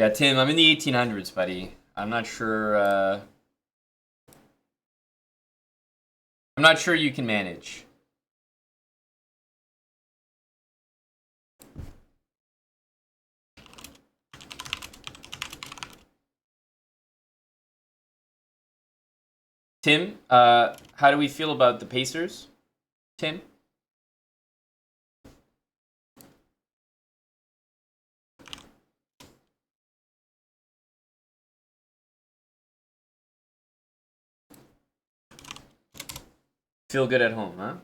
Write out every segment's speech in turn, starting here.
Yeah, Tim, I'm in the 1800s, buddy. I'm not sure. I'm not sure you can manage. Tim, how do we feel about the Pacers? Tim? Feel good at home, huh?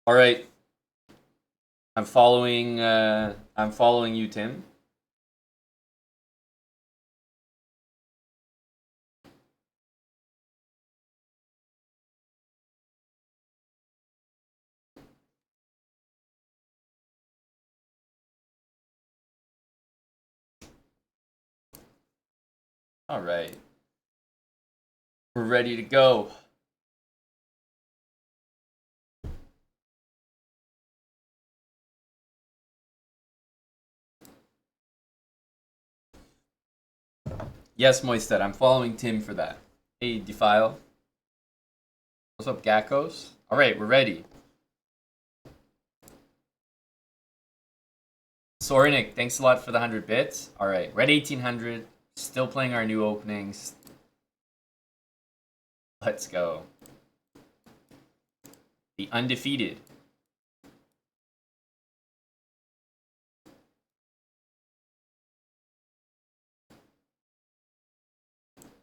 All right. I'm following you, Tim. All right. We're ready to go. Yes, Moisted, I'm following Tim for that. Hey, Defile. What's up, Gackos? All right, we're ready. Sorinic, thanks a lot for the 100 bits. All right, red 1800. Still playing our new openings. Let's go. The undefeated.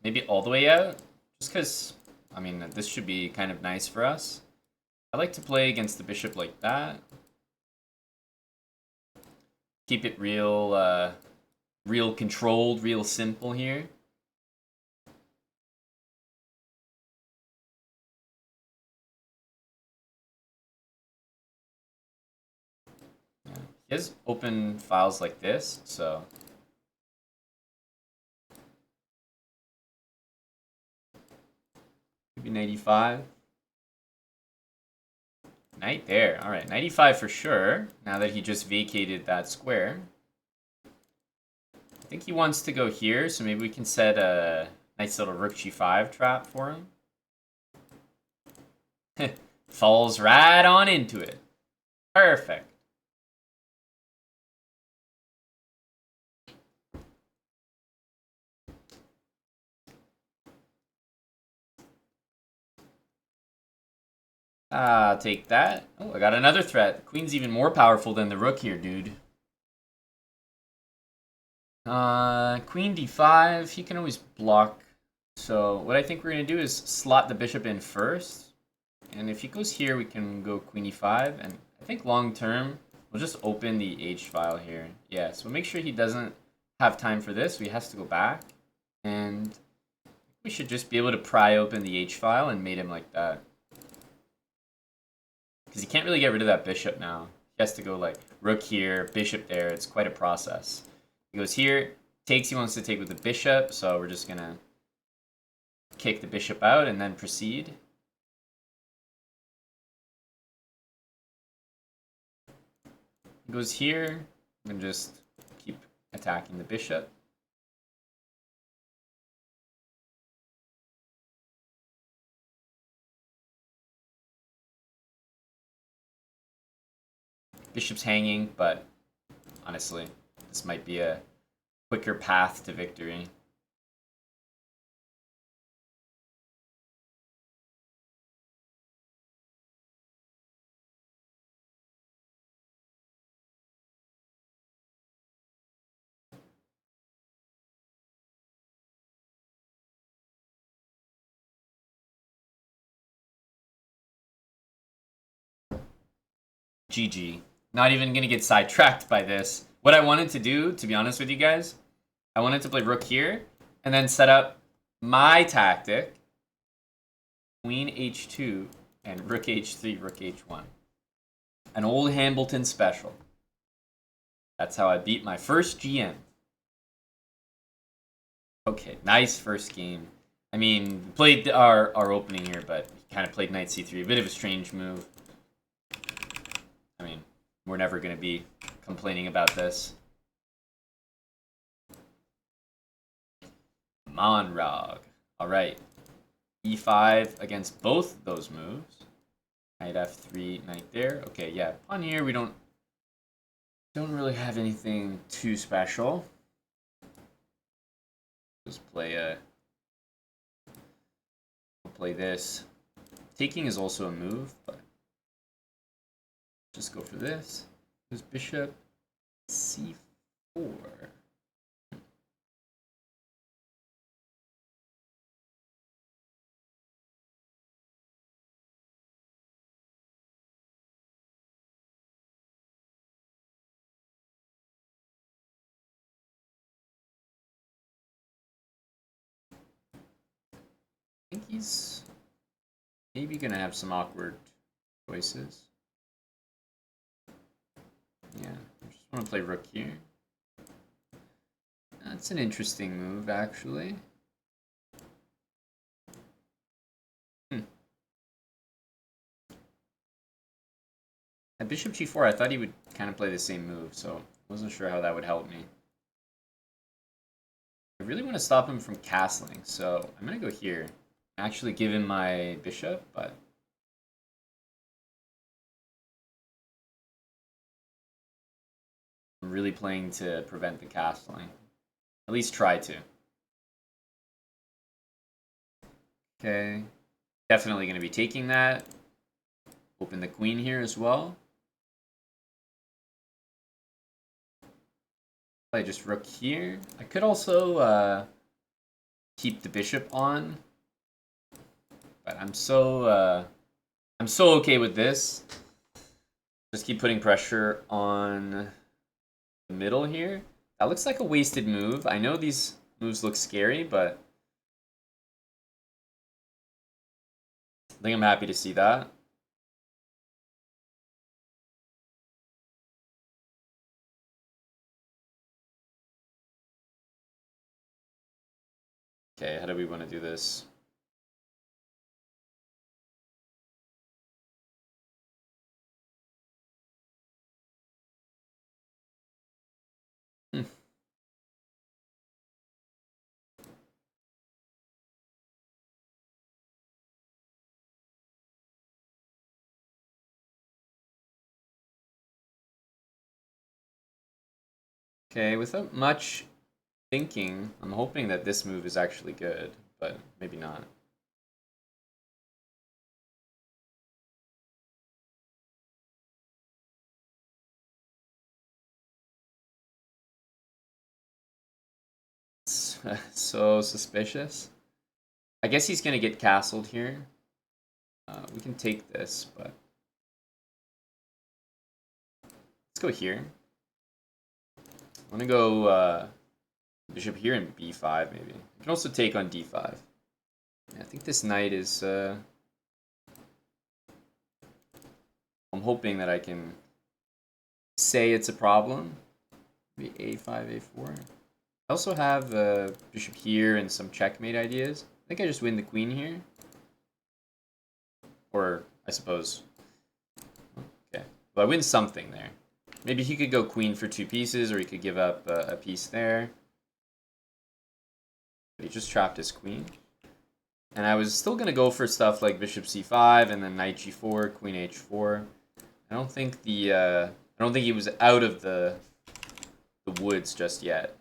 Maybe all the way out? Just because, I mean, this should be kind of nice for us. I like to play against the bishop like that. Keep it real, real controlled, real simple here. Yeah. He has open files like this, so... Maybe 95. Knight there. All right, 95 for sure. Now that he just vacated that square. I think he wants to go here, so maybe we can set a nice little rook g5 trap for him. Falls right on into it. Perfect. Ah, take that. Oh, I got another threat. The queen's even more powerful than the rook here, dude. Queen d5. He can always block. So what I think we're going to do is slot the bishop in first. And if he goes here, we can go queen e5. And I think long term, we'll just open the h file here. Yeah, so make sure he doesn't have time for this. So he has to go back. And we should just be able to pry open the h file and mate him like that. Because he can't really get rid of that bishop now. He has to go like rook here, bishop there. It's quite a process. He goes here, takes, he wants to take with the bishop. So we're just going to kick the bishop out and then proceed. He goes here, and just keep attacking the bishop. Bishop's hanging, but honestly, this might be a quicker path to victory. GG. Not even going to get sidetracked by this. What I wanted to do, to be honest with you guys, I wanted to play rook here and then set up my tactic. Queen h2 and rook h3, rook h1. An old Hambleton special. That's how I beat my first GM. Okay, nice first game. I mean, played our opening here, but he kind of played knight c3. A bit of a strange move. I mean, we're never going to be complaining about this. Monrog. Alright. e5 against both those moves. Knight f3, knight there. Okay, yeah. On here, we don't really have anything too special. Just play this. Taking is also a move, but just go for this. There's bishop c4. I think he's maybe gonna have some awkward choices. Yeah, I just want to play rook here. That's an interesting move, actually. At bishop g4, I thought he would kind of play the same move, so I wasn't sure how that would help me. I really want to stop him from castling, so I'm going to go here. Actually give him my bishop, but I'm really playing to prevent the castling. At least try to. Okay. Definitely going to be taking that. Open the queen here as well. Play just rook here. I could also keep the bishop on, but I'm so okay with this. Just keep putting pressure on the middle here. That looks like a wasted move. I know these moves look scary, but I think I'm happy to see that. Okay, how do we want to do this? Okay, without much thinking, I'm hoping that this move is actually good, but maybe not. So suspicious. I guess he's going to get castled here. We can take this, but let's go here. I'm going to go bishop here and b5 maybe. I can also take on d5. Yeah, I think this knight is... I'm hoping that I can say it's a problem. Maybe a5, a4. I also have bishop here and some checkmate ideas. I think I just win the queen here. Or, I suppose... Okay. Well, I win something there. Maybe he could go queen for 2 pieces, or he could give up a piece there. But he just trapped his queen. And I was still going to go for stuff like bishop c5 and then knight g4, queen h4. I don't think he was out of the woods just yet.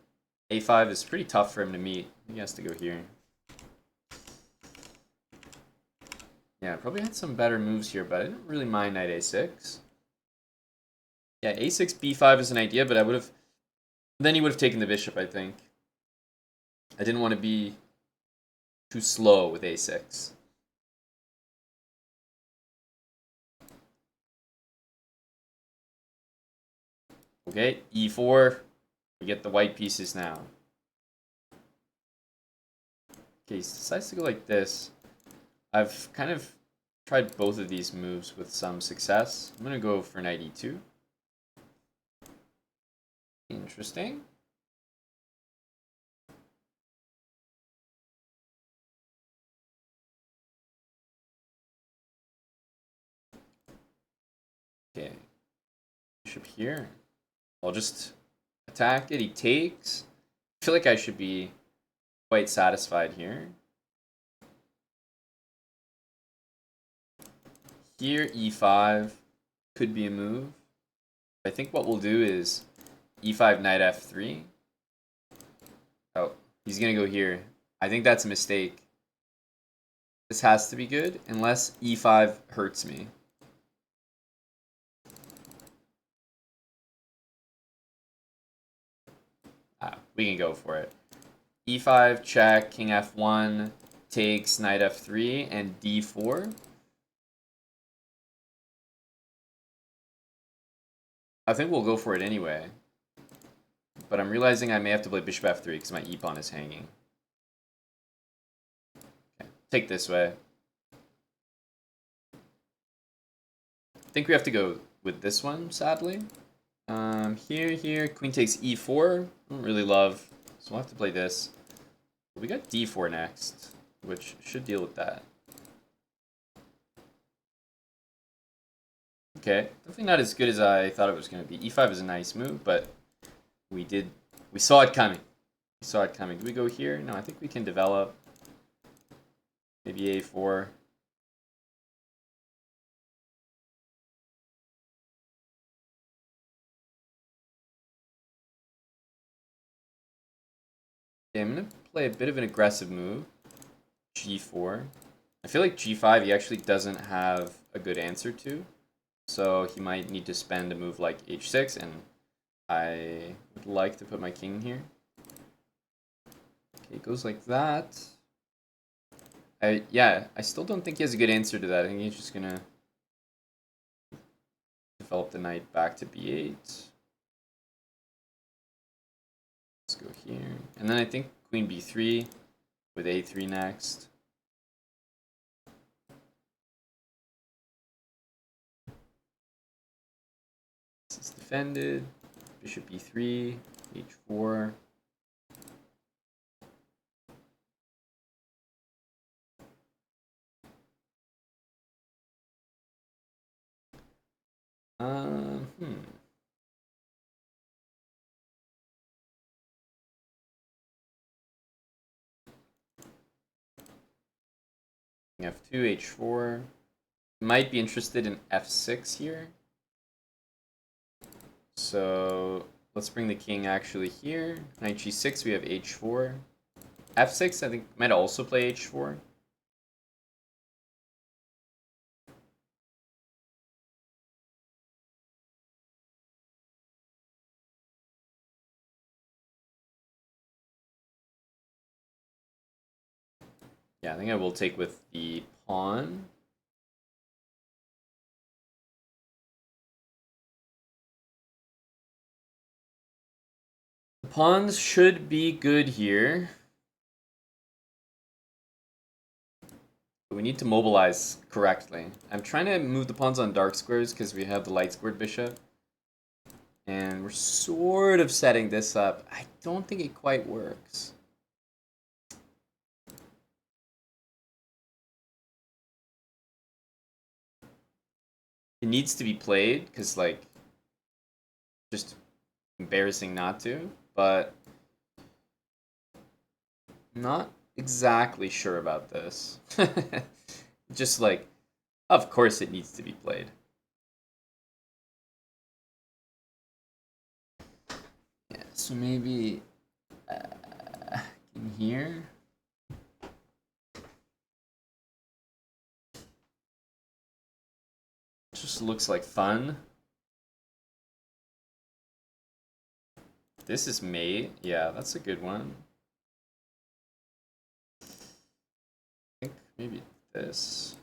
a5 is pretty tough for him to meet. He has to go here. Yeah, probably had some better moves here, but I didn't really mind knight a6. Yeah, a6, b5 is an idea, but I would have... Then he would have taken the bishop, I think. I didn't want to be too slow with a6. Okay, e4. We get the white pieces now. Okay, he decides to go like this. I've kind of tried both of these moves with some success. I'm going to go for knight e2. Interesting. Okay. Bishop here. I'll just attack it. He takes. I feel like I should be quite satisfied here. Here, e5 could be a move. I think what we'll do is e5, knight f3. Oh, he's going to go here. I think that's a mistake. This has to be good, unless e5 hurts me. We can go for it. e5, check, king f1, takes, knight f3, and d4. I think we'll go for it anyway. But I'm realizing I may have to play bishop f3 because my e-pawn is hanging. Okay, take this way. I think we have to go with this one, sadly. Here, queen takes e4. I don't really love, so we'll have to play this. We got d4 next, which should deal with that. Okay, definitely not as good as I thought it was going to be. e5 is a nice move, but we saw it coming. We saw it coming. Do we go here? No, I think we can develop. Maybe a4. Okay, I'm going to play a bit of an aggressive move. g4. I feel like g5 he actually doesn't have a good answer to. So he might need to spend a move like h6, and I would like to put my king here. Okay, it goes like that. Yeah, I still don't think he has a good answer to that. I think he's just going to develop the knight back to b8. Let's go here. And then I think queen b3 with a3 next. This is defended. Bishop e3, h4. f2, h4. Might be interested in f6 here. So let's bring the king actually here. Knight g6, we have h4. f6, I think, might also play h4. Yeah, I think I will take with the pawn. The pawns should be good here. But we need to mobilize correctly. I'm trying to move the pawns on dark squares because we have the light squared bishop. And we're sort of setting this up. I don't think it quite works. It needs to be played because, like, just embarrassing not to, but not exactly sure about this. Just like, of course it needs to be played. Yeah, so maybe in here. Just looks like fun. This is mate. Yeah, that's a good one. I think maybe this.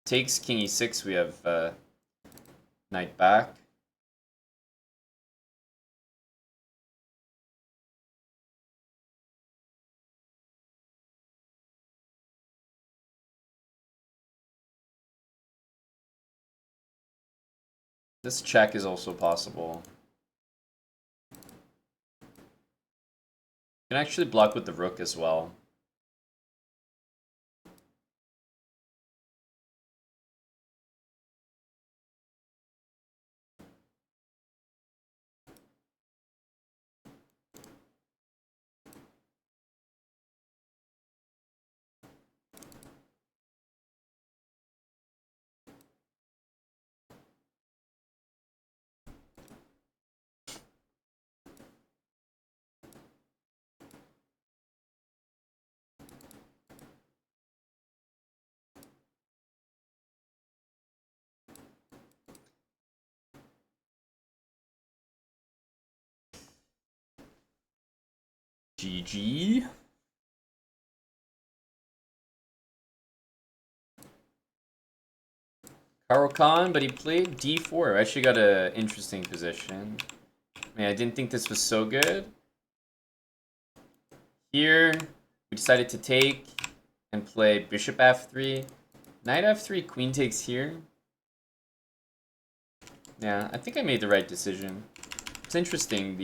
Takes king e6, we have knight back. This check is also possible. You can actually block with the rook as well. GG. Carl Khan, but he played d4. I actually got an interesting position. Man, I didn't think this was so good. Here, we decided to take and play bishop f3. Knight f3, queen takes here. Yeah, I think I made the right decision. It's interesting.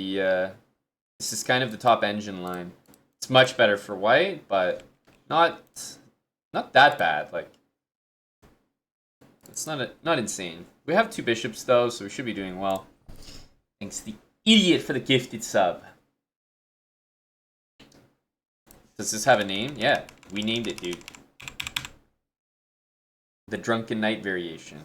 This is kind of the top engine line. It's much better for white, but not that bad. Like, it's not insane. We have 2 bishops though, so we should be doing well. Thanks the idiot for the gifted sub. Does this have a name? Yeah, we named it, dude. The Drunken Knight variation.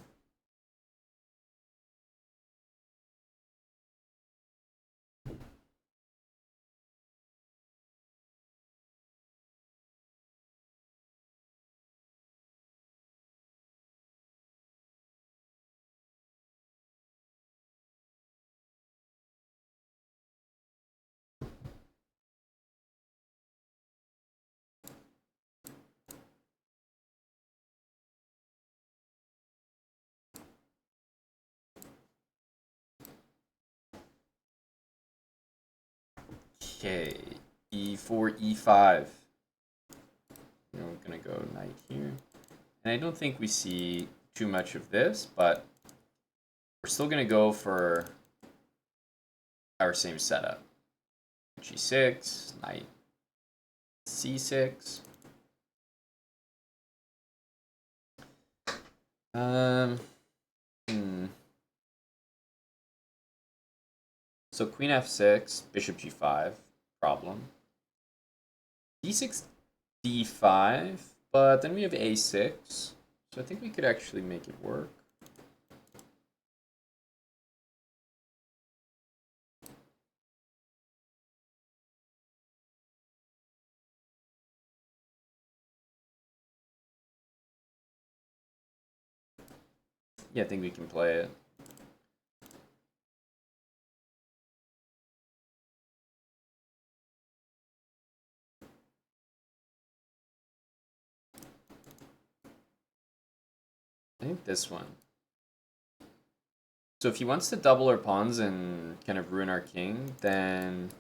Okay, e4, e5. We're gonna go knight here. And I don't think we see too much of this, but we're still gonna go for our same setup. G6, knight c6. So queen f6, bishop g5, problem. d6, d5, but then we have a6. So I think we could actually make it work. Yeah, I think we can play it. I think this one. So if he wants to double our pawns and kind of ruin our king, then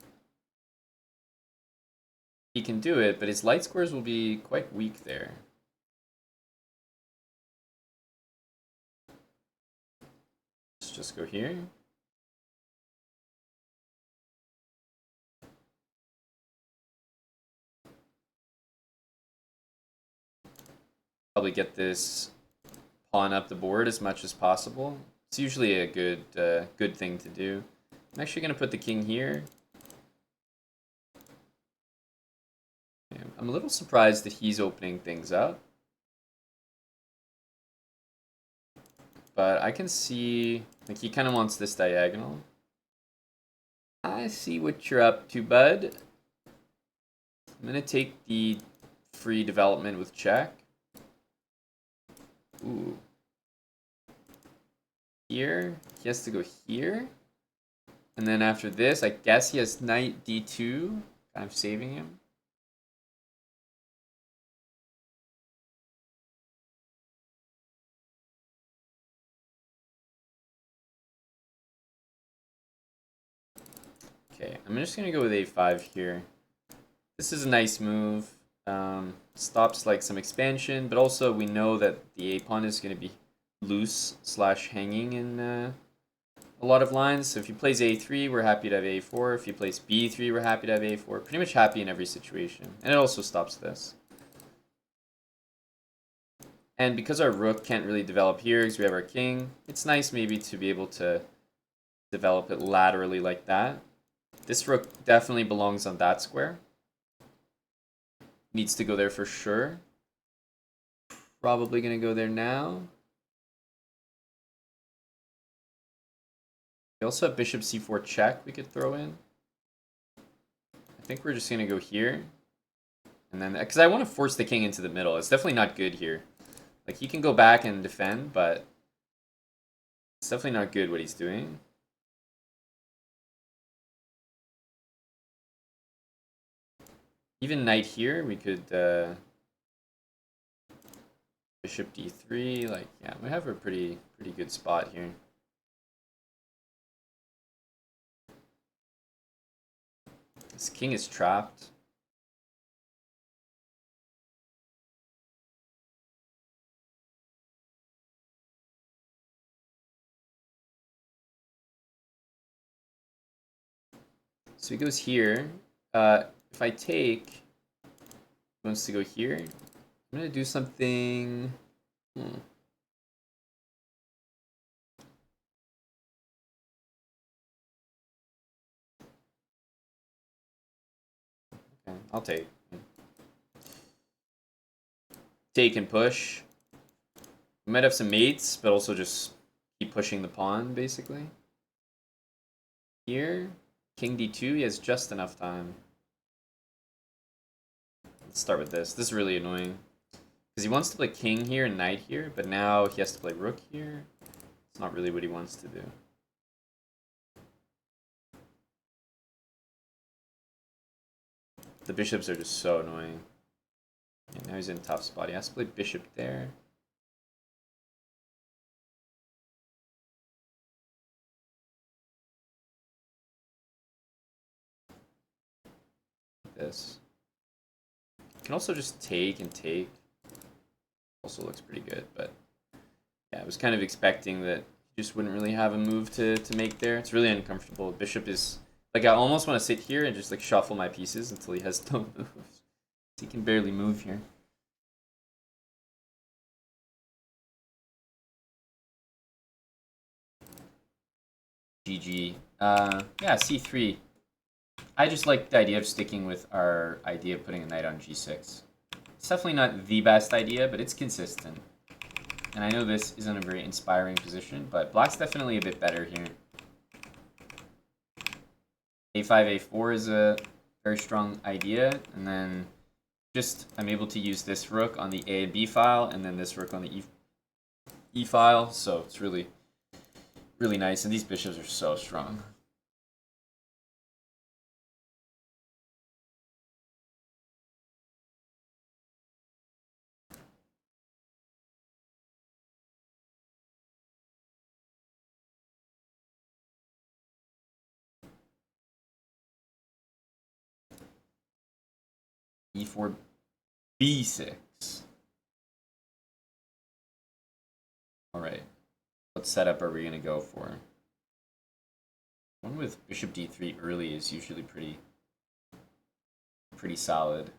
he can do it, but his light squares will be quite weak there. Let's just go here. Probably get this pawn up the board as much as possible. It's usually a good thing to do. I'm actually going to put the king here. I'm a little surprised that he's opening things up. But I can see, like, he kind of wants this diagonal. I see what you're up to, bud. I'm going to take the free development with check. Ooh. Here, he has to go here. And then after this, I guess he has knight d2, kind of saving him. Okay, I'm just going to go with a5 here. This is a nice move. Stops like some expansion, but also we know that the a pawn is going to be loose / hanging in a lot of lines. So if he plays a3, we're happy to have a4. If he plays b3, we're happy to have a4. Pretty much happy in every situation. And it also stops this. And because our rook can't really develop here because we have our king, it's nice maybe to be able to develop it laterally like that. This rook definitely belongs on that square. Needs to go there for sure. Probably going to go there now. We also have bishop c4 check we could throw in. I think we're just going to go here. And then, because I want to force the king into the middle. It's definitely not good here. Like, he can go back and defend, but it's definitely not good what he's doing. Even knight here, we could bishop d3. Like, yeah, we have a pretty good spot here. This king is trapped. So he goes here. If I take, he wants to go here. I'm gonna do something. Okay, I'll take. Take and push. We might have some mates, but also just keep pushing the pawn, basically. Here, king d2, he has just enough time. Let's start with this. This is really annoying. Because he wants to play king here and knight here, but now he has to play rook here. It's not really what he wants to do. The bishops are just so annoying. And now he's in a tough spot. He has to play bishop there. This. You can also just take and take. Also looks pretty good, but yeah, I was kind of expecting that he just wouldn't really have a move to make there. It's really uncomfortable. Bishop is like, I almost want to sit here and just like shuffle my pieces until he has no moves. He can barely move here. GG. Yeah, c3. I just like the idea of sticking with our idea of putting a knight on g6. It's definitely not the best idea, but it's consistent. And I know this isn't a very inspiring position, but black's definitely a bit better here. a5, a4 is a very strong idea, and then just I'm able to use this rook on the A and B file, and then this rook on the E file, so it's really nice, and these bishops are so strong. E4, B6. All right, what setup are we gonna go for? One with bishop d3 early is usually pretty solid.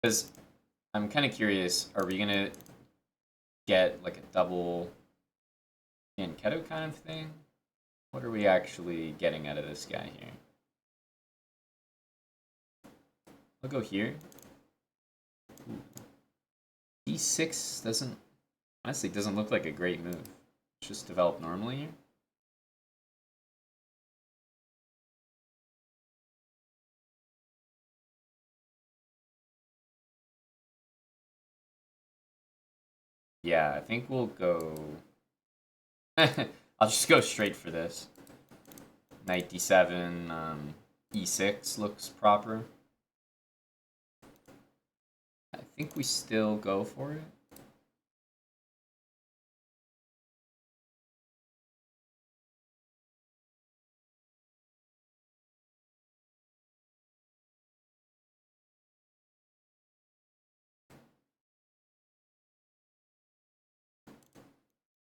Because I'm kind of curious, are we gonna get like a double Keto kind of thing? What are we actually getting out of this guy here? I'll go here. Ooh. D6 honestly doesn't look like a great move. It's just developed normally here. Yeah, I think we'll go... I'll just go straight for this. Knight d7, e6 looks proper. I think we still go for it.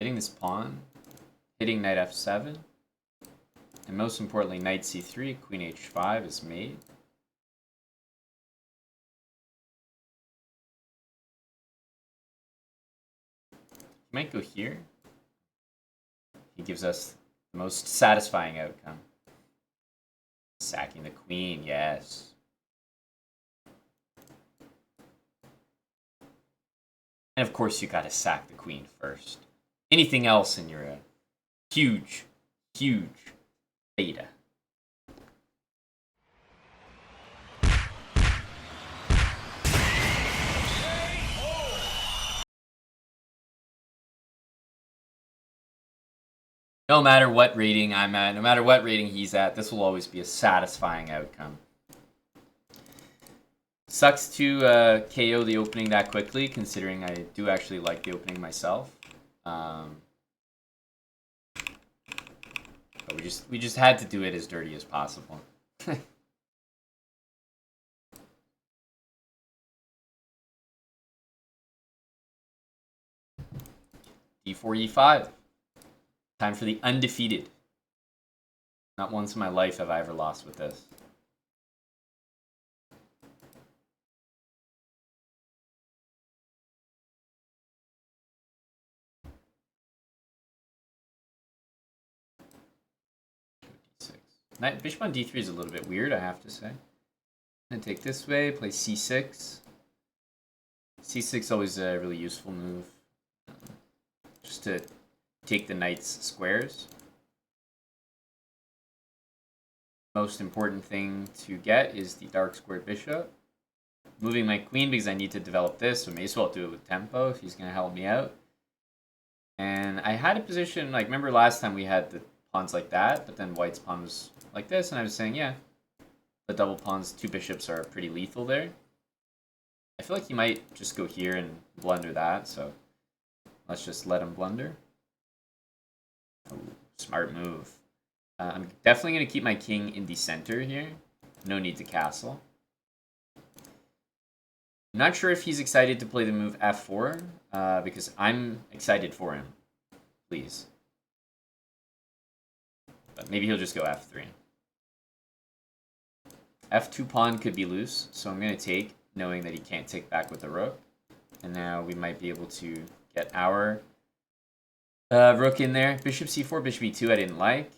Hitting this pawn, hitting knight f7, and most importantly, knight c3, queen h5 is made. He might go here. He gives us the most satisfying outcome. Sacking the queen, yes. And of course, you gotta sack the queen first. Anything else, and you're a huge, huge beta. No matter what rating I'm at, no matter what rating he's at, this will always be a satisfying outcome. Sucks to KO the opening that quickly, considering I do actually like the opening myself. But we just had to do it as dirty as possible. D4, E5. Time for the undefeated. Not once in my life have I ever lost with this. D6. Bishop on D3 is a little bit weird, I have to say. I'm going to take this way, play C6. C6 is always a really useful move. Just to take the knight's squares. Most important thing to get is the dark squared bishop. Moving my queen because I need to develop this, so may as well do it with tempo if he's going to help me out. And I had a position, like, remember last time we had the pawns like that, but then white's pawn was like this, and I was saying, yeah, the double pawns, 2 bishops are pretty lethal there. I feel like he might just go here and blunder that, so let's just let him blunder. Oh, smart move. I'm definitely going to keep my king in the center here. No need to castle. I'm not sure if he's excited to play the move f4, because I'm excited for him. Please. But maybe he'll just go f3. f2 pawn could be loose, so I'm going to take, knowing that he can't take back with the rook. And now we might be able to get our rook in there. Bishop c4, bishop e2 I didn't like.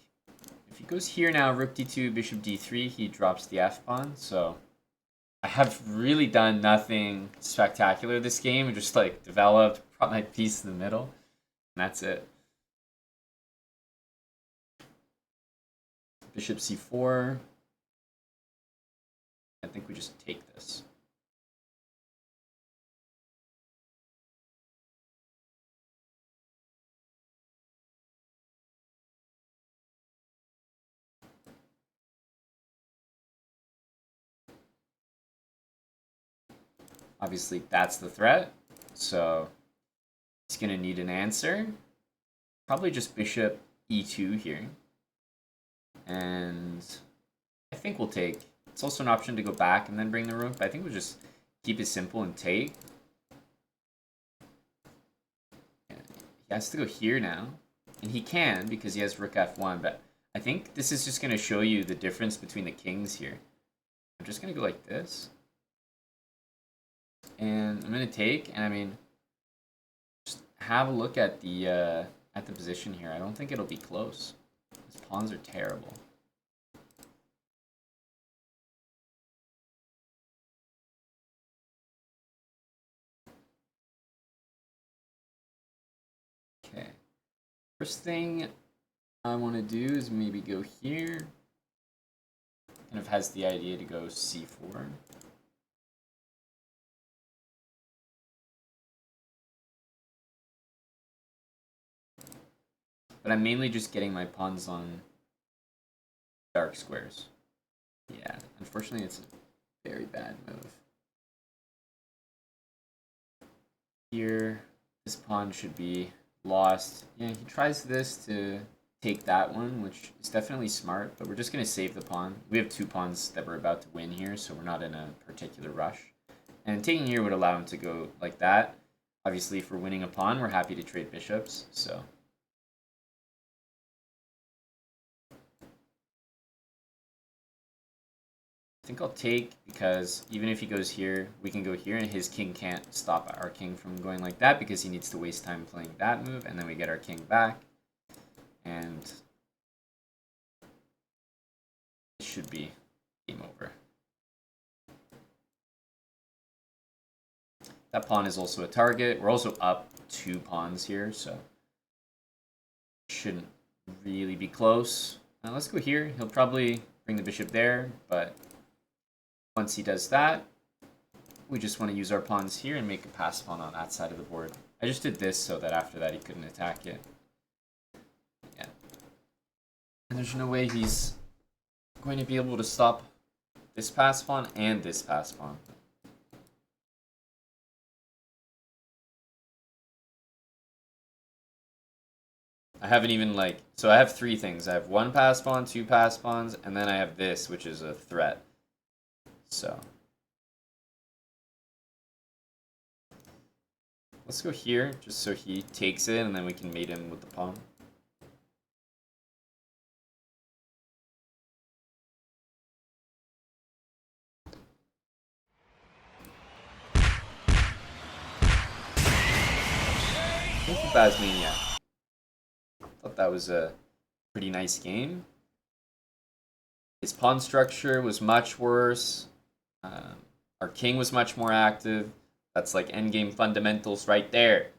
If he goes here now, rook d2, bishop d3, he drops the f-pawn. So I have really done nothing spectacular this game. I just like developed, brought my piece in the middle, and that's it. Bishop c4. I think we just take this. Obviously, that's the threat, so he's going to need an answer. Probably just bishop e2 here. And I think we'll take. It's also an option to go back and then bring the rook, but I think we'll just keep it simple and take. He has to go here now, and he can because he has rook f1, but I think this is just going to show you the difference between the kings here. I'm just going to go like this. And I'm going to take, and I mean, just have a look at the position here. I don't think it'll be close. His pawns are terrible. Okay. First thing I want to do is maybe go here. Kind of has the idea to go c4. But I'm mainly just getting my pawns on dark squares. Yeah, unfortunately it's a very bad move. Here, this pawn should be lost. Yeah, he tries this to take that one, which is definitely smart, but we're just going to save the pawn. We have 2 pawns that we're about to win here, so we're not in a particular rush. And taking here would allow him to go like that. Obviously, if we're winning a pawn, we're happy to trade bishops, so I think I'll take, because even if he goes here, we can go here, and his king can't stop our king from going like that because he needs to waste time playing that move, and then we get our king back. And it should be game over. That pawn is also a target. We're also up 2 pawns here, so shouldn't really be close. Now let's go here. He'll probably bring the bishop there, but once he does that, we just want to use our pawns here and make a pass pawn on that side of the board. I just did this so that after that he couldn't attack it. Yeah. And there's no way he's going to be able to stop this pass pawn and this pass pawn. I haven't even so I have 3 things. I have 1 pass pawn, 2 pass pawns, and then I have this, which is a threat. So let's go here, just so he takes it, and then we can mate him with the pawn. Thank you, Basmania. Thought that was a pretty nice game. His pawn structure was much worse. Our king was much more active. That's like endgame fundamentals right there.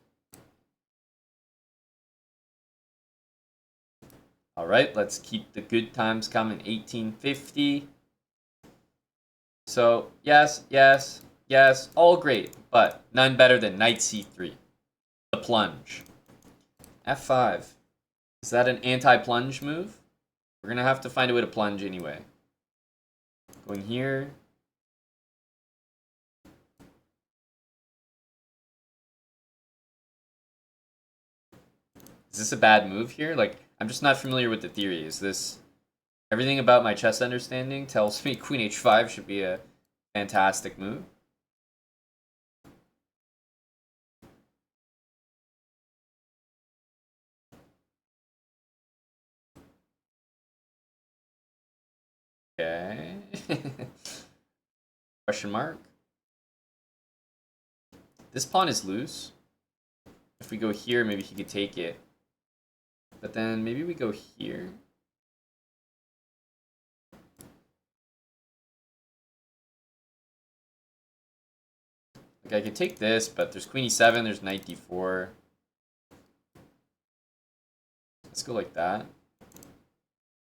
All right, let's keep the good times coming. 1850. So yes, yes, yes, all great, but none better than knight c3. The plunge. f5. Is that an anti-plunge move? We're going to have to find a way to plunge anyway. Going here. Is this a bad move here? Like, I'm just not familiar with the theory. Is this... Everything about my chess understanding tells me queen h5 should be a fantastic move. Okay. Question mark. This pawn is loose. If we go here, maybe he could take it. But then maybe we go here. Like, I could take this, but there's queen e7, there's knight d4. Let's go like that. I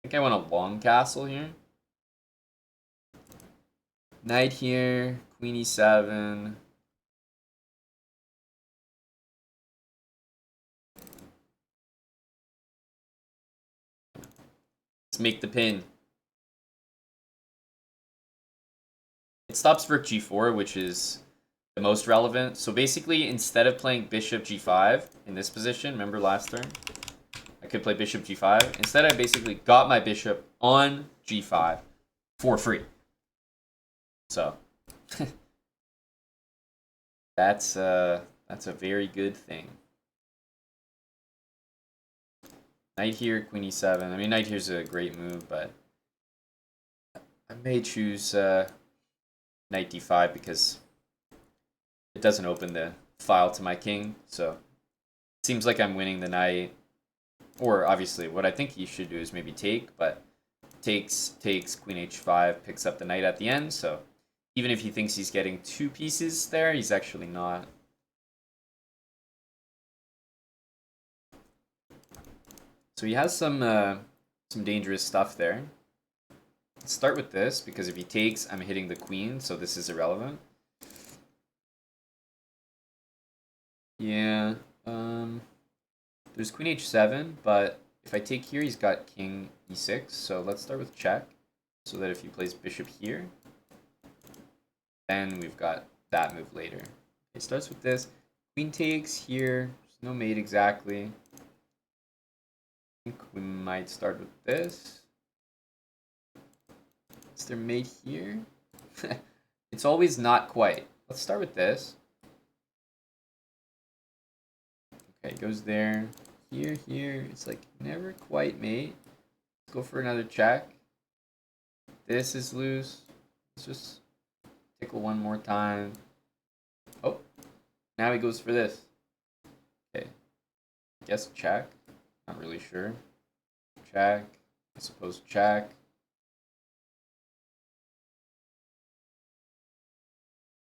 think I want a long castle here. Knight here, queen e7. Let's make the pin. It stops rook g4, which is the most relevant. So basically, instead of playing bishop g5 in this position, remember last turn? I could play bishop g5. Instead, I basically got my bishop on g5 for free. So that's a very good thing. Knight here, queen e7. I mean, knight here's a great move, but I may choose knight d5 because it doesn't open the file to my king. So it seems like I'm winning the knight. Or obviously, what I think he should do is maybe take, but takes queen h5, picks up the knight at the end. So even if he thinks he's getting 2 pieces there, he's actually not. So he has some dangerous stuff there. Let's start with this, because if he takes, I'm hitting the queen, so this is irrelevant. Yeah, there's queen h7, but if I take here, he's got king e6, so let's start with check, so that if he plays bishop here, then we've got that move later. It starts with this. Queen takes here. There's no mate exactly. I think we might start with this. Is there mate here? It's always not quite. Let's start with this. Okay, it goes there. Here, here. It's like never quite mate. Let's go for another check. This is loose. Let's just tickle one more time. Oh, now he goes for this. Okay. Guess check. Not really sure. Check. I suppose check.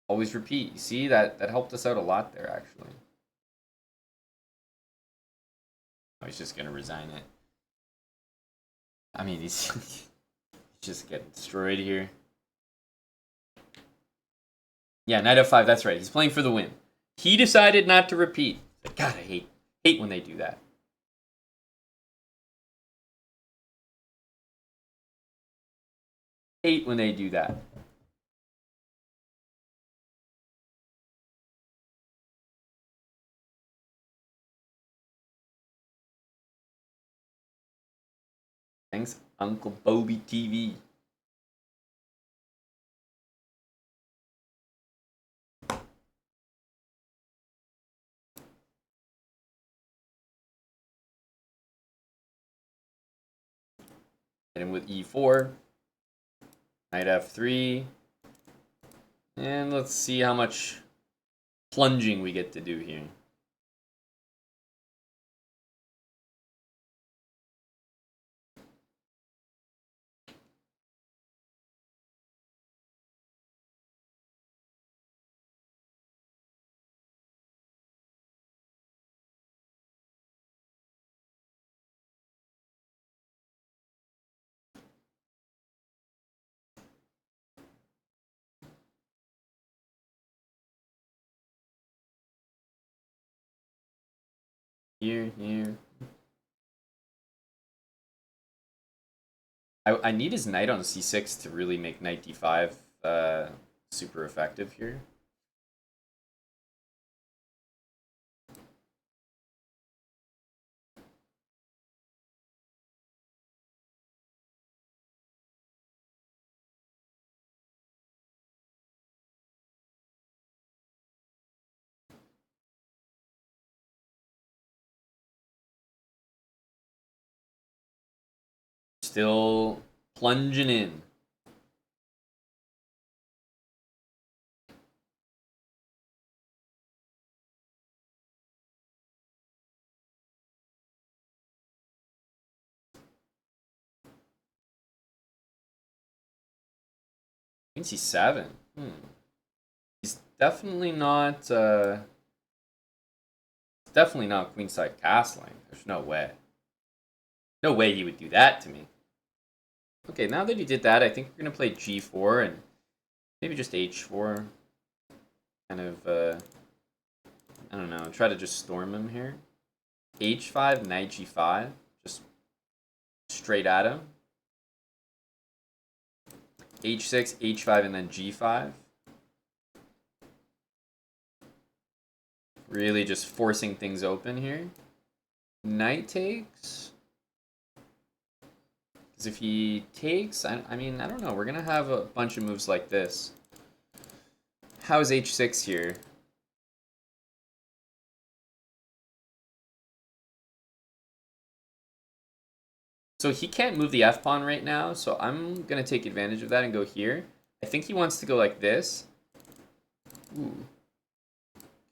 Always repeat. You see, that helped us out a lot there, actually. Oh, he's just gonna resign it. I mean, he's just getting destroyed here. Yeah, knight f5, that's right. He's playing for the win. He decided not to repeat. God, I hate when they do that. Hate when they do that. Thanks, Uncle Bobby TV. Hit him with e4. Knight f3. And let's see how much plunging we get to do here. Here. I need his knight on c6 to really make knight d5 super effective here. Still plunging in. Queen c7. He's definitely not queenside castling. There's no way. No way he would do that to me. Okay, now that he did that, I think we're gonna play g4 and maybe just h4. Kind of I don't know, try to just storm him here. h5, knight g5, just straight at him. h6, h5, and then g5. Really just forcing things open here. Knight takes. Because if he takes, I mean, I don't know. We're going to have a bunch of moves like this. How's h6 here? So he can't move the f-pawn right now, so I'm going to take advantage of that and go here. I think he wants to go like this. Ooh.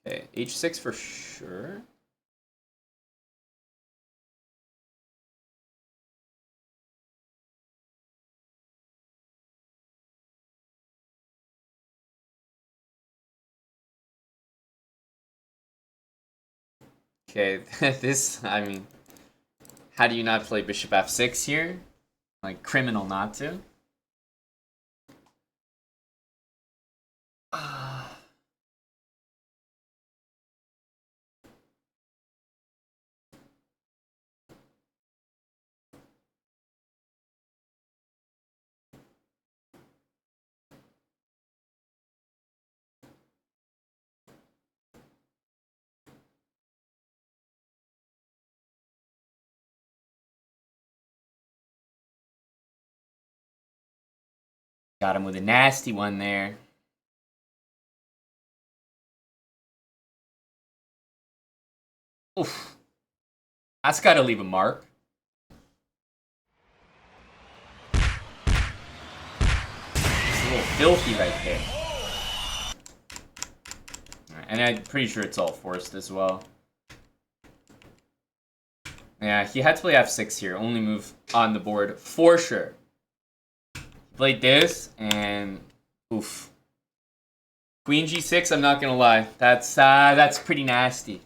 Okay, h6 for sure. Okay, this, I mean, how do you not play bishop f6 here? Like, criminal not to. Got him with a nasty one there. Oof. That's got to leave a mark. a little filthy right there. And I'm pretty sure it's all forced as well. Yeah, he had to play f6 here. Only move on the board for sure. He played this, and oof. Queen g6, I'm not gonna lie. That's pretty nasty.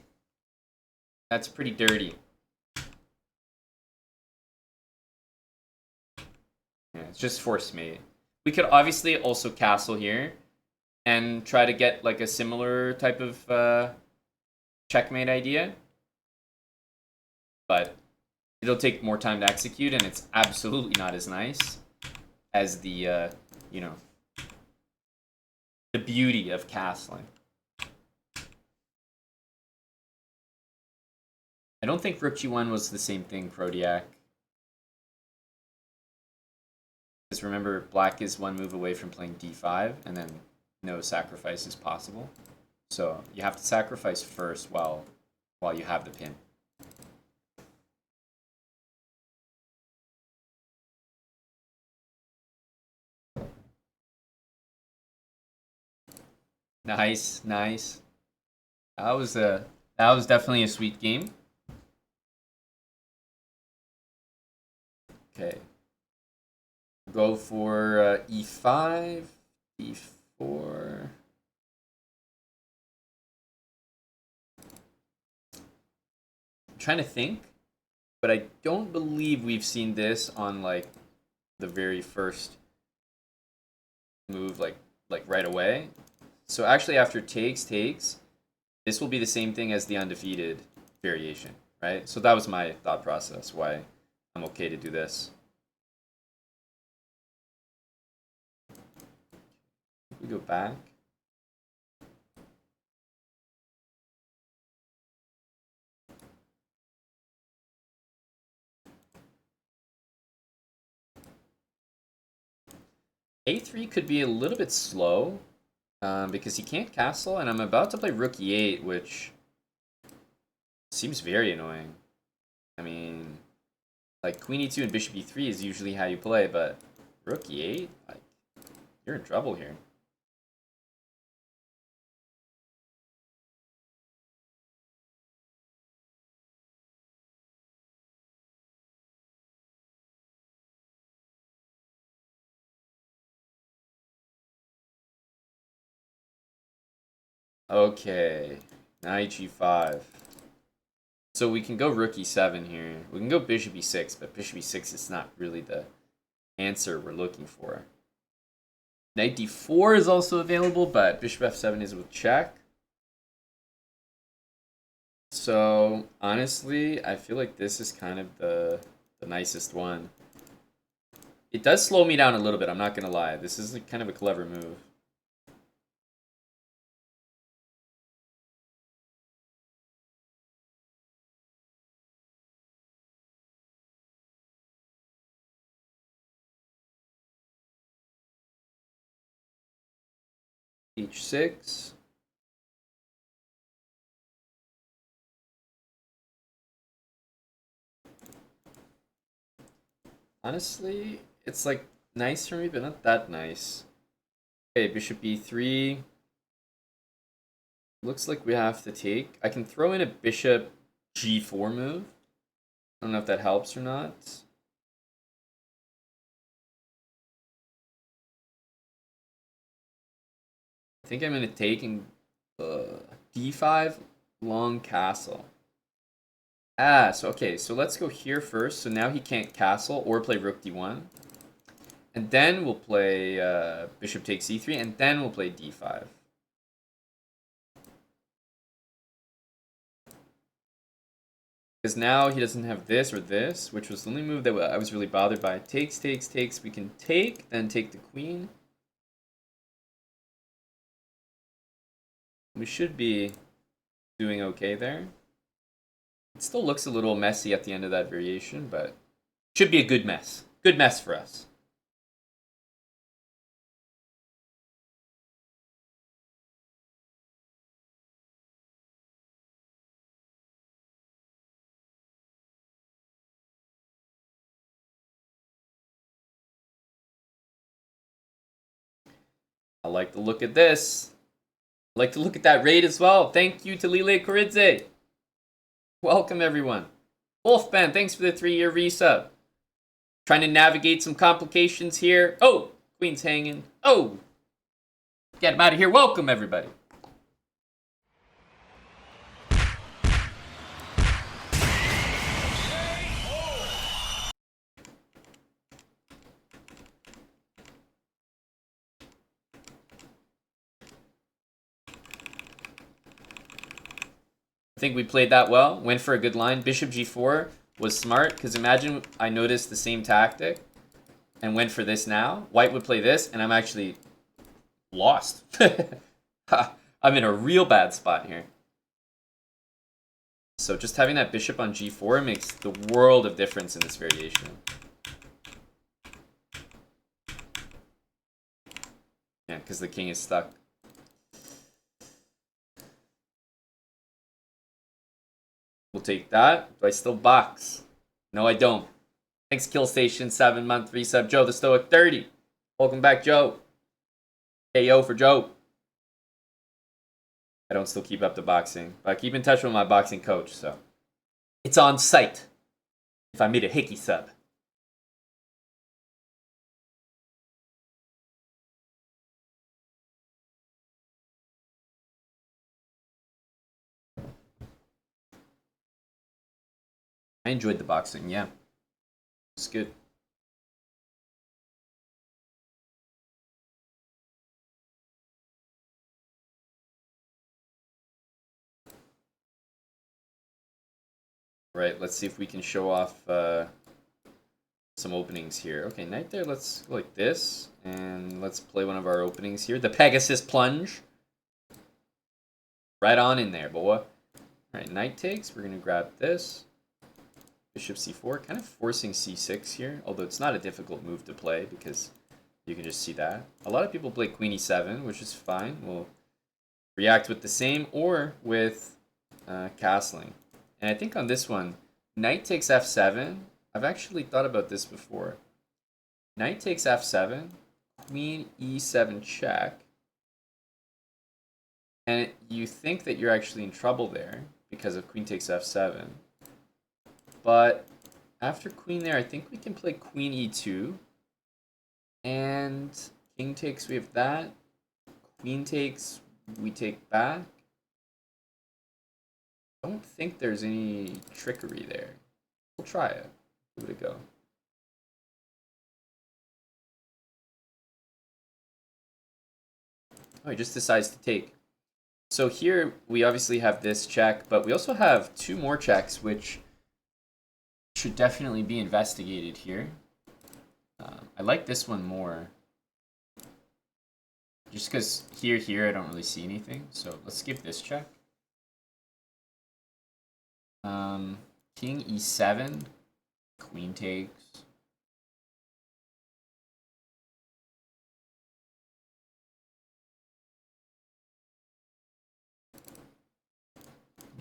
That's pretty dirty. Yeah, it's just forced mate. We could obviously also castle here and try to get like a similar type of checkmate idea. But it'll take more time to execute, and it's absolutely not as nice as the, you know, the beauty of castling. I don't think Rook G1 was the same thing, Krodiak. Because remember, black is one move away from playing d5, and then no sacrifice is possible. So you have to sacrifice first while you have the pin. Nice, nice. That was definitely a sweet game. Okay. Go for e5, e4. I'm trying to think, but I don't believe we've seen this on like the very first move, like right away. So actually, after takes, this will be the same thing as the undefeated variation, right? So that was my thought process, why I'm okay to do this. We go back. A3 could be a little bit slow because he can't castle, and I'm about to play Rook E8, which seems very annoying. I mean, like Queen E2 and Bishop E3 is usually how you play, but Rook E8, like, you're in trouble here. Okay, knight G5. So we can go Rook E7 here. We can go Bishop E6, but Bishop E6 is not really the answer we're looking for. Knight D4 is also available, but Bishop F7 is with check. So honestly, I feel like this is kind of the nicest one. It does slow me down a little bit, I'm not gonna lie. This is kind of a clever move. H6. Honestly, it's like nice for me, but not that nice. Okay, Bishop E3. Looks like we have to take. I can throw in a Bishop G4 move. I don't know if that helps or not. I think I'm going to take in D5 long castle. So okay, so let's go here first. So now he can't castle or play Rook D1. And then we'll play Bishop takes E3, and then we'll play D5. Because now he doesn't have this or this, which was the only move that I was really bothered by. Takes, takes, takes. We can take, then take the queen. We should be doing okay there. It still looks a little messy at the end of that variation, but should be a good mess. Good mess for us. like the look at this. I like to look at that raid as well. Thank you to Lile Koridze. Welcome, everyone. Wolfman, thanks for the 3-year resub. Trying to navigate some complications here. Oh, Queen's hanging. Oh, get him out of here. Welcome, everybody. I think we played that well. Went for a good line. Bishop g4 was smart, because imagine I noticed the same tactic and went for this now. White would play this, and I'm actually lost. I'm in a real bad spot here. So just having that bishop on g4 makes the world of difference in this variation. Yeah, because the king is stuck. We'll take that. Do I still box? No, I don't. Thanks, Killstation, 7-month resub. Joe the Stoic, 30. Welcome back, Joe. KO for Joe. I don't still keep up the boxing, but I keep in touch with my boxing coach, so it's on site if I made a hickey sub. I enjoyed the boxing, yeah. It's good. Right, let's see if we can show off some openings here. Okay, knight there, let's go like this. And let's play one of our openings here. The Pegasus Plunge. Right on in there, boy. Alright, knight takes. We're going to grab this. Bishop c4, kind of forcing c6 here, although it's not a difficult move to play because you can just see that. A lot of people play queen e7, which is fine. We'll react with the same or with castling. And I think on this one, knight takes f7. I've actually thought about this before. Knight takes f7, queen e7 check. And you think that you're actually in trouble there because of queen takes f7. But after queen there, I think we can play queen e2. And king takes, we have that. Queen takes, we take back. I don't think there's any trickery there. We'll try it. Give it a go. Oh, he just decides to take. So here we obviously have this check, but we also have 2 more checks, which should definitely be investigated here. I like this one more. Just because here, I don't really see anything. So let's skip this check. King e7, queen takes.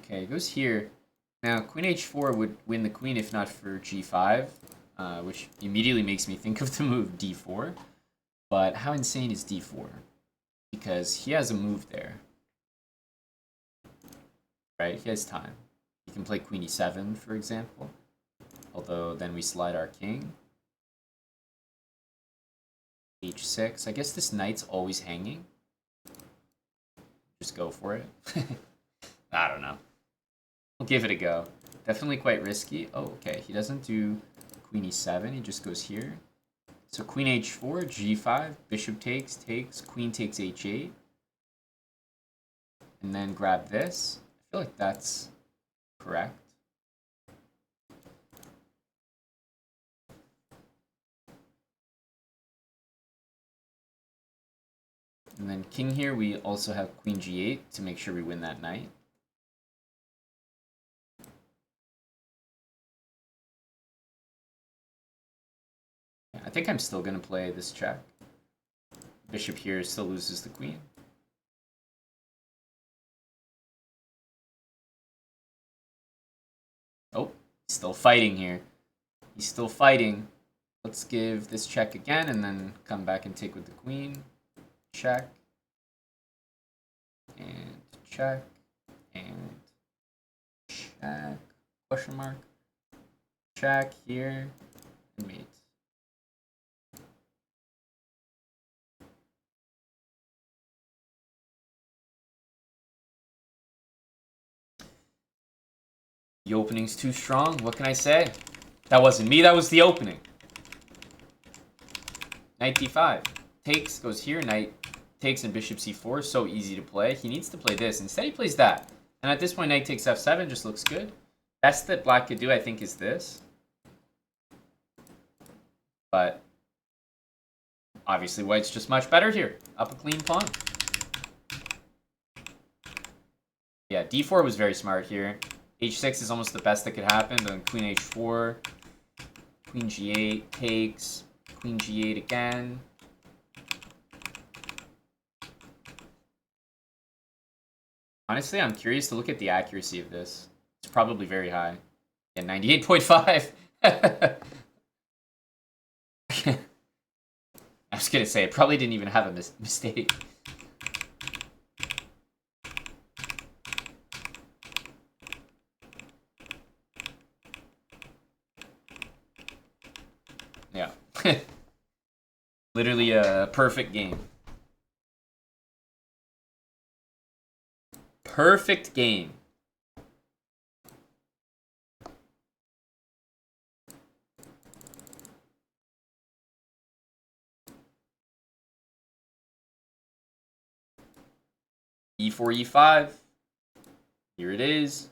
Okay, it goes here. Now, queen h4 would win the queen if not for g5, which immediately makes me think of the move d4. But how insane is d4? Because he has a move there. Right? He has time. He can play queen e7, for example. Although then we slide our king. h6. I guess this knight's always hanging. Just go for it. I don't know. We'll give it a go. Definitely quite risky. Oh, okay. He doesn't do queen e7. He just goes here. So queen h4, g5, bishop takes, queen takes h8. And then grab this. I feel like that's correct. And then king here, we also have queen g8 to make sure we win that knight. I think I'm still going to play this check. Bishop here still loses the queen. Oh, he's still fighting here. He's still fighting. Let's give this check again and then come back and take with the queen. Check. and check, and check, question mark, check here, and mate. The opening's too strong. What can I say? That wasn't me. That was the opening. Knight d5. Takes, goes here. Knight takes and bishop c4. So easy to play. He needs to play this. Instead, he plays that. And at this point, knight takes f7. Just looks good. Best that black could do, I think, is this. But obviously, white's just much better here. Up a clean pawn. Yeah, d4 was very smart here. h6 is almost the best that could happen. Then queen h4, queen g8 takes, queen g8 again. Honestly, I'm curious to look at the accuracy of this. It's probably very high. Yeah, 98.5. I was gonna say, it probably didn't even have a mistake. Yeah. Literally a perfect game. Perfect game. e4, e5. Here it is.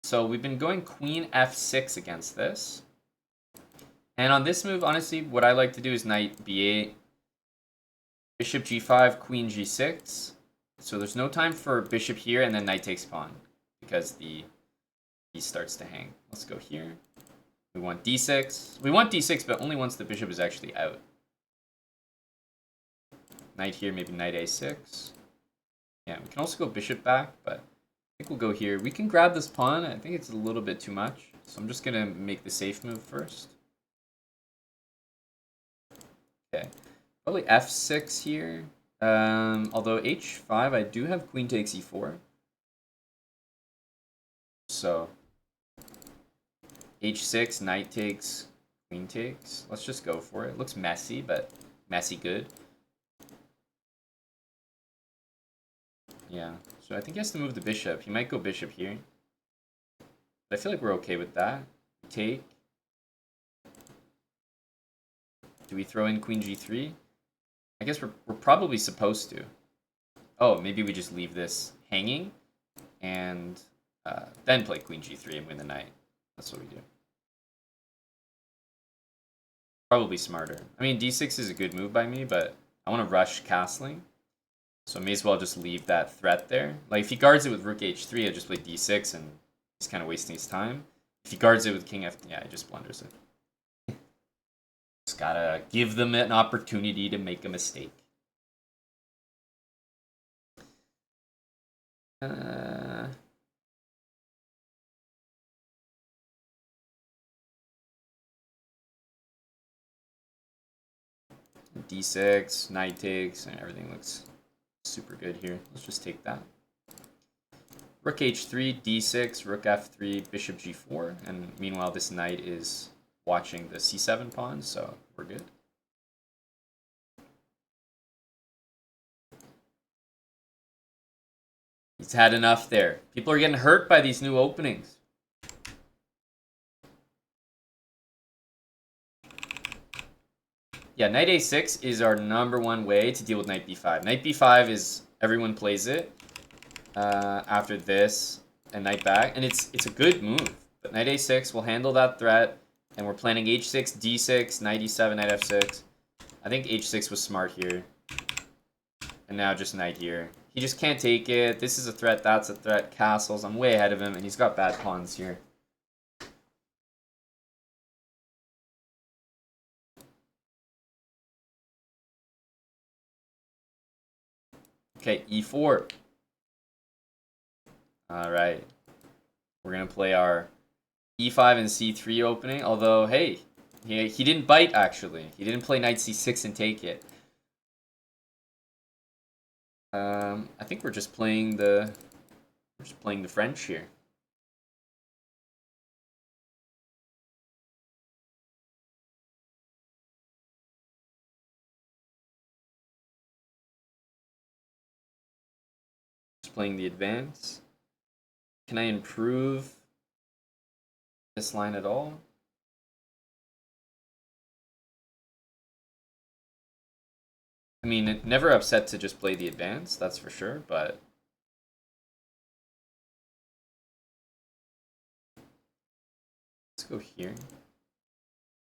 So we've been going queen f6 against this. And on this move, honestly, what I like to do is knight b8, bishop g5, queen g6. So there's no time for bishop here, and then knight takes pawn, because the piece starts to hang. Let's go here. We want d6. We want d6, but only once the bishop is actually out. Knight here, maybe knight a6. Yeah, we can also go bishop back, but I think we'll go here. We can grab this pawn. I think it's a little bit too much, so I'm just going to make the safe move first. Okay, probably f6 here. Although h5, I do have queen takes e4. So h6, knight takes, queen takes. Let's just go for it. Looks messy, but messy good. Yeah, so I think he has to move the bishop. He might go bishop here. But I feel like we're okay with that. Take. Do we throw in queen g3? I guess we're probably supposed to. Oh, maybe we just leave this hanging and then play queen g3 and win the knight. That's what we do. Probably smarter. I mean, d6 is a good move by me, but I want to rush castling. So I may as well just leave that threat there. Like, if he guards it with rook h3, I just play d6, and he's kind of wasting his time. If he guards it with king f... yeah, he just blunders it. Just gotta give them an opportunity to make a mistake. D6, knight takes, and everything looks super good here. Let's just take that. Rook h3, d6, rook f3, bishop g4, and meanwhile this knight is watching the c7 pawn, so we're good. He's had enough there. People are getting hurt by these new openings. Yeah, knight a6 is our #1 way to deal with knight b5. Knight b5 is, everyone plays it after this, and knight back, and it's a good move. But knight a6 will handle that threat, and we're planning h6, d6, knight e7, knight f6. I think h6 was smart here. And now just knight here. He just can't take it. This is a threat, that's a threat. Castles, I'm way ahead of him, and he's got bad pawns here. Okay, e4. Alright. We're going to play our e5 and c3 opening. Although, hey, he didn't bite, actually. He didn't play knight c6 and take it. I think we're just playing the French here. Just playing the advance. Can I improve this line at all? I mean, it never upset to just play the advance, that's for sure, but let's go here.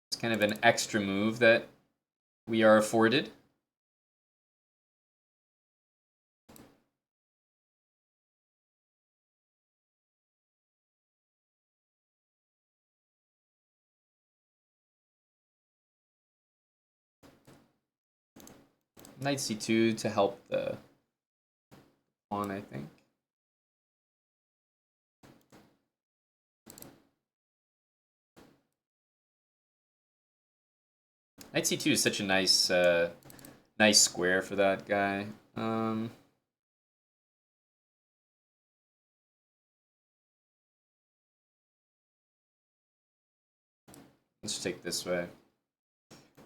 It's kind of an extra move that we are afforded. Knight c2 to help the pawn, I think. Knight c2 is such a nice, nice square for that guy. Let's take this way.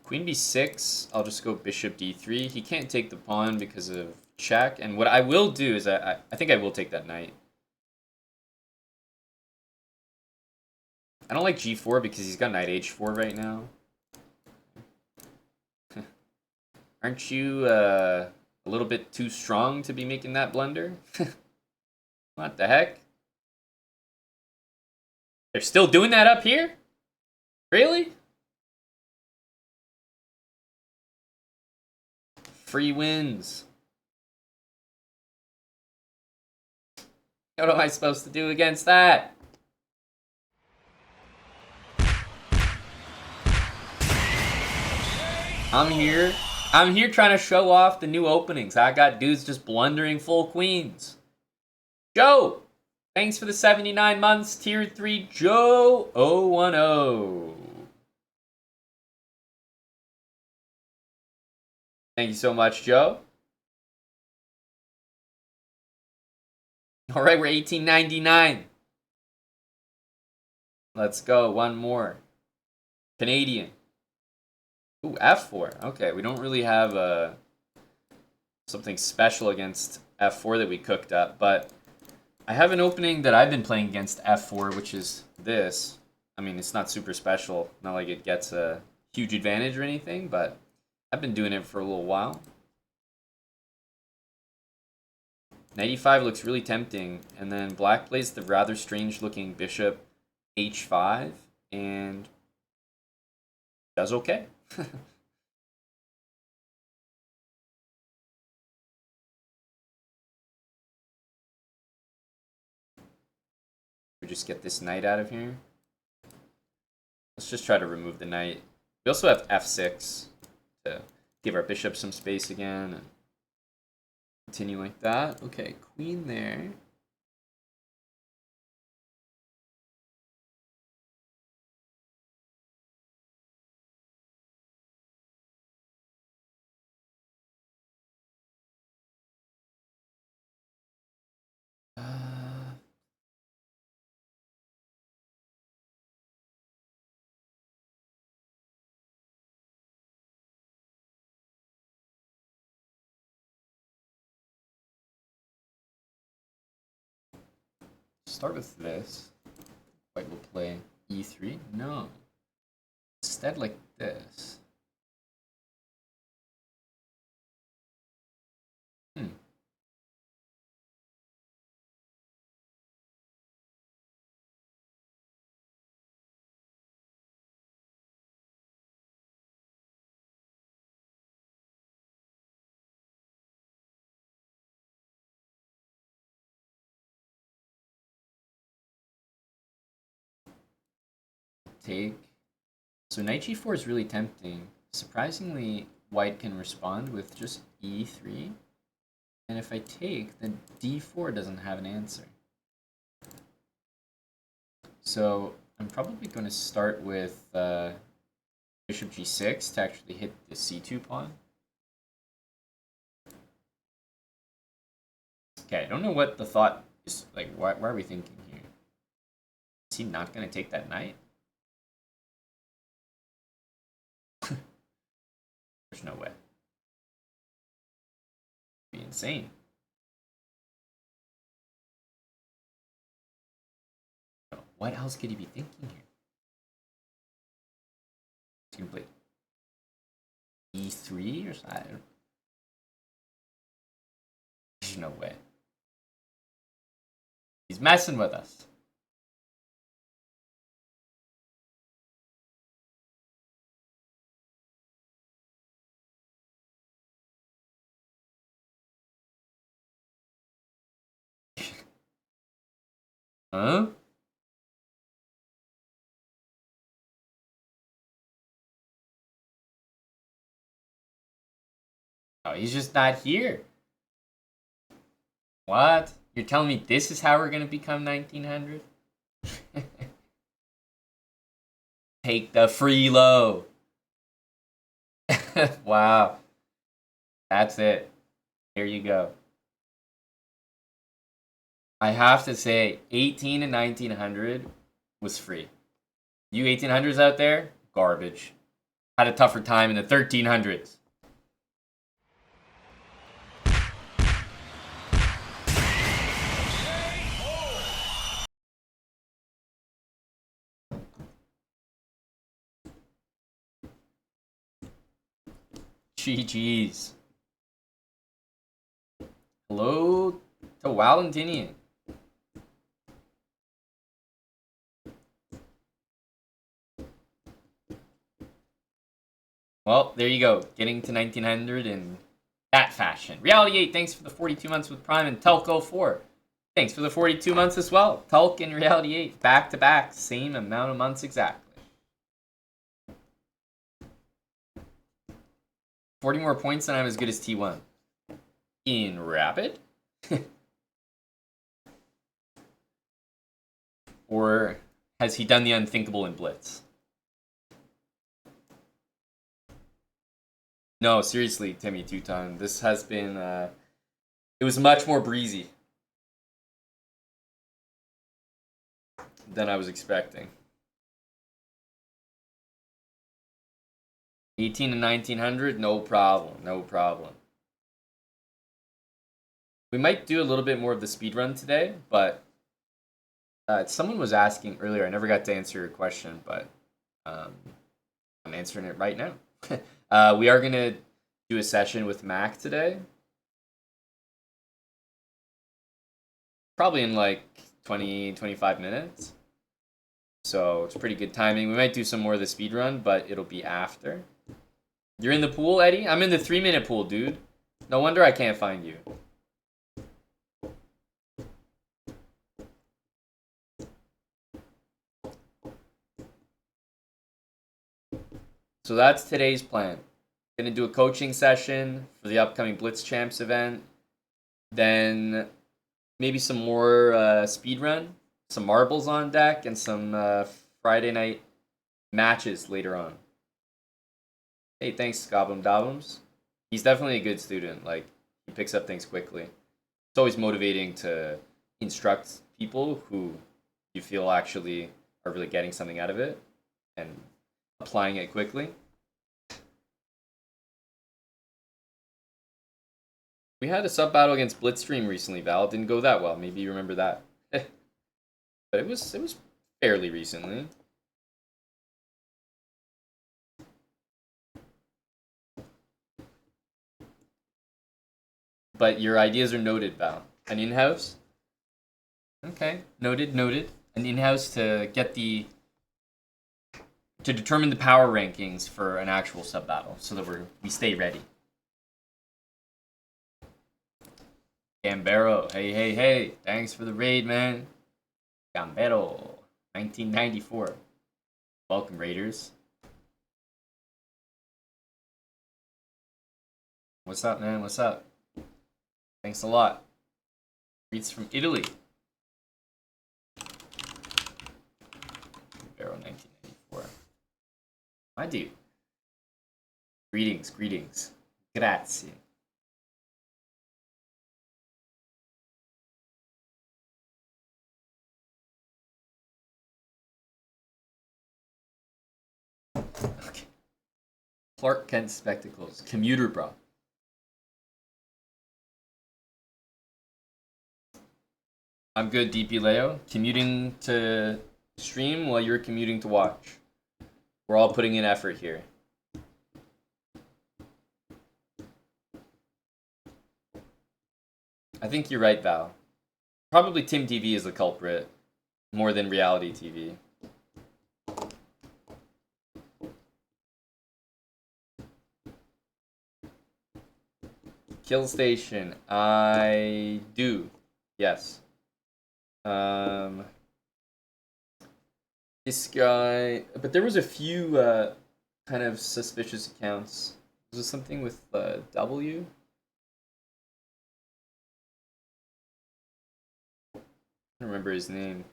Queen b6, I'll just go bishop d3. He can't take the pawn because of check. And what I will do is I think I will take that knight. I don't like g4 because he's got knight h4 right now. Aren't you a little bit too strong to be making that blunder? What the heck? They're still doing that up here? Really? Free wins. What am I supposed to do against that? I'm here trying to show off the new openings. I got dudes just blundering full queens. Joe! Thanks for the 79 months. Tier 3 Joe 010. Thank you so much, Joe. Alright, we're 1899. Let's go. One more. Canadian. Ooh, f4. Okay, we don't really have something special against f4 that we cooked up, but I have an opening that I've been playing against f4, which is this. I mean, it's not super special. Not like it gets a huge advantage or anything, but I've been doing it for a little while. 95 looks really tempting, and then black plays the rather strange looking bishop h5 and does okay. We just get this knight out of here. Let's just try to remove the knight. We also have f6 to give our bishop some space again and continue like that. Okay, queen there. Start with this. White will play e3. No. Instead, like this. Take. So knight g4 is really tempting. Surprisingly, white can respond with just e3. And if I take, then d4 doesn't have an answer. So I'm probably going to start with bishop g6 to actually hit the c2 pawn. Okay, I don't know what the thought is. Like, why are we thinking here? Is he not going to take that knight? There's no way. It'd be insane. What else could he be thinking here? He's going to play E3 or something? There's no way. He's messing with us. Huh? Oh, he's just not here. What? You're telling me this is how we're gonna become 1900? Take the free low. Wow. That's it. Here you go. I have to say, 18 and 1900 was free. You 1800s out there, garbage. Had a tougher time in the 1300s. GG's. Hello to Valentinian. Well, there you go. Getting to 1900 in that fashion. Reality 8, thanks for the 42 months with Prime. And Telco 4, thanks for the 42 months as well. Telk and Reality 8, back to back. Same amount of months exactly. 40 more points and I'm as good as T1. In Rapid? Or has he done the unthinkable in Blitz? No, seriously, Timmy Teuton. This has been, it was much more breezy than I was expecting. 18 and 1900, no problem, no problem. We might do a little bit more of the speedrun today, but someone was asking earlier, I never got to answer your question, but I'm answering it right now. We are going to do a session with Mac today. Probably in like 20, 25 minutes. So it's pretty good timing. We might do some more of the speedrun, but it'll be after. You're in the pool, Eddie? I'm in the 3-minute pool, dude. No wonder I can't find you. So that's today's plan. Gonna do a coaching session for the upcoming Blitz Champs event. Then maybe some more speedrun, some marbles on deck, and some Friday night matches later on. Hey, thanks, Goblin Dobbums. He's definitely a good student. Like, he picks up things quickly. It's always motivating to instruct people who you feel actually are really getting something out of it and applying it quickly. We had a sub battle against Blitzstream recently, Val. It didn't go that well. Maybe you remember that. But it was fairly recently. But your ideas are noted, Val. An in-house? Okay, noted, noted. An in-house to get the to determine the power rankings for an actual sub battle, so that we stay ready. Gambero, hey, hey, hey! Thanks for the raid, man. Gambero, 1994. Welcome, Raiders. What's up, man? What's up? Thanks a lot. Greets from Italy. Gambero, 1994. My dude. Greetings, greetings. Grazie. Clark Kent spectacles. Commuter, bro. I'm good, DP Leo. Commuting to stream while you're commuting to watch. We're all putting in effort here. I think you're right, Val. Probably Tim TV is the culprit more than reality TV. Kill Station. I do. Yes. This guy, but there was a few kind of suspicious accounts. Was it something with W? I don't remember his name,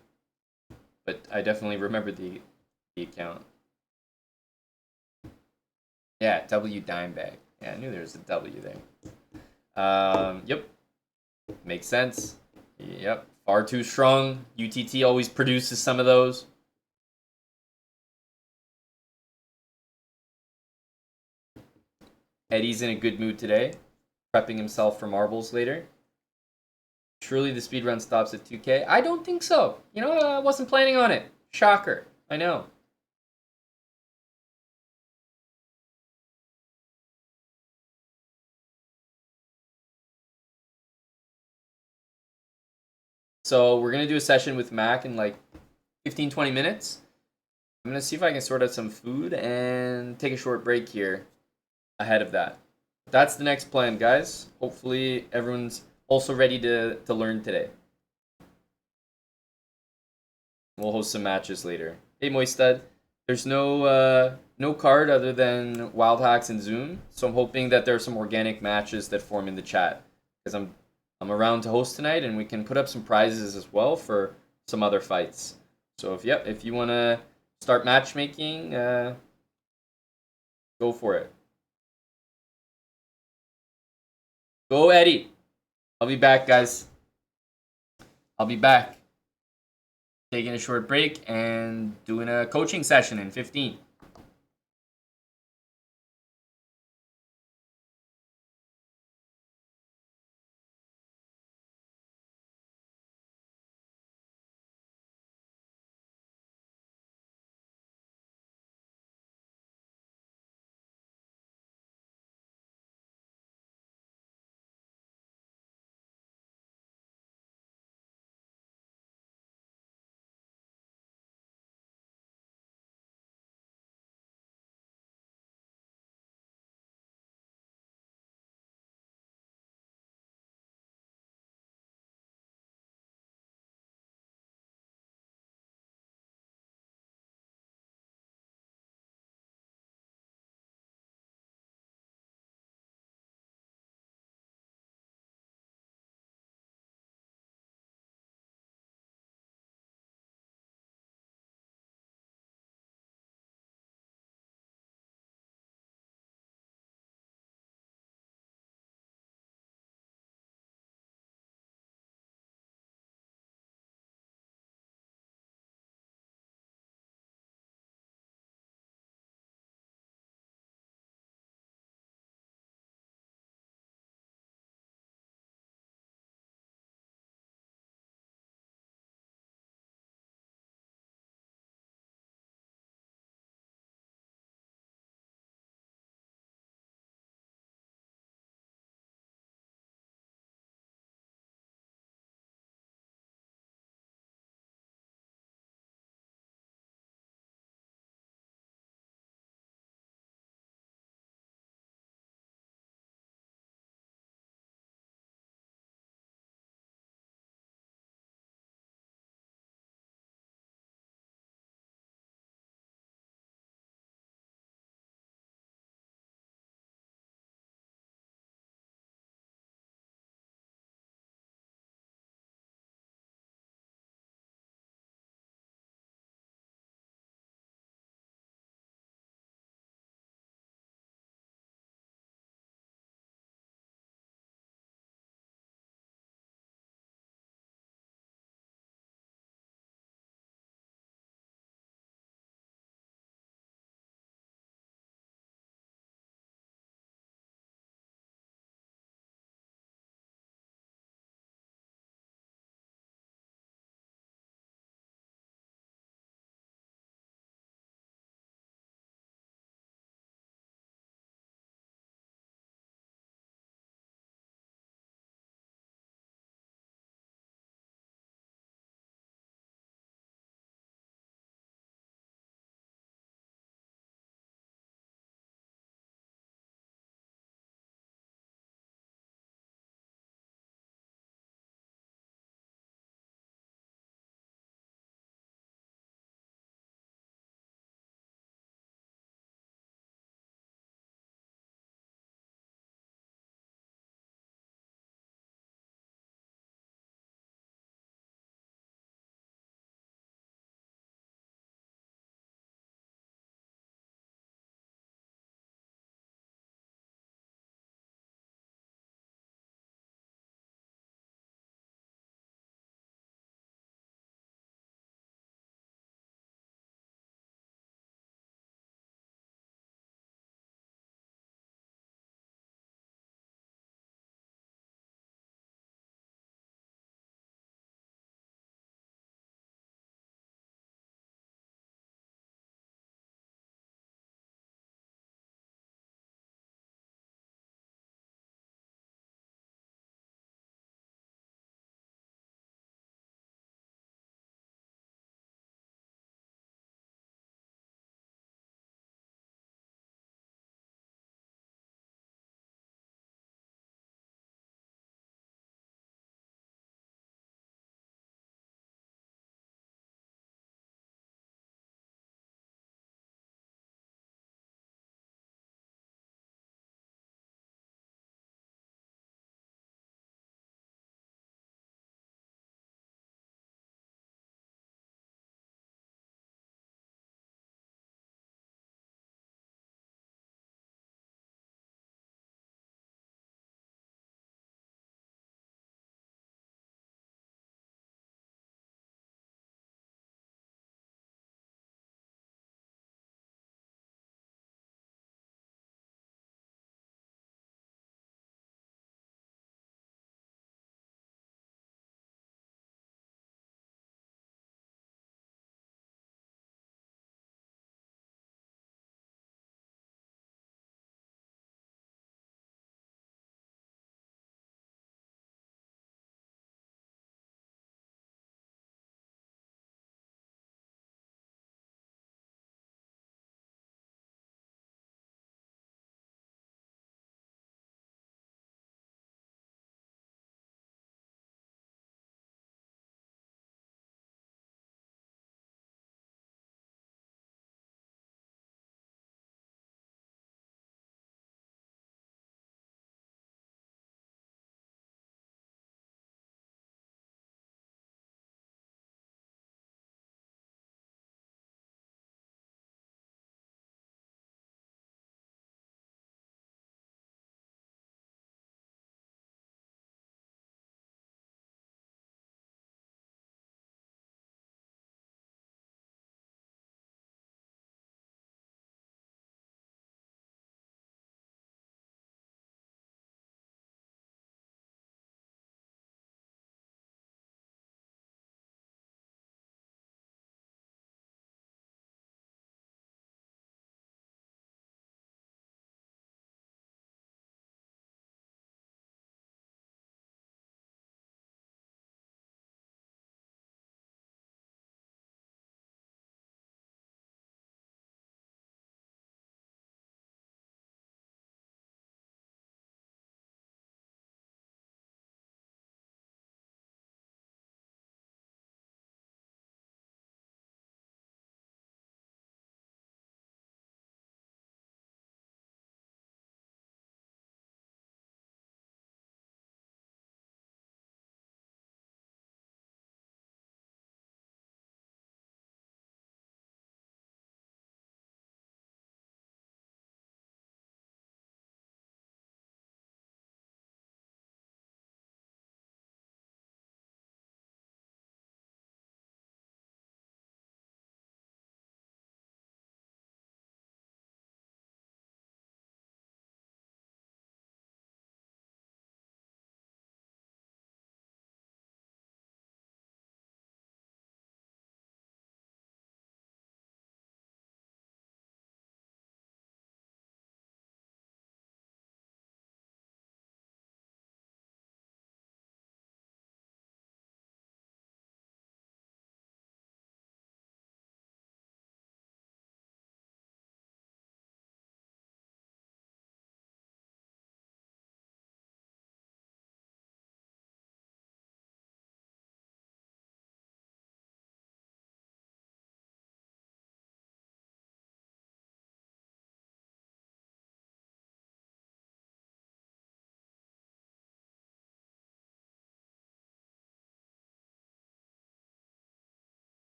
but I definitely remember the account. Yeah, W Dimebag. Yeah, I knew there was a W there. Yep, makes sense. Yep, far too strong. UTT always produces some of those. Eddie's in a good mood today, prepping himself for marbles later. Surely the speedrun stops at 2K? I don't think so. You know, I wasn't planning on it. Shocker. I know. So we're going to do a session with Mac in like 15, 20 minutes. I'm going to see if I can sort out some food and take a short break here ahead of that. That's the next plan, guys. Hopefully everyone's also ready to learn today. We'll host some matches later. Hey, Moistad. There's no card other than Wild Hacks and Zoom, so I'm hoping that there are some organic matches that form in the chat because I'm around to host tonight, and we can put up some prizes as well for some other fights. So if you want to start matchmaking, go for it. Go, Eddie. I'll be back, guys. I'll be back. Taking a short break and doing a coaching session in 15.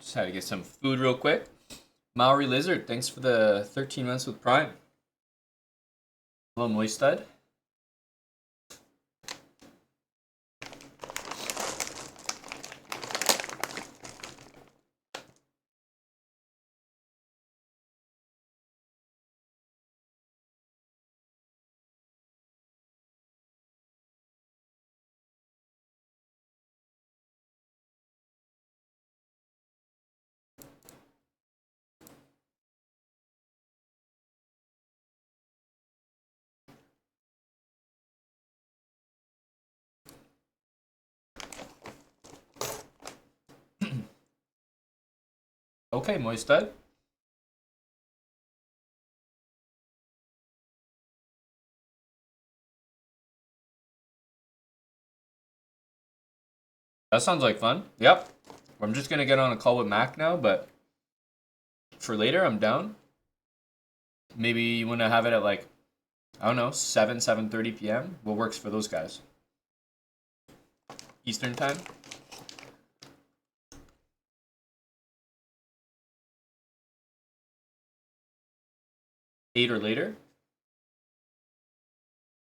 Just had to get some food real quick. Maori Lizard, thanks for the 13 months with Prime. Hello, Moistad. Okay, Moistad. That sounds like fun. Yep. I'm just gonna get on a call with Mac now, but for later, I'm down. Maybe you want to have it at like, I don't know, 7:30 p.m. What works for those guys? Eastern time? 8 or later?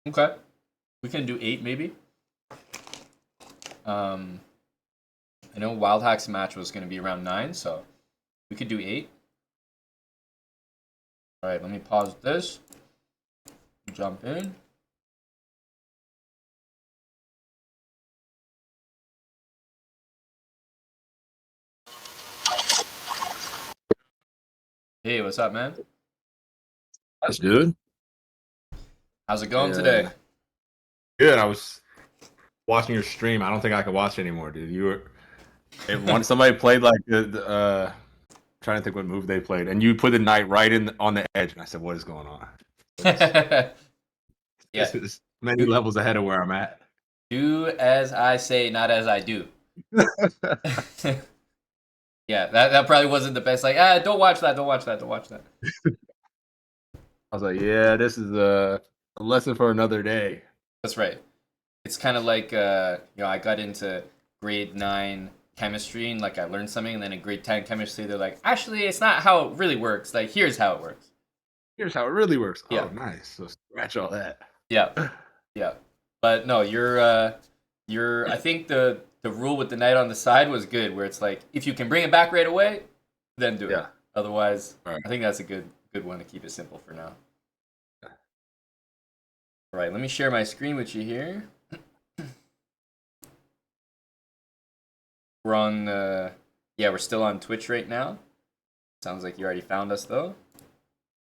Okay. We can do 8 maybe. I know Wild Hack's match was going to be around 9, so we could do 8. Alright, let me pause this. Jump in. Hey, what's up, man? That's good. How's it going today? Good. I was watching your stream. I don't think I can watch anymore, dude. Once somebody played like trying to think what move they played, and you put the knight right on the edge, and I said, "What is going on?" Yeah. This is many levels ahead of where I'm at. Do as I say, not as I do. Yeah, that probably wasn't the best. Like, don't watch that, don't watch that, don't watch that. I was like, "Yeah, this is a lesson for another day." That's right. It's kind of like, I got into grade 9 chemistry and like I learned something, and then in grade 10 chemistry, they're like, actually, it's not how it really works. Like, here's how it works. Here's how it really works. Yeah. Oh, nice. So scratch all that. Yeah. Yeah. But no, I think the rule with the knight on the side was good, where it's like, if you can bring it back right away, then do it. Yeah. Otherwise, Right. I think that's a good one to keep it simple for now. All right, let me share my screen with you here. We're on, we're still on Twitch right now. Sounds like you already found us, though.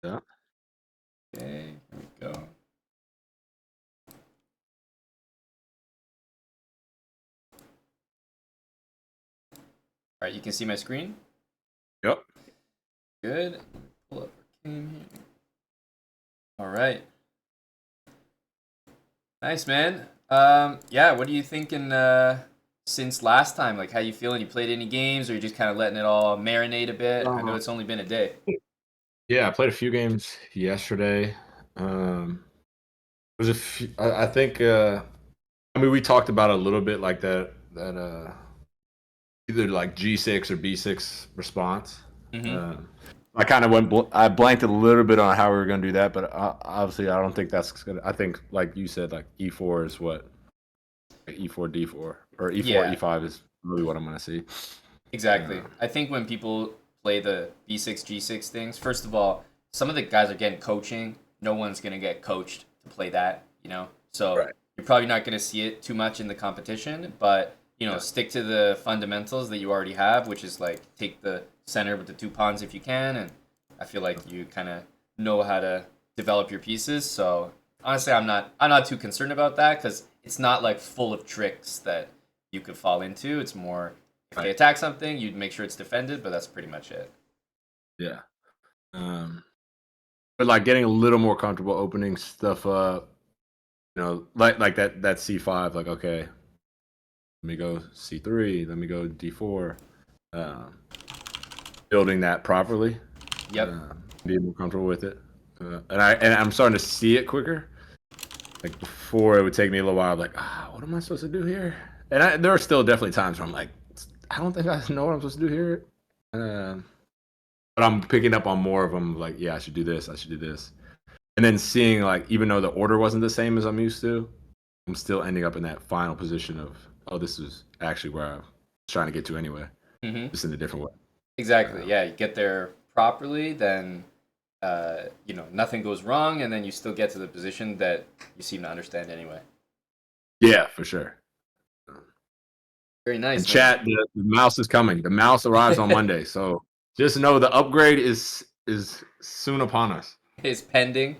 Yeah. Okay, here we go. All right, you can see my screen? Yep. Good. Pull up our game here. All right. Nice, man. What are you thinking since last time? Like, how you feeling? You played any games, or you just kind of letting it all marinate a bit? I know it's only been a day. Yeah, I played a few games yesterday. It was I think. I mean, we talked about it a little bit, like that either like G6 or B6 response. Mm-hmm. I kind of I blanked a little bit on how we were going to do that, but obviously I don't think that's gonna. I think, like you said, like E4 is what, like E4 D4 or E4 E5 is really what I'm going to see. Exactly. I think when people play the B6 G6 things, first of all, some of the guys are getting coaching. No one's gonna get coached to play that, So Right. you're probably not gonna see it too much in the competition, but stick to the fundamentals that you already have, which is like take the center with the 2 pawns if you can, and I feel like you kind of know how to develop your pieces. So honestly, I'm not too concerned about that, because it's not like full of tricks that you could fall into. It's more, if they attack something, you'd make sure it's defended, but that's pretty much it. Yeah. But like getting a little more comfortable opening stuff up, like that C5, like, okay, let me go C3, let me go D4, building that properly. Yep. Be more comfortable with it, and I'm starting to see it quicker. Like before, it would take me a little while. Like, what am I supposed to do here? And there are still definitely times where I'm like, I don't think I know what I'm supposed to do here. but I'm picking up on more of them. Like, yeah, I should do this. I should do this. And then seeing like, even though the order wasn't the same as I'm used to, I'm still ending up in that final position of, oh, this is actually where I was trying to get to anyway, Hmm. just in a different way. Exactly. Yeah, you get there properly, then nothing goes wrong, and then you still get to the position that you seem to understand anyway. Yeah, for sure. Very And nice, man. chat, the mouse is coming. The mouse arrives on Monday, so just know the upgrade is soon upon us. Is pending.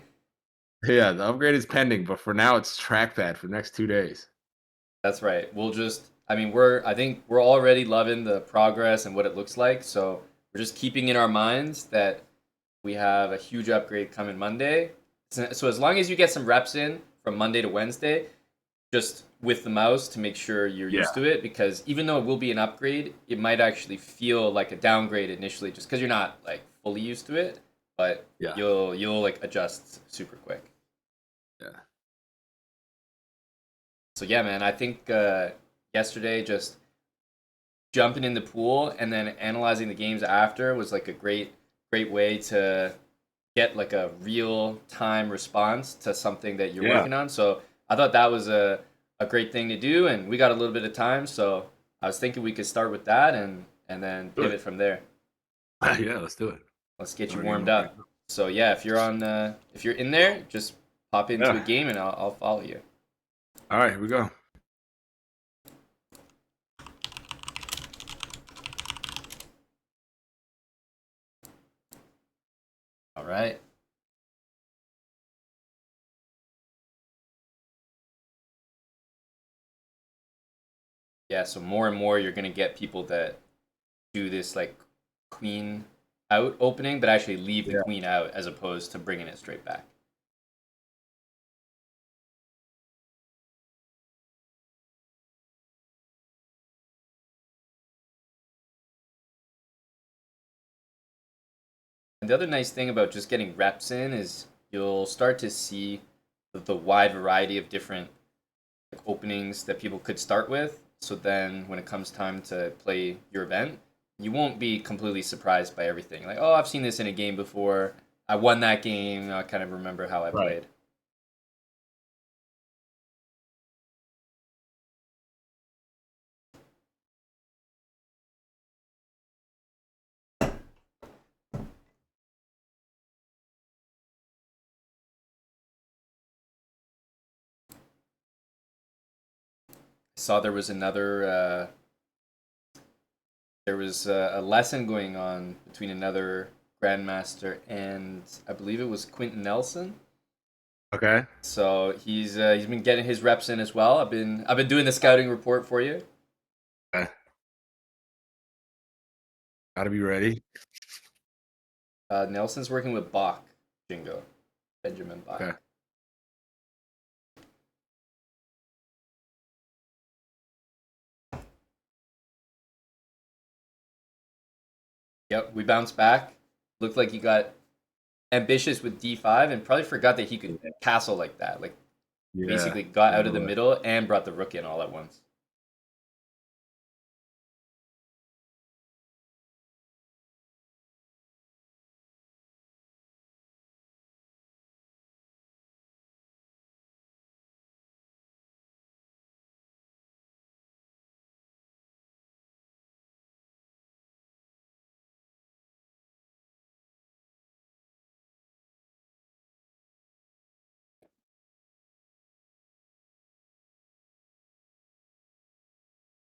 Yeah, the upgrade is pending, but for now it's trackpad for the next 2 days. That's right. I think we're already loving the progress and what it looks like. So we're just keeping in our minds that we have a huge upgrade coming Monday. So as long as you get some reps in from Monday to Wednesday, just with the mouse to make sure you're Yeah, used to it, because even though it will be an upgrade, it might actually feel like a downgrade initially just because you're not like fully used to it, but yeah, you'll like adjust super quick. yeah. So yeah, man, I think yesterday just jumping in the pool and then analyzing the games after was like a great way to get like a real time response to something that you're Yeah. working on. So I thought that was a great thing to do, and we got a little bit of time, so I was thinking we could start with that and then Do it. pivot from there. Yeah, let's do it. Let's get you Wanna get warmed more right up. now. So yeah, if you're in there, just pop into a Yeah. game and I'll follow you. All right, here we go. All right. Yeah, so more and more you're gonna get people that do this like queen out opening, but actually leave the Yeah. queen out as opposed to bringing it straight back. And the other nice thing about just getting reps in is you'll start to see the wide variety of different like, openings that people could start with. So then when it comes time to play your event, you won't be completely surprised by everything. Like, oh, I've seen this in a game before. I won that game. I kind of remember how I Right. played. I saw there was a lesson going on between another grandmaster and I believe it was Quentin Nelson. Okay. So he's been getting his reps in as well. I've been doing the scouting report for you. Okay. Gotta be ready. Nelson's working with Bach, Jingo, Benjamin Bach. Okay. Yep, we bounced back. Looked like he got ambitious with D5 and probably forgot that he could Yeah. castle like that. Like Yeah. basically got I out of remember the that. middle and brought the rook in all at once.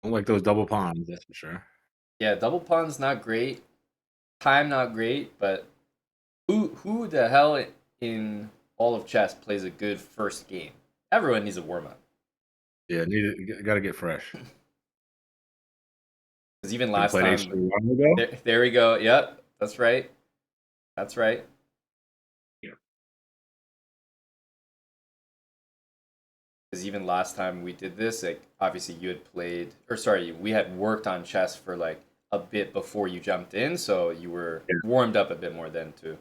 I don't like those double pawns, that's for sure. Yeah, double pawn's not great. Time not great, but who the hell in all of chess plays a good first game? Everyone needs a warm up. Yeah, gotta get fresh. Because even Should have last played time, H3 long ago. there we go. Yep, that's right. That's right. Yeah. Because even last time we did this, like obviously you had played, or sorry, we had worked on chess for like a bit before you jumped in, so you were Yeah. warmed up a bit more then too.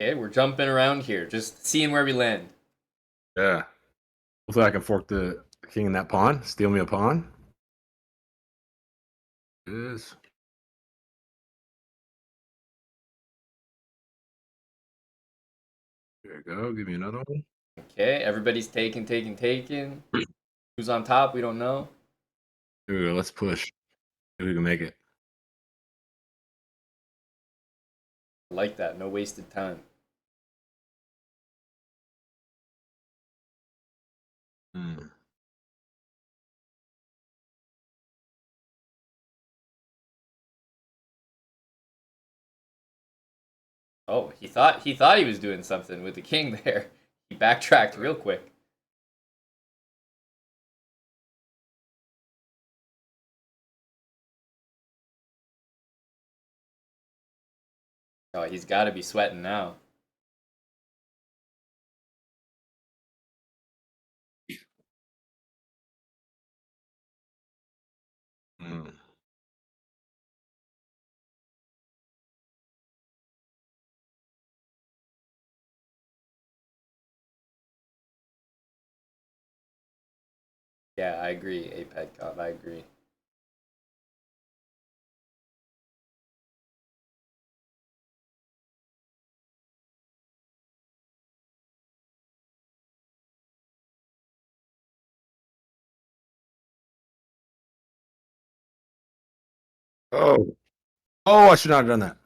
Okay, we're jumping around here, just seeing where we land. Yeah. Hopefully I can fork the king in that pawn. Steal me a pawn. Is. There you go. Give me another one. Okay, everybody's taking. Who's on top? We don't know. Here we go. Let's push. Maybe we can make it. I like that. No wasted time. Hmm. Oh, he thought he was doing something with the king there. He backtracked real quick. Oh, he's got to be sweating now. Hmm. Yeah, I agree, Apec God. I agree. Oh. Oh, I should not have done that.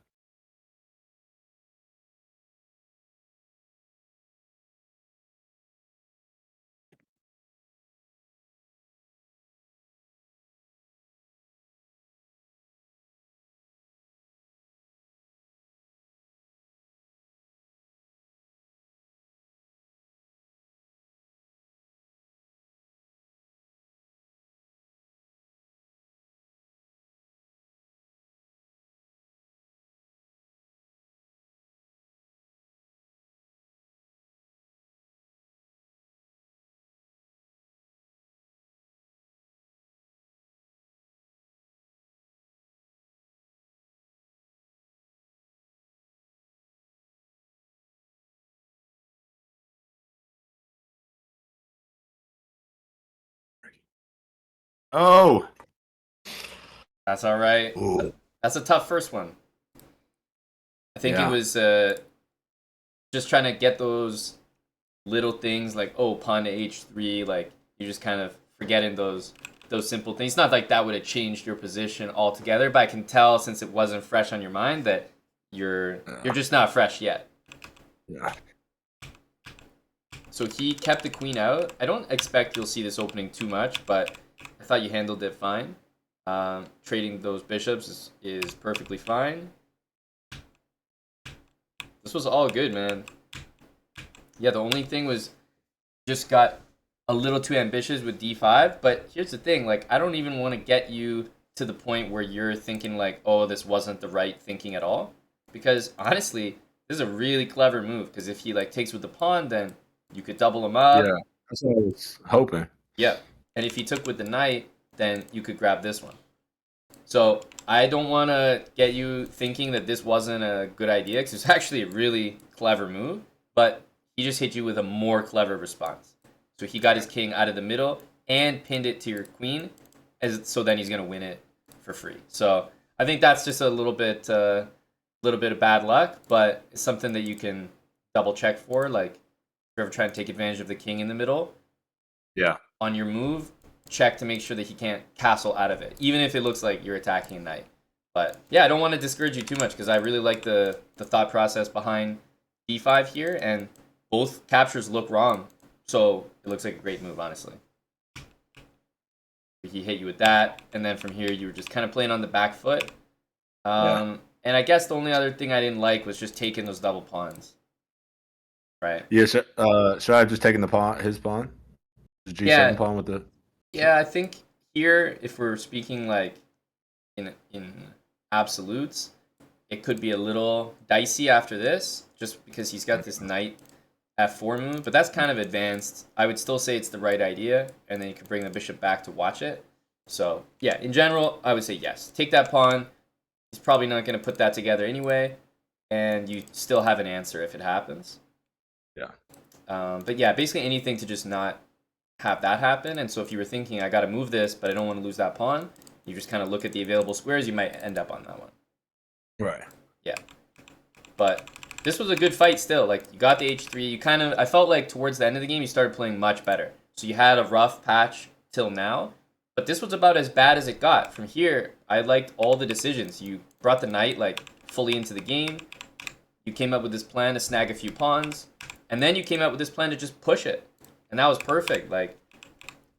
Oh. That's all right. Ooh. That's a tough first one. I think it Yeah. was just trying to get those little things like, oh, pawn to h3, like you're just kind of forgetting those simple things. Not like that would have changed your position altogether, but I can tell since it wasn't fresh on your mind that you're just not fresh yet. Yeah. So he kept the queen out. I don't expect you'll see this opening too much, but I thought you handled it fine. Trading those bishops is perfectly fine. This was all good, man. Yeah, the only thing was just got a little too ambitious with d5. But here's the thing: like, I don't even want to get you to the point where you're thinking like, oh, this wasn't the right thinking at all. Because honestly, this is a really clever move. Because if he like takes with the pawn, then you could double him Yeah. up. That's what I was hoping. Yep. And if he took with the knight, then you could grab this one. So I don't want to get you thinking that this wasn't a good idea because it's actually a really clever move, but he just hit you with a more clever response. So he got his king out of the middle and pinned it to your queen, so then he's gonna win it for free. So I think that's just a little bit of bad luck, but it's something that you can double check for. Like if you're ever trying to take advantage of the king in the middle, Yeah. on your move, check to make sure that he can't castle out of it, even if it looks like you're attacking a knight. But yeah, I don't want to discourage you too much because I really like the thought process behind d5 here, and both captures look wrong, so it looks like a great move, honestly. He hit you with that, and then from here you were just kind of playing on the back foot. Yeah. And I guess the only other thing I didn't like was just taking those double pawns, right? Yeah. Should I have just taken the pawn, his pawn? The G7 Yeah, pawn with the. yeah. I think here, if we're speaking like in absolutes, it could be a little dicey after this, just because he's got this knight f4 move, but that's kind of advanced. I would still say it's the right idea, and then you could bring the bishop back to watch it. So yeah, in general, I would say yes. Take that pawn. He's probably not going to put that together anyway. and you still have an answer if it happens. Yeah. But yeah, basically anything to just not have that happen. And so if you were thinking, I got to move this, but I don't want to lose that pawn, you just kind of look at the available squares, you might end up on that one. Right. Yeah. But this was a good fight still. Like, you got the h3. You kind of, I felt like towards the end of the game, you started playing much better. So you had a rough patch till now, but this was about as bad as it got. From here, I liked all the decisions. You brought the knight, like, fully into the game. You came up with this plan to snag a few pawns, and then you came up with this plan to just push it. And that was perfect. Like,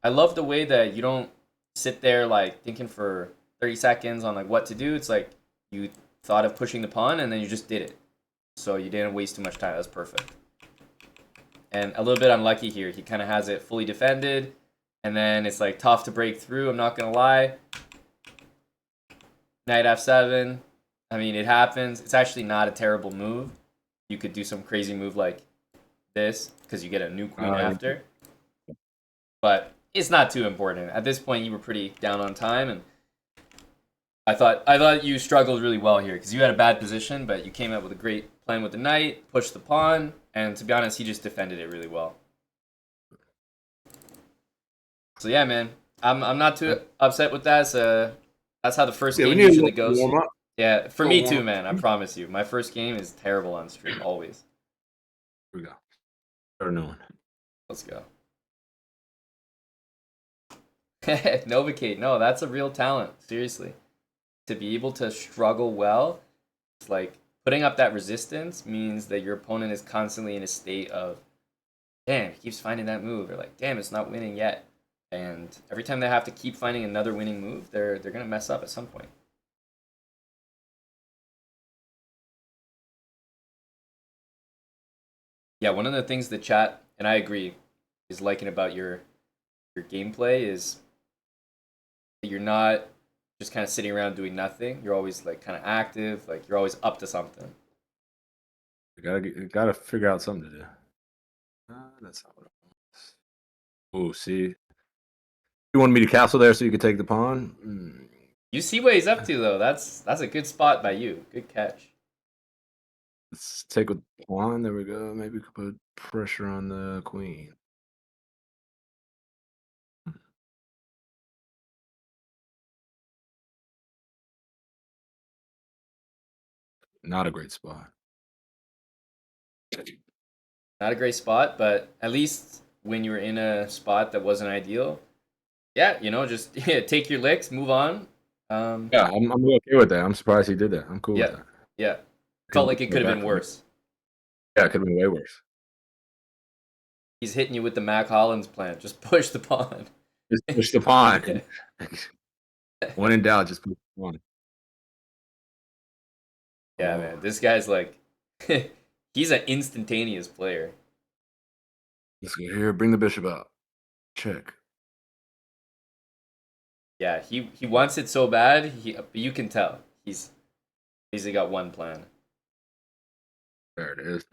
I love the way that you don't sit there, like, thinking for 30 seconds on, like, what to do. It's like you thought of pushing the pawn, and then you just did it. So you didn't waste too much time. That was perfect. And a little bit unlucky here. He kind of has it fully defended, and then it's, like, tough to break through. I'm not going to lie. Knight f7. I mean, it happens. It's actually not a terrible move. You could do some crazy move like this, because you get a new queen after. But it's not too important. At this point, you were pretty down on time, and I thought you struggled really well here, because you had a bad position, but you came up with a great plan with the knight, pushed the pawn, and to be honest, he just defended it really well. So yeah, man, I'm not too upset with that. So that's how the first game usually goes. Warm up. Yeah, for me too, man. I promise you, my first game is terrible on stream always. Here we go. Start a new one. Let's go. Novacate, no, that's a real talent. Seriously, to be able to struggle well, it's like putting up that resistance means that your opponent is constantly in a state of, damn, he keeps finding that move, or like, damn, it's not winning yet. And every time they have to keep finding another winning move, they're gonna mess up at some point. Yeah, one of the things the chat, and I agree, is liking about your gameplay is that you're not just kind of sitting around doing nothing. You're always like kind of active, like you're always up to something. You gotta figure out something to do. That's not what I want. Oh, see, you wanted me to castle there so you could take the pawn. You see what he's up to though. That's a good spot by you. Good catch. Let's take with pawn. There we go. Maybe we could put pressure on the queen. Not a great spot. Not a great spot, but at least when you were in a spot that wasn't ideal, yeah, just take your licks, move on. Yeah, I'm okay with that. I'm surprised he did that. I'm cool with that. Yeah. Felt like it could have been worse. Yeah, it could have been way worse. He's hitting you with the Mac Hollins plan. Just push the pawn. Just push the pawn. When in doubt, just push the pawn. Yeah, man. This guy's like, he's an instantaneous player. Let's go here. Bring the bishop out. Check. Yeah, he wants it so bad. You can tell he's got one plan. There it is.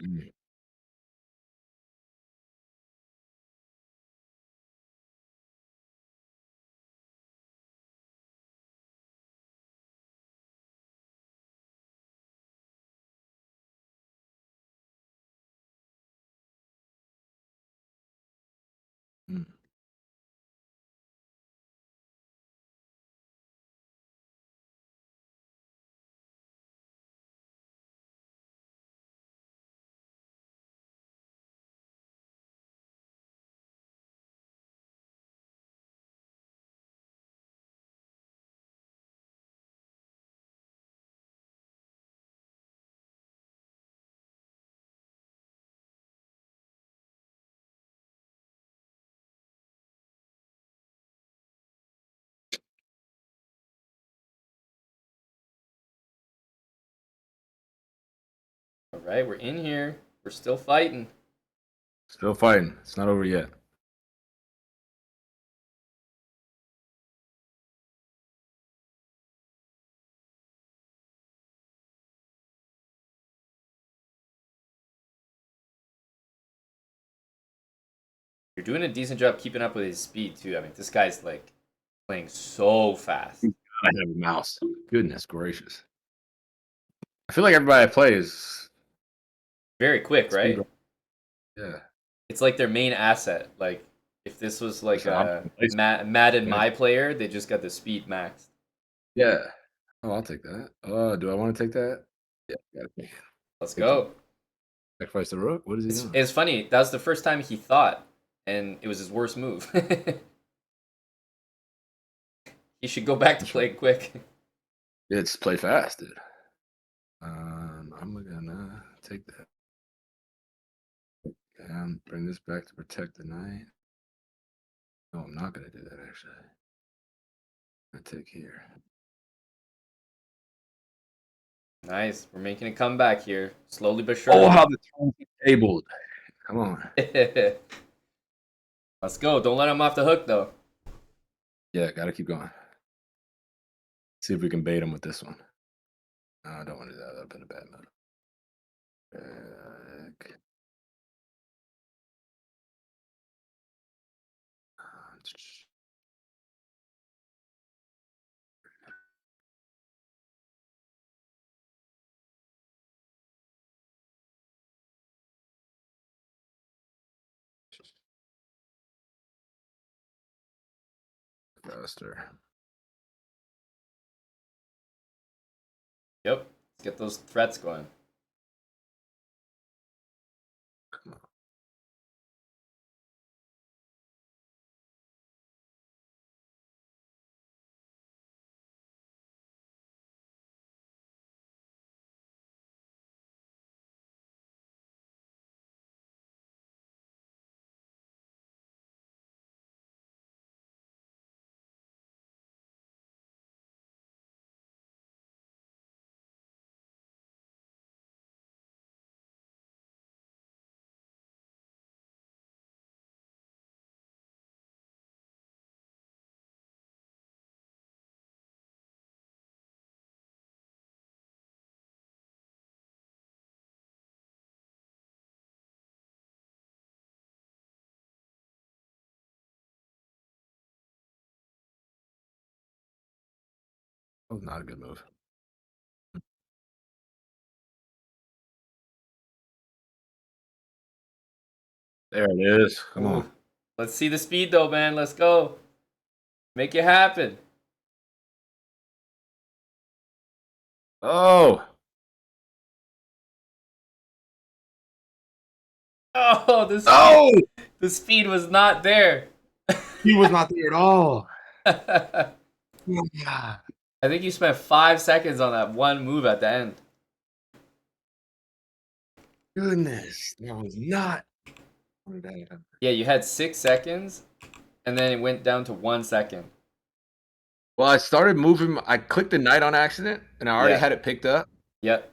All right, we're in here. We're still fighting. Still fighting. It's not over yet. You're doing a decent job keeping up with his speed too. I mean, this guy's like playing so fast. I have a mouse. Goodness gracious. I feel like everybody I play is Very quick, right? Speedrun. Yeah. It's like their main asset. Like if this was like Listen, I'm a play Madden Speedrun. my player, they just got the speed maxed. Yeah. Oh, I'll take that. Do I want to take that? Yeah. Gotta Let's take it. go. Sacrifice the rook. What is he doing? It's funny. That was the first time he thought, and it was his worst move. He should go back to play quick. Yeah, just play fast, dude. I'm gonna take that and bring this back to protect the knight. No, I'm not gonna do that actually. I take here. Nice. We're making a comeback here, slowly but surely. Oh, how the turn's tabled. Come on. Let's go. Don't let him off the hook, though. Yeah, gotta keep going. See if we can bait him with this one. No, I don't want to do that. That'd been a bad move. Faster. Yep. Let's get those threats going. Come on. That was not a good move. There it is. Come Ooh. on. Let's see the speed, though, man. Let's go. Make it happen. Oh. Oh, Oh! the speed was not there. He was not there at all. I Yeah. think you spent 5 seconds on that one move at the end. Goodness. That was not. Yeah, you had 6 seconds, and then it went down to 1 second. Well, I started moving. I clicked the knight on accident, and I already Yeah. had it picked up. Yep.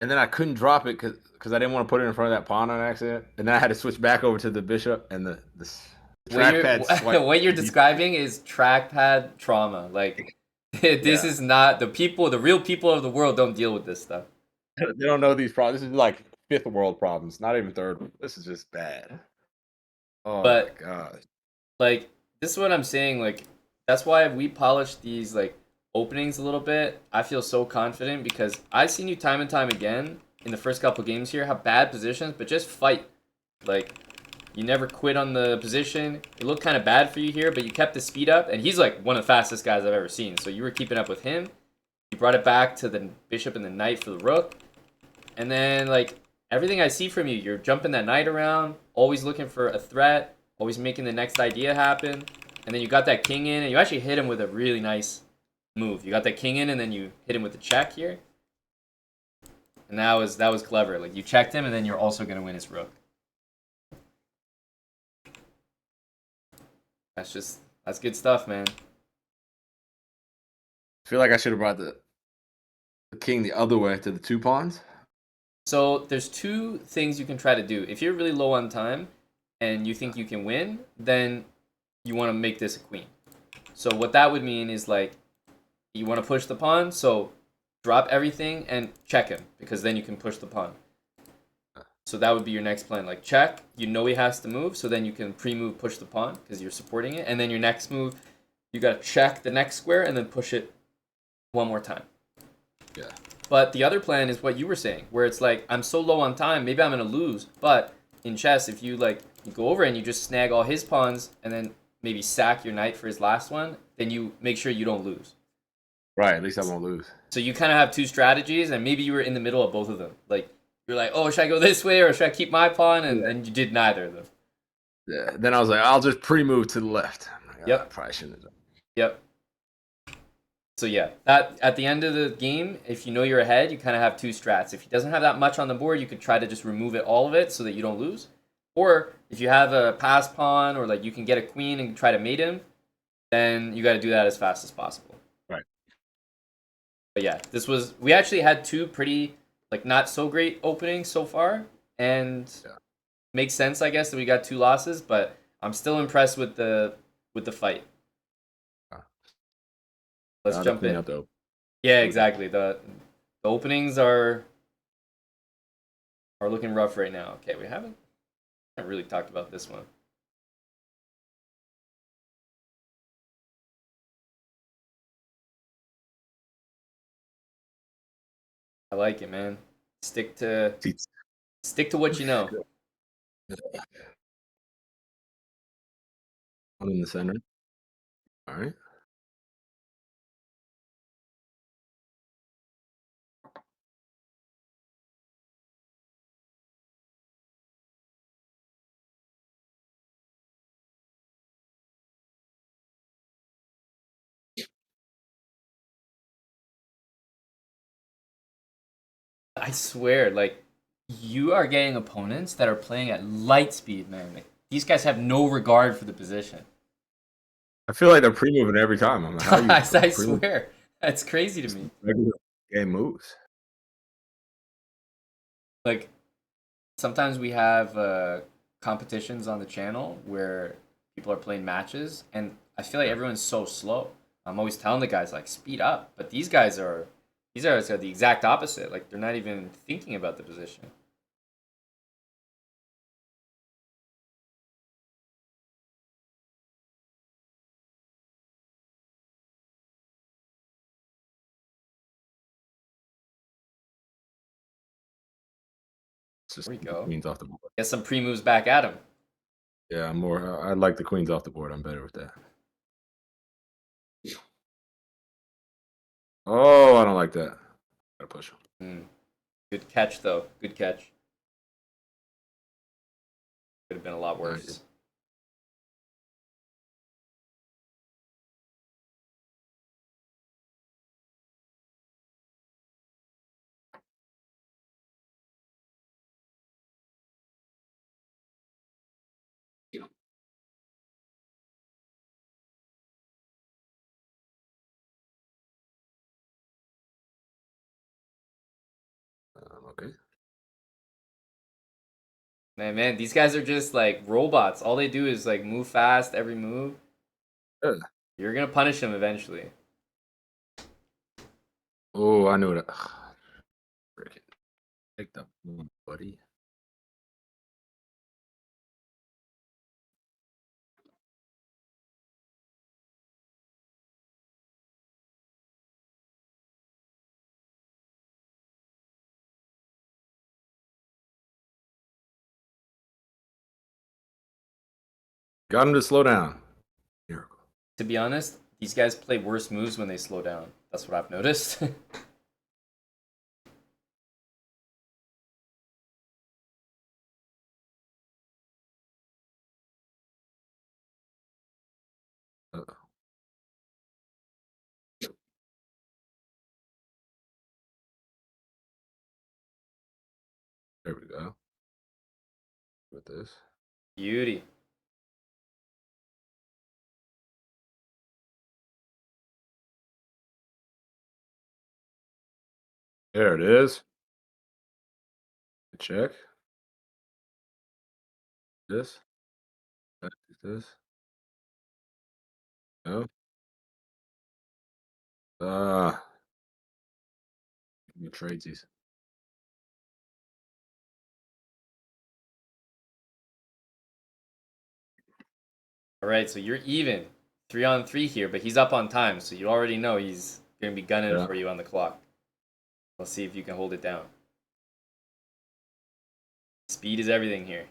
And then I couldn't drop it because I didn't want to put it in front of that pawn on accident. And then I had to switch back over to the bishop and the trackpad swipe. What you're describing is trackpad trauma. Like, this Yeah. is not the real people of the world don't deal with this stuff. They don't know these problems. This is like fifth world problems, not even third. This is just bad. Oh But my god. like, this is what I'm saying. Like, that's why we polished these like openings a little bit. I feel so confident because I've seen you time and time again in the first couple games here have bad positions, but just fight. Like, you never quit on the position. It looked kind of bad for you here, but you kept the speed up, and he's like one of the fastest guys I've ever seen. So you were keeping up with him. You brought it back to the bishop and the knight for the rook. And then, like, everything I see from you, you're jumping that knight around, always looking for a threat, always making the next idea happen. And then you got that king in, and you actually hit him with a really nice move. You got that king in, and then you hit him with the check here. And that was clever. Like, you checked him, and then you're also going to win his rook. That's good stuff, man. I feel like I should have brought the king the other way to the two pawns. So there's two things you can try to do. If you're really low on time and you think you can win, then you want to make this a queen. So what that would mean is like you want to push the pawn, so drop everything and check him because then you can push the pawn. So that would be your next plan. Like check, you know he has to move, so then you can pre-move push the pawn because you're supporting it. And then your next move, you got to check the next square and then push it one more time. Yeah. But the other plan is what you were saying, where it's like I'm so low on time, maybe I'm gonna lose. But in chess, if you like you go over and you just snag all his pawns and then maybe sack your knight for his last one, then you make sure you don't lose. Right. At least I won't lose. So you kind of have two strategies, and maybe you were in the middle of both of them. Like you're like, oh, should I go this way or should I keep my pawn? And Yeah. then you did neither of them. Yeah. Then I was like, I'll just pre-move to the left. I'm like, I Yep. probably shouldn't have. Yep. So yeah, that at the end of the game, if you know you're ahead, you kind of have two strats. If he doesn't have that much on the board, you could try to just remove it, all of it, so that you don't lose. Or if you have a pass pawn, or like you can get a queen and try to mate him, then you got to do that as fast as possible. Right. But yeah, we actually had two pretty like not so great openings so far, and makes sense, I guess, that we got two losses. But I'm still impressed with the fight. Let's jump in. Yeah, exactly. The openings are looking rough right now. Okay, we haven't really talked about this one. I like it, man. Stick to what you know. I'm in the center. All right. I swear, like you are getting opponents that are playing at light speed, man. Like, these guys have no regard for the position. I feel like they're pre-moving every time. I'm like, how you I swear, that's crazy to me. regular game moves? Like sometimes we have competitions on the channel where people are playing matches, and I feel like everyone's so slow. I'm always telling the guys like speed up, but these guys are the exact opposite. Like they're not even thinking about the position. Just There we go. queens off the board. Get some pre moves back at him. Yeah, I'm more. I like the queens off the board. I'm better with that. Oh, I don't like that. Gotta push him. Good catch, though. Good catch. Could have been a lot worse. Okay. Man, these guys are just like robots. All they do is like move fast every move. Good. You're gonna punish them eventually. Oh, I knew that. Freaking take the one, buddy. Got him to slow down. Miracle. To be honest, these guys play worse moves when they slow down. That's what I've noticed. There we go. With this. Beauty. There it is. Check. This. This. No. You trade these. All right, so you're even 3-on-3 here, but he's up on time, so you already know he's gonna be gunning for you on the clock. Let's see if you can hold it down. Speed is everything here.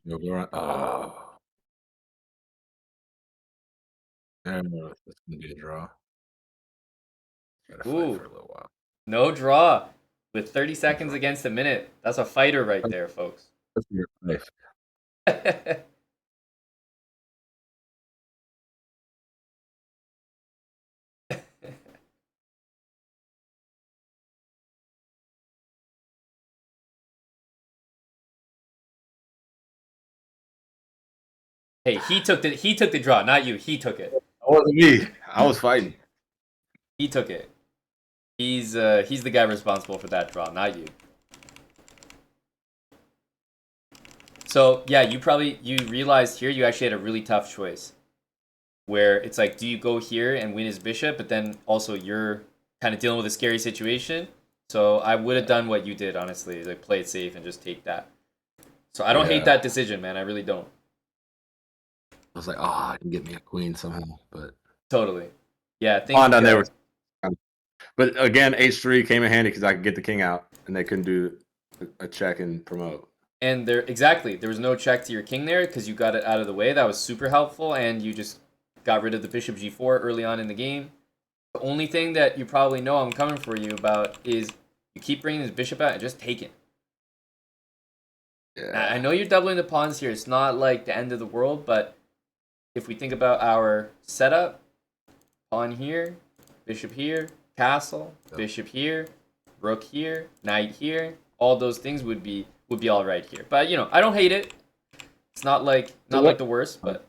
Oh, I don't know if it's gonna be a draw. Gotta fight Ooh, for a little while. no draw with 30 seconds Draw. against a minute. That's a fighter right there, folks. That's your life. Hey, he took the draw, not you. He took it. That wasn't me. I was fighting. He took it. He's the guy responsible for that draw, not you. So yeah, you realized here you actually had a really tough choice. Where it's like, do you go here and win his bishop, but then also you're kind of dealing with a scary situation. So I would have done what you did, honestly, like play it safe and just take that. So I don't hate Yeah. that decision, man. I really don't. I was like, oh, I can get me a queen somehow, but Totally. Yeah, I think. on down there was. But again, H3 came in handy because I could get the king out, and they couldn't do a check and promote. And there was no check to your king there because you got it out of the way. That was super helpful, and you just got rid of the bishop g4 early on in the game. The only thing that you probably know I'm coming for you about is you keep bringing this bishop out and just take it. Yeah. I know you're doubling the pawns here. It's not like the end of the world, but if we think about our setup, pawn here, bishop here, castle, Yep. bishop here, rook here, knight here, all those things would be all right here. But I don't hate it. It's not like the worst, but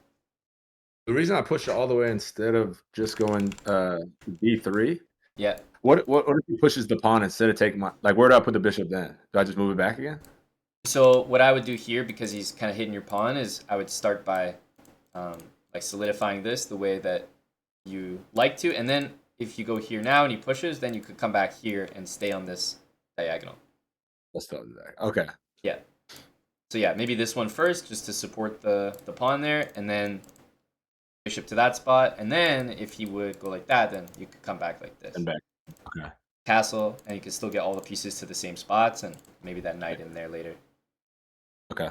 The reason I pushed it all the way instead of just going D3. yeah. What if he pushes the pawn instead of taking my where do I put the bishop then? Do I just move it back again? So what I would do here, because he's kind of hitting your pawn, is I would start by like solidifying this the way that you like to, and then if you go here now and he pushes, then you could come back here and stay on this diagonal. Let's start with that. Okay. Yeah. So yeah, maybe this one first, just to support the pawn there, and then bishop to that spot, and then if he would go like that, then you could come back like this. And back. Okay. Castle, and you can still get all the pieces to the same spots, and maybe that knight in there later. Okay.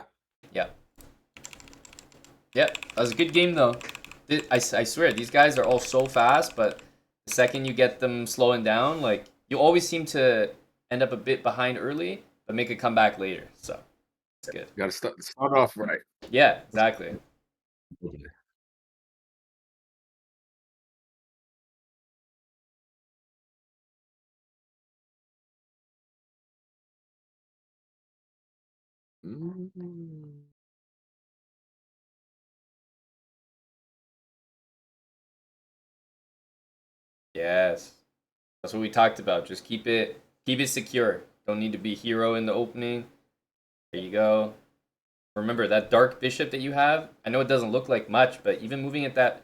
Yeah. Yep, that was a good game though. I swear, these guys are all so fast, but the second you get them slowing down, like, you always seem to end up a bit behind early, but make a comeback later. So, it's good. Got to start off right. Yeah, exactly. Okay. Mm. Yes. That's what we talked about. Just keep it secure. Don't need to be hero in the opening. There you go. Remember that dark bishop that you have? I know it doesn't look like much, but even moving at that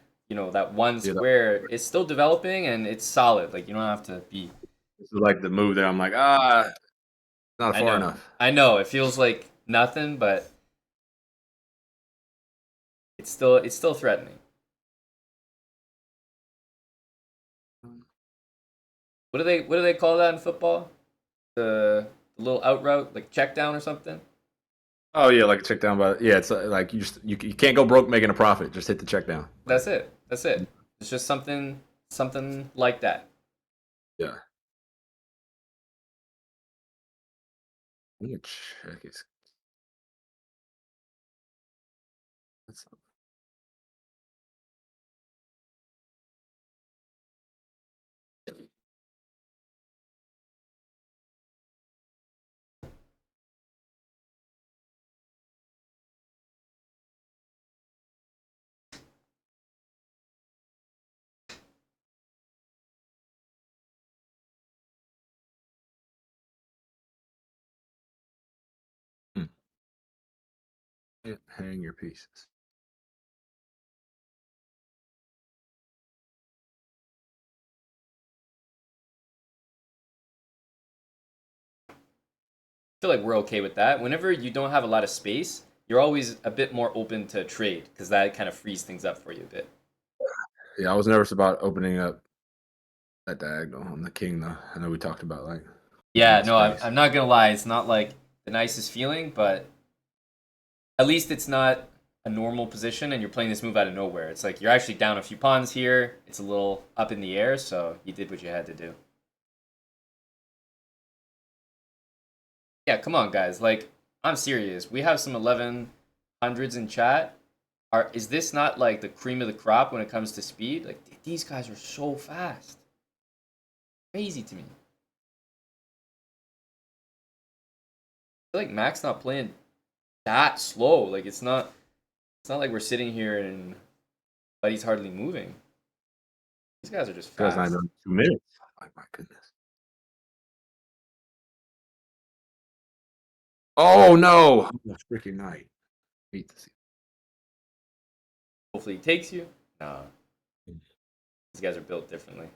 one Yeah, square, it's still developing and it's solid. Like, you don't have to be. this is like the move that I'm like, not I far know. enough. I know. It feels like nothing, but it's still threatening. What do they call that in football? The little out route, like check down or something? Oh yeah, like a check down, but yeah, it's like you can't go broke making a profit. Just hit the check down. That's it. That's it. It's just something like that. Yeah. I'm gonna check his. That's, hmm. Hang your pieces. feel like we're okay with that. Whenever you don't have a lot of space, you're always a bit more open to trade because that kind of frees things up for you a bit. Yeah, I was nervous about opening up that diagonal on the king, though. I know we talked about like Yeah, the no, space. I'm not gonna lie. It's not like the nicest feeling, but at least it's not a normal position and you're playing this move out of nowhere. It's like you're actually down a few pawns here. It's a little up in the air, so you did what you had to do. Yeah, come on, guys. Like, I'm serious. We have some 1100s in chat. Is this not like the cream of the crop when it comes to speed? Like, these guys are so fast. Crazy to me. I feel like Mac's not playing that slow. Like, it's not like we're sitting here and Buddy's hardly moving. These guys are just Feels not fast. even 2 minutes. Like my goodness. Oh no! The freaking knight. Hate to see. Hopefully he takes you. Nah, these guys are built differently.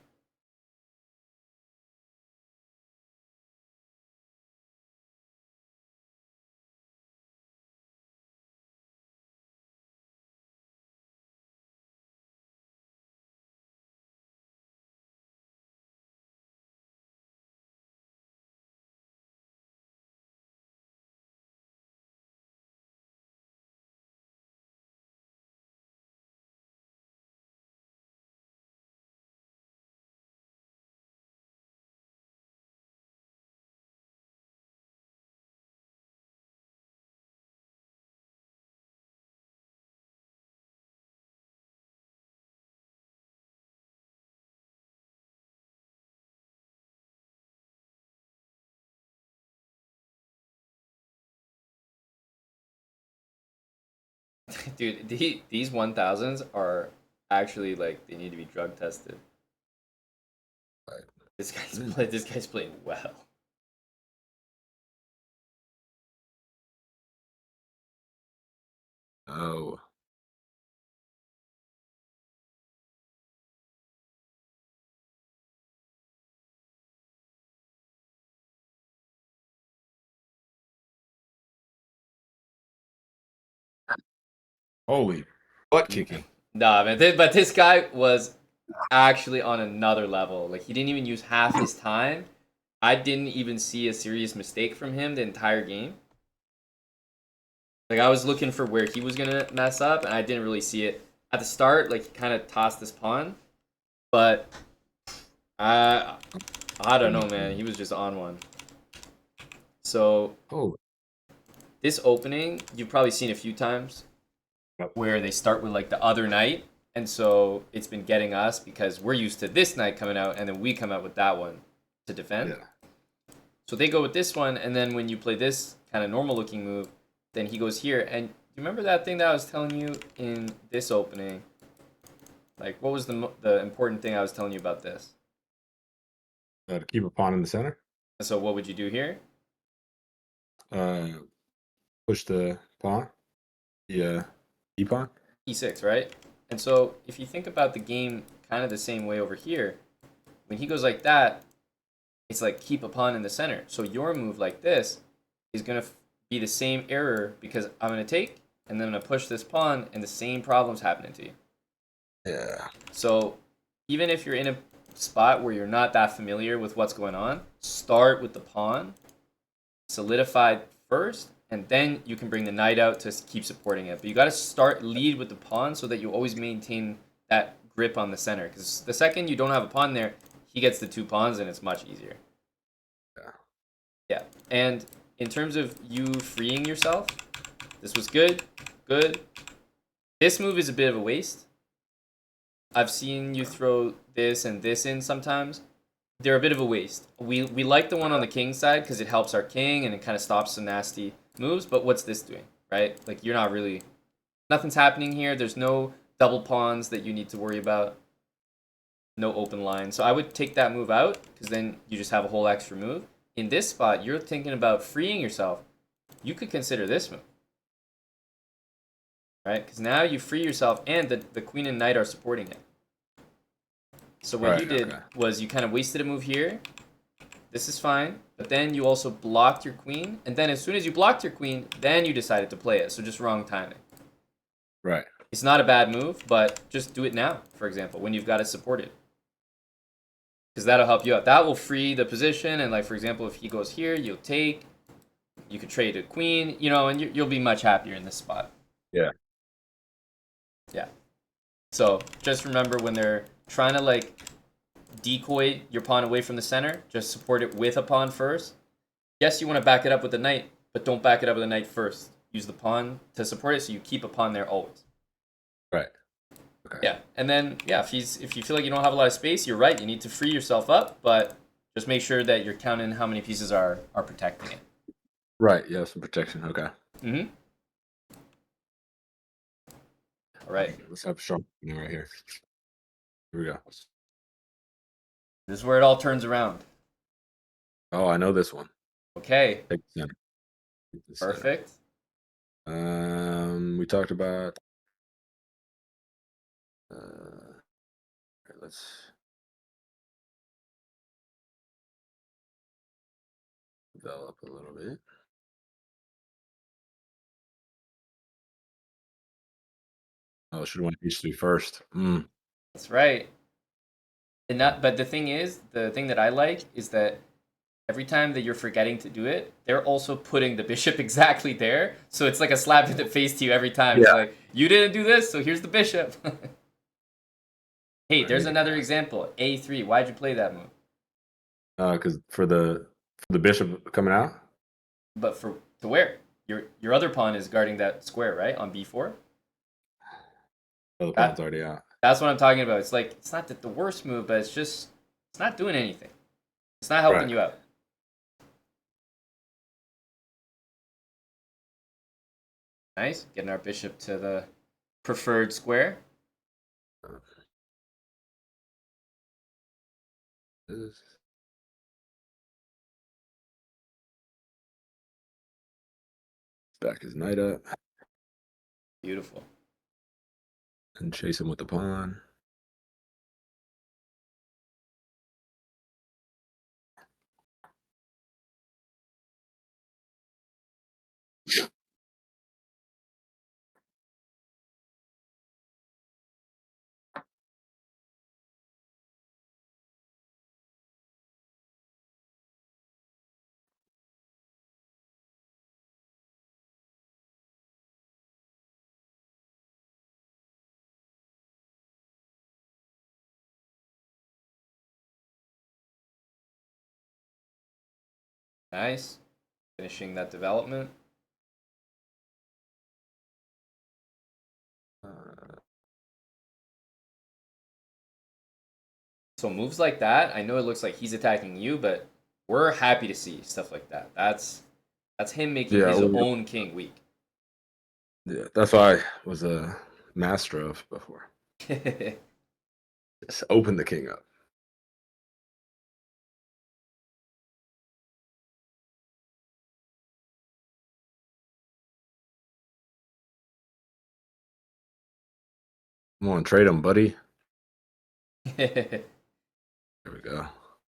Dude, these 1000s are actually like they need to be drug tested. Right. This guy's playing well. Oh. Holy butt kicking. Nah, man. But this guy was actually on another level. Like he didn't even use half his time. I didn't even see a serious mistake from him the entire game. Like I was looking for where he was gonna mess up, and I didn't really see it at the start. Like he kind of tossed this pawn, but I I don't know, man. He was just on one. So Oh. this opening you've probably seen a few times Yep. where they start with like the other knight, and so it's been getting us because we're used to this knight coming out, and then we come out with that one to defend. Yeah. So they go with this one, and then when you play this kind of normal looking move, then he goes here. And you remember that thing that I was telling you in this opening? Like, what was the important thing I was telling you about this? To keep a pawn in the center. So what would you do here? Uh, push the pawn. The e pawn. E6, right? And so if you think about the game kind of the same way over here, when he goes like that, it's like keep a pawn in the center. So your move like this is going to be the same error because I'm going to take and then I'm going to push this pawn and the same problem's happening to you. Yeah. So even if you're in a spot where you're not that familiar with what's going on, start with the pawn, solidify first, and then you can bring the knight out to keep supporting it. But you got to lead with the pawn so that you always maintain that grip on the center. Because the second you don't have a pawn there, he gets the two pawns and it's much easier. Yeah. Yeah. And in terms of you freeing yourself, this was good. Good. This move is a bit of a waste. I've seen you throw this and this in sometimes. They're a bit of a waste. We like the one on the king side because it helps our king and it kind of stops some nasty moves. But what's this doing, right? Like you're not really, nothing's happening here. There's no double pawns that you need to worry about. No open line. So I would take that move out because then you just have a whole extra move. In this spot, you're thinking about freeing yourself. You could consider this move, right? Because now you free yourself and the queen and knight are supporting it. So what you did was you kind of wasted a move here, this is fine. But then you also blocked your queen, and then as soon as you blocked your queen, then you decided to play it. So just wrong timing. Right. It's not a bad move, but just do it now, for example, when you've got it supported. Because that'll help you out. That will free the position, and like for example, if he goes here, you'll take. You could trade a queen, and you'll be much happier in this spot. Yeah. Yeah. So just remember when they're trying to like decoy your pawn away from the center, just support it with a pawn first. Yes, you want to back it up with the knight, but don't back it up with the knight first. Use the pawn to support it, so you keep a pawn there always. Right. Okay. Yeah, and then if you feel like you don't have a lot of space, you're right. You need to free yourself up, but just make sure that you're counting how many pieces are protecting it. Right. Yeah, some protection. Okay. Mm-hmm. All right. Let's have a strong right here. Here we go. This is where it all turns around. Oh, I know this one. Okay. Take the center. Perfect. We talked about. Let's. Develop a little bit. Oh, should have went h3 first. That's right. But the thing is, the thing that I like is that every time that you're forgetting to do it, they're also putting the bishop exactly there. So it's like a slap in the face to you every time. Yeah. It's like, you didn't do this, so here's the bishop. Hey, there's another example. A3. Why'd you play that move? Because for the bishop coming out. But to where? Your other pawn is guarding that square, right? On b4? The other pawn's already out. That's what I'm talking about. It's like, it's not the worst move, but it's not doing anything. It's not helping you out. Nice. Getting our bishop to the preferred square. Back his knight up. Beautiful. And chase him with the pawn. Nice. Finishing that development. So moves like that, I know it looks like he's attacking you, but we're happy to see stuff like that. That's him making his own king weak. Yeah, that's what I was a master of before. Just open the king up. Come on, trade him, buddy. There we go.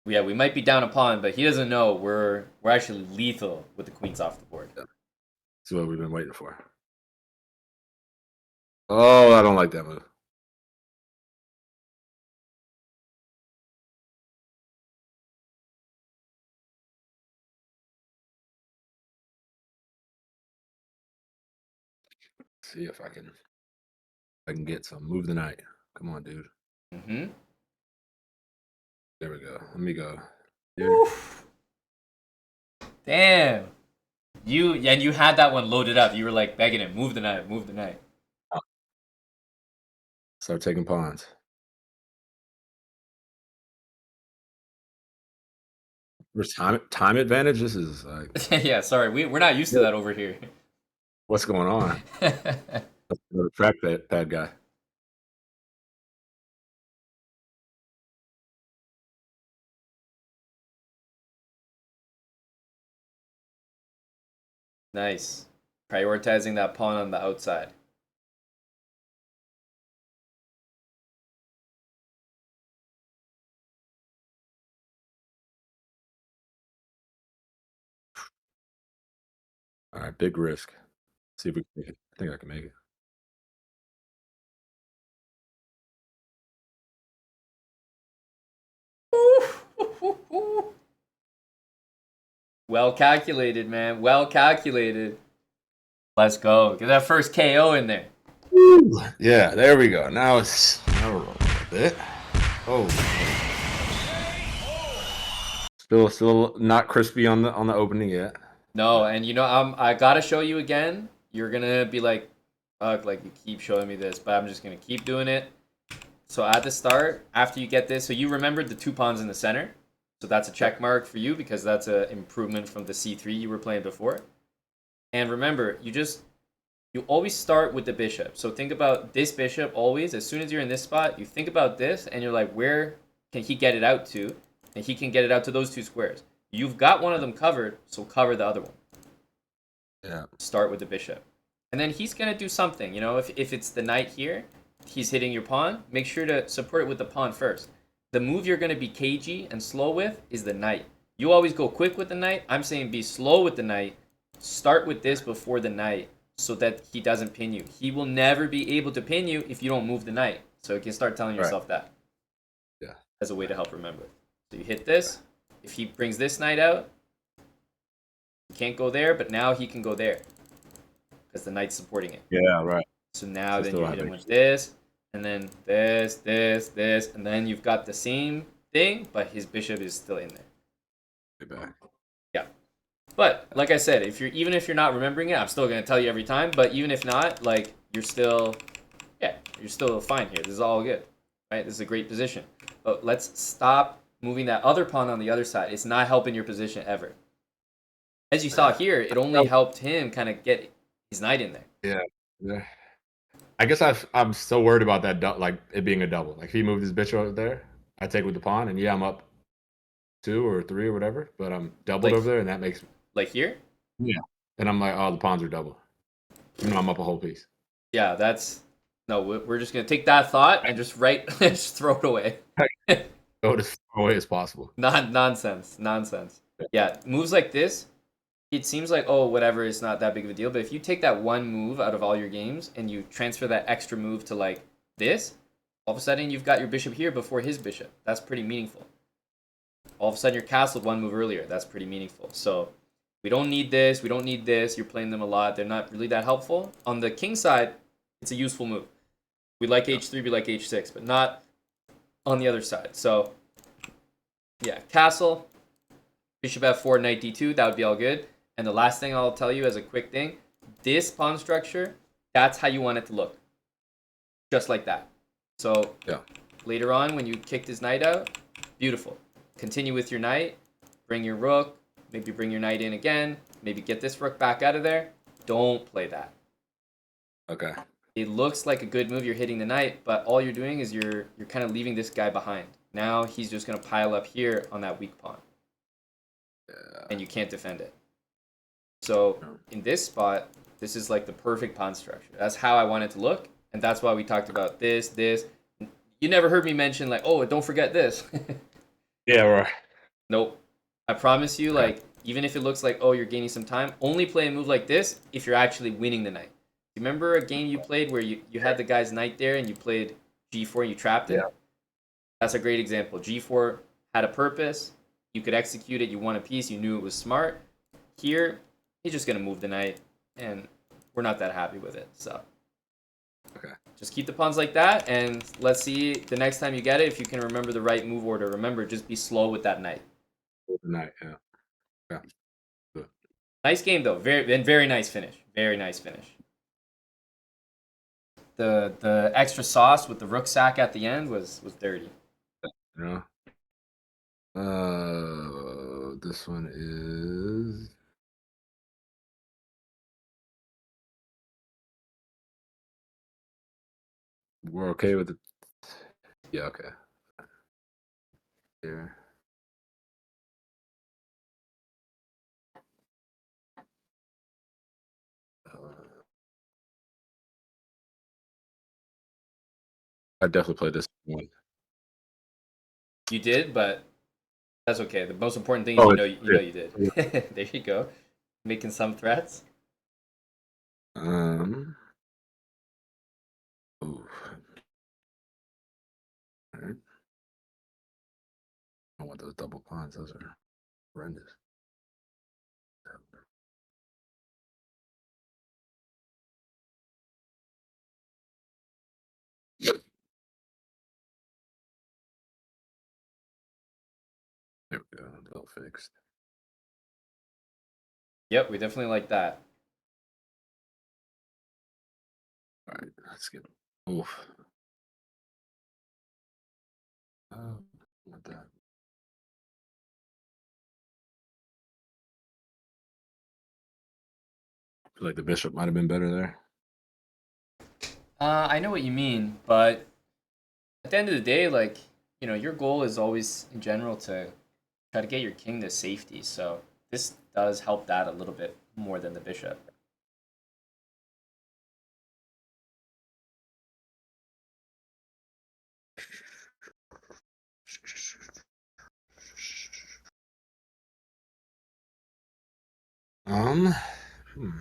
Yeah, we might be down a pawn, but he doesn't know we're actually lethal with the queens off the board. Yeah. That's what we've been waiting for. Oh, I don't like that move. See if I can get some. Move the knight. Come on, dude. Mm-hmm. There we go. Let me go. Damn. You had that one loaded up. You were like begging him, move the knight, move the knight. Oh. Start taking pawns. There's time advantage. This is like yeah. Sorry, we're not used to that over here. What's going on? Let's go to track that bad guy. Nice. Prioritizing that pawn on the outside. All right, big risk. See if we can make it. I think I can make it. Well calculated, man. Well calculated. Let's go. Get that first KO in there. Yeah, there we go. Now we're rolling a bit. Oh, still not crispy on the opening yet. No, and I gotta show you again. You're gonna be like, fuck, like you keep showing me this, but I'm just gonna keep doing it. So at the start, after you get this, so you remembered the 2 pawns in the center. So that's a check mark for you because that's an improvement from the C3 you were playing before. And remember, you always start with the bishop. So think about this bishop always. As soon as you're in this spot, you think about this and you're like, where can he get it out to? And he can get it out to those 2 squares. You've got one of them covered, so cover the other one. Yeah. Start with the bishop. And then he's going to do something. If it's the knight here, he's hitting your pawn, make sure to support it with the pawn first. The move you're going to be cagey and slow with is the knight. You always go quick with the knight. I'm saying be slow with the knight. Start with this before the knight so that he doesn't pin you. He will never be able to pin you if you don't move the knight. So you can start telling yourself that. Yeah. As a way to help remember. So you hit this. If he brings this knight out, he can't go there, but now he can go there because the knight's supporting it. Yeah, right. So now then you hit him with this, and then this, and then you've got the same thing, but his bishop is still in there. Get back. Yeah. But like I said, even if you're not remembering it, I'm still gonna tell you every time. But even if not, like you're still fine here. This is all good, right? This is a great position. But let's stop moving that other pawn on the other side. It's not helping your position ever. As you saw here, it only helped him kind of get his knight in there. Yeah. I guess I'm still worried about that, like it being a double. Like if he moved his bishop over there, I take with the pawn, and I'm up 2 or 3 or whatever, but I'm doubled over there, and that makes like here. Yeah, and I'm like, oh, the pawns are double. Even though I'm up a whole piece. Yeah, we're just gonna take that thought and just just throw it away. Go as far away as possible. Nonsense. Yeah, moves like this, it seems like, oh, whatever, it's not that big of a deal. But if you take that one move out of all your games and you transfer that extra move to like this, all of a sudden you've got your bishop here before his bishop. That's pretty meaningful. All of a sudden you're castled one move earlier. That's pretty meaningful. So we don't need this. We don't need this. You're playing them a lot. They're not really that helpful. On the king side, it's a useful move. We like h3, we like h6, but not on the other side. So yeah, castle, bishop f4, knight d2, that would be all good. And the last thing I'll tell you as a quick thing, this pawn structure, that's how you want it to look. Just like that. So later on, when you kicked his knight out, beautiful. Continue with your knight, bring your rook, maybe bring your knight in again, maybe get this rook back out of there. Don't play that. Okay. It looks like a good move, you're hitting the knight, but all you're doing is you're kind of leaving this guy behind. Now he's just going to pile up here on that weak pawn. Yeah. And you can't defend it. So in this spot, this is like the perfect pawn structure. That's how I want it to look, and that's why we talked about this. You never heard me mention like, oh, don't forget this. Yeah, right. Nope. I promise you, like, even if it looks like, oh, you're gaining some time, only play a move like this if you're actually winning the knight. You remember a game you played where you had the guy's knight there and you played g4 and you trapped it? Yeah. That's a great example. g4 had a purpose. You could execute it. You won a piece. You knew it was smart. Here, he's just going to move the knight, and we're not that happy with it. So just keep the pawns like that, and let's see the next time you get it if you can remember the right move order. Remember, just be slow with that knight. Yeah. Good. Nice game, though. Very nice finish. Very nice finish. The extra sauce with the rook sack at the end was dirty. Yeah. This one is... We're okay with it. Yeah, okay. Here. I definitely played this one. You did, but that's okay. The most important thing is you know you did. There you go. Making some threats. those double pawns. Those are horrendous. There we go. Well fixed. Yep, we definitely like that. All right, let's get. Oof. Not that. I feel like the bishop might have been better there. I know what you mean, but at the end of the day, like, you know, your goal is always in general to try to get your king to safety. So this does help that a little bit more than the bishop. Hmm.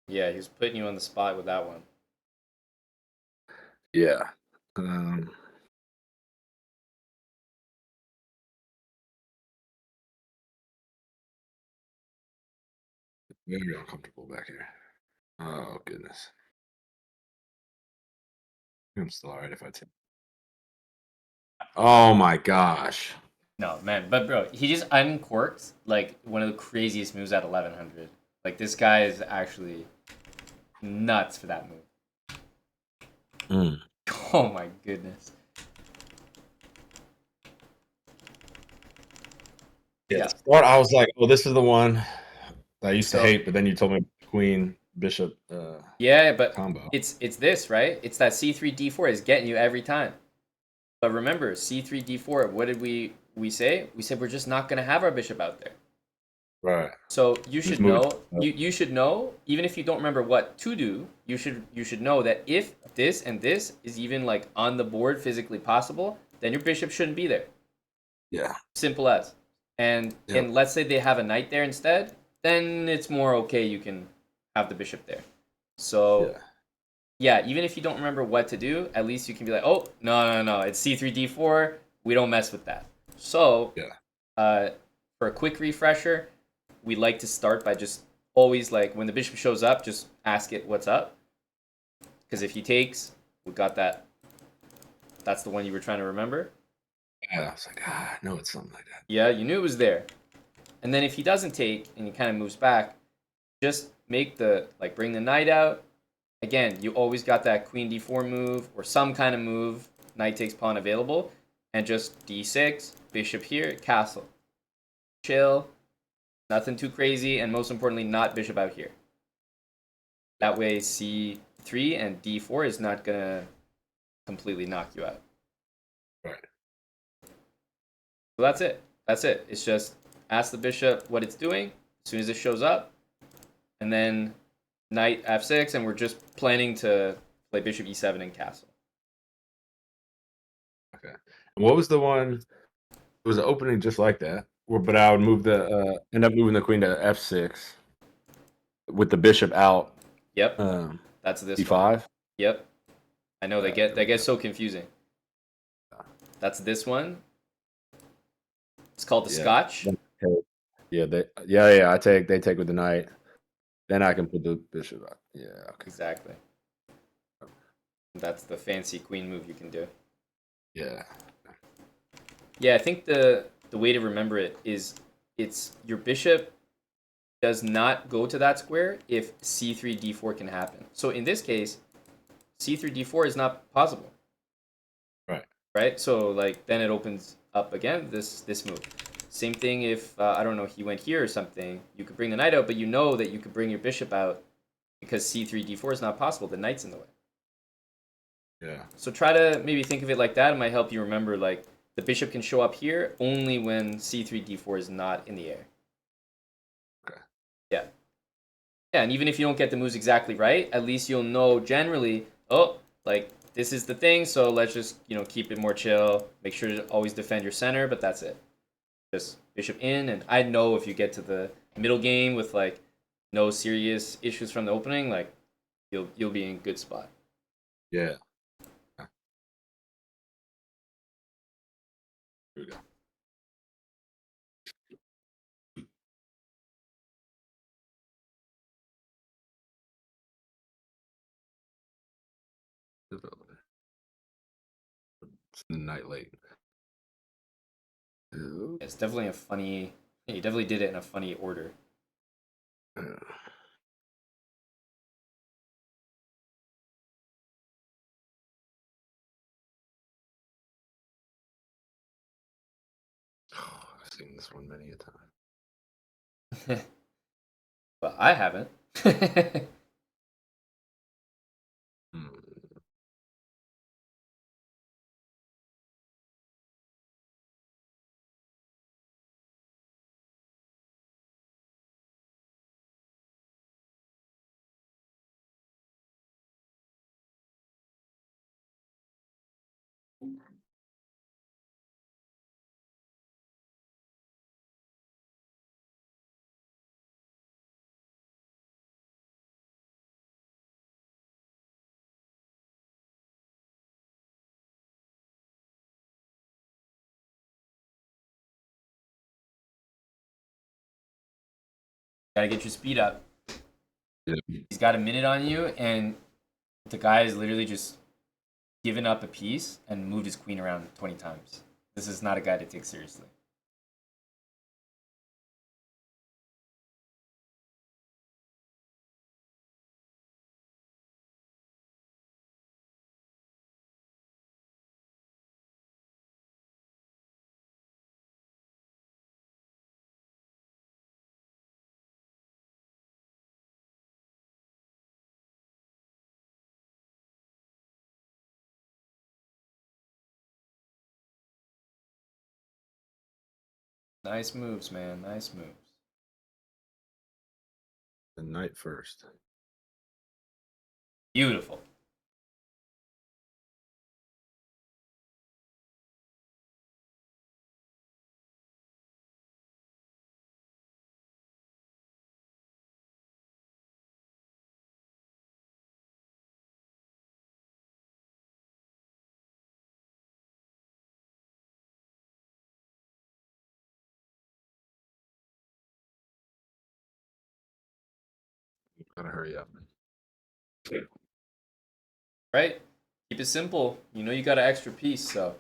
Yeah, he was putting you on the spot with that one. Yeah. Very uncomfortable back here. Oh goodness. I'm still alright if I take. Oh my gosh. No, man, but bro, he just uncorked like one of the craziest moves at 1100. Like this guy is actually nuts for that move. Mm. Oh my goodness. Yeah. Start, I was like, oh, this is the one that I used to So- hate, but then you told me queen bishop Yeah, but combo. it's this, right? It's that c3 d4 is getting you every time. But remember, c3 d4, what did we say? We said we're just not going to have our bishop out there. Right. So you should Just move know it. you should know, even if you don't remember what to do, you should know that if this and this is even like on the board physically possible, then your bishop shouldn't be there. Yeah. Simple as. And Yep. let's say they have a knight there instead, then it's more okay, you can have the bishop there. So yeah, even if you don't remember what to do, at least you can be like, oh, no, it's c3 d4, we don't mess with that. So for a quick refresher, we like to start by just always, like, when the bishop shows up, just ask it what's up. Because if he takes, we got that. That's the one you were trying to remember. Yeah, I was like, I know it's something like that. Yeah, you knew it was there. And then if he doesn't take and he kind of moves back, just make the, like, bring the knight out. Again, you always got that queen d4 move or some kind of move, knight takes pawn available, and just d6, bishop here, castle. Chill, nothing too crazy, and most importantly, not bishop out here. That way c3 and d4 is not going to completely knock you out. Right. So that's it. That's it. It's just ask the bishop what it's doing as soon as it shows up, and then knight f6, and we're just planning to play bishop e7 and castle. Okay. And what was the one? It was an opening just like that, but I would move the end up moving the queen to f6 with the bishop out. Yep. That's this d5. one. Yep. I know they get so confusing. That's this one. It's called the Scotch. Yeah, they take with the knight. Then I can put the bishop up. Yeah, okay. Exactly. That's the fancy queen move you can do. Yeah. Yeah, I think the way to remember it is it's your bishop does not go to that square if c3 d4 can happen. So in this case, c3 d4 is not possible. Right. Right? So like then it opens up again this move. Same thing if I don't know, he went here or something, you could bring the knight out, but you know that you could bring your bishop out because c3 d4 is not possible. The knight's in the way. Yeah. So try to maybe think of it like that. It might help you remember, like, the bishop can show up here only when c3 d4 is not in the air. Okay. Yeah. Yeah, and even if you don't get the moves exactly right, at least you'll know generally, oh, like this is the thing, so let's just, keep it more chill. Make sure to always defend your center, but that's it. Just bishop in, and I know if you get to the middle game with like no serious issues from the opening, like you'll be in good spot. Yeah. Here we go. It's night late. It's definitely a funny. Yeah, you definitely did it in a funny order. Oh, I've seen this one many a time. But I haven't. Hmm. Gotta get your speed up. Yeah. He's got a minute on you, and the guy is literally just given up a piece and moved his queen around 20 times. This is not a guy to take seriously. Nice moves, man. Nice moves. The night first. Beautiful. Gotta hurry up. Right? Keep it simple. You know you got an extra piece, so.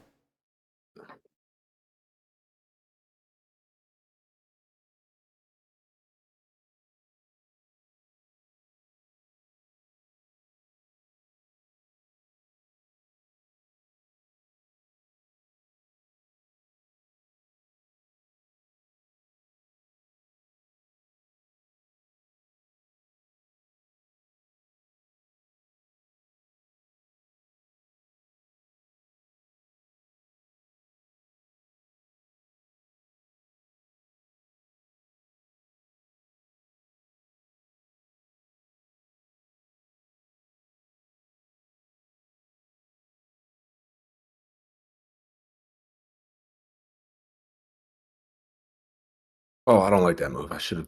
Oh, I don't like that move. I should have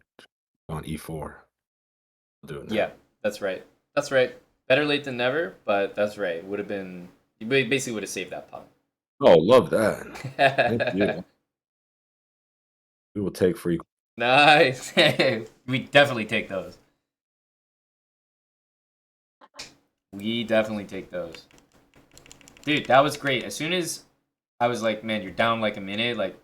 gone e4. I'll do it Yeah, now. that's right. That's right. Better late than never, but that's right. Would have been. You basically would have saved that pawn. Oh, love that. Thank you. We will take free. Nice. We definitely take those. We definitely take those. Dude, that was great. As soon as I was like, man, you're down like a minute, like,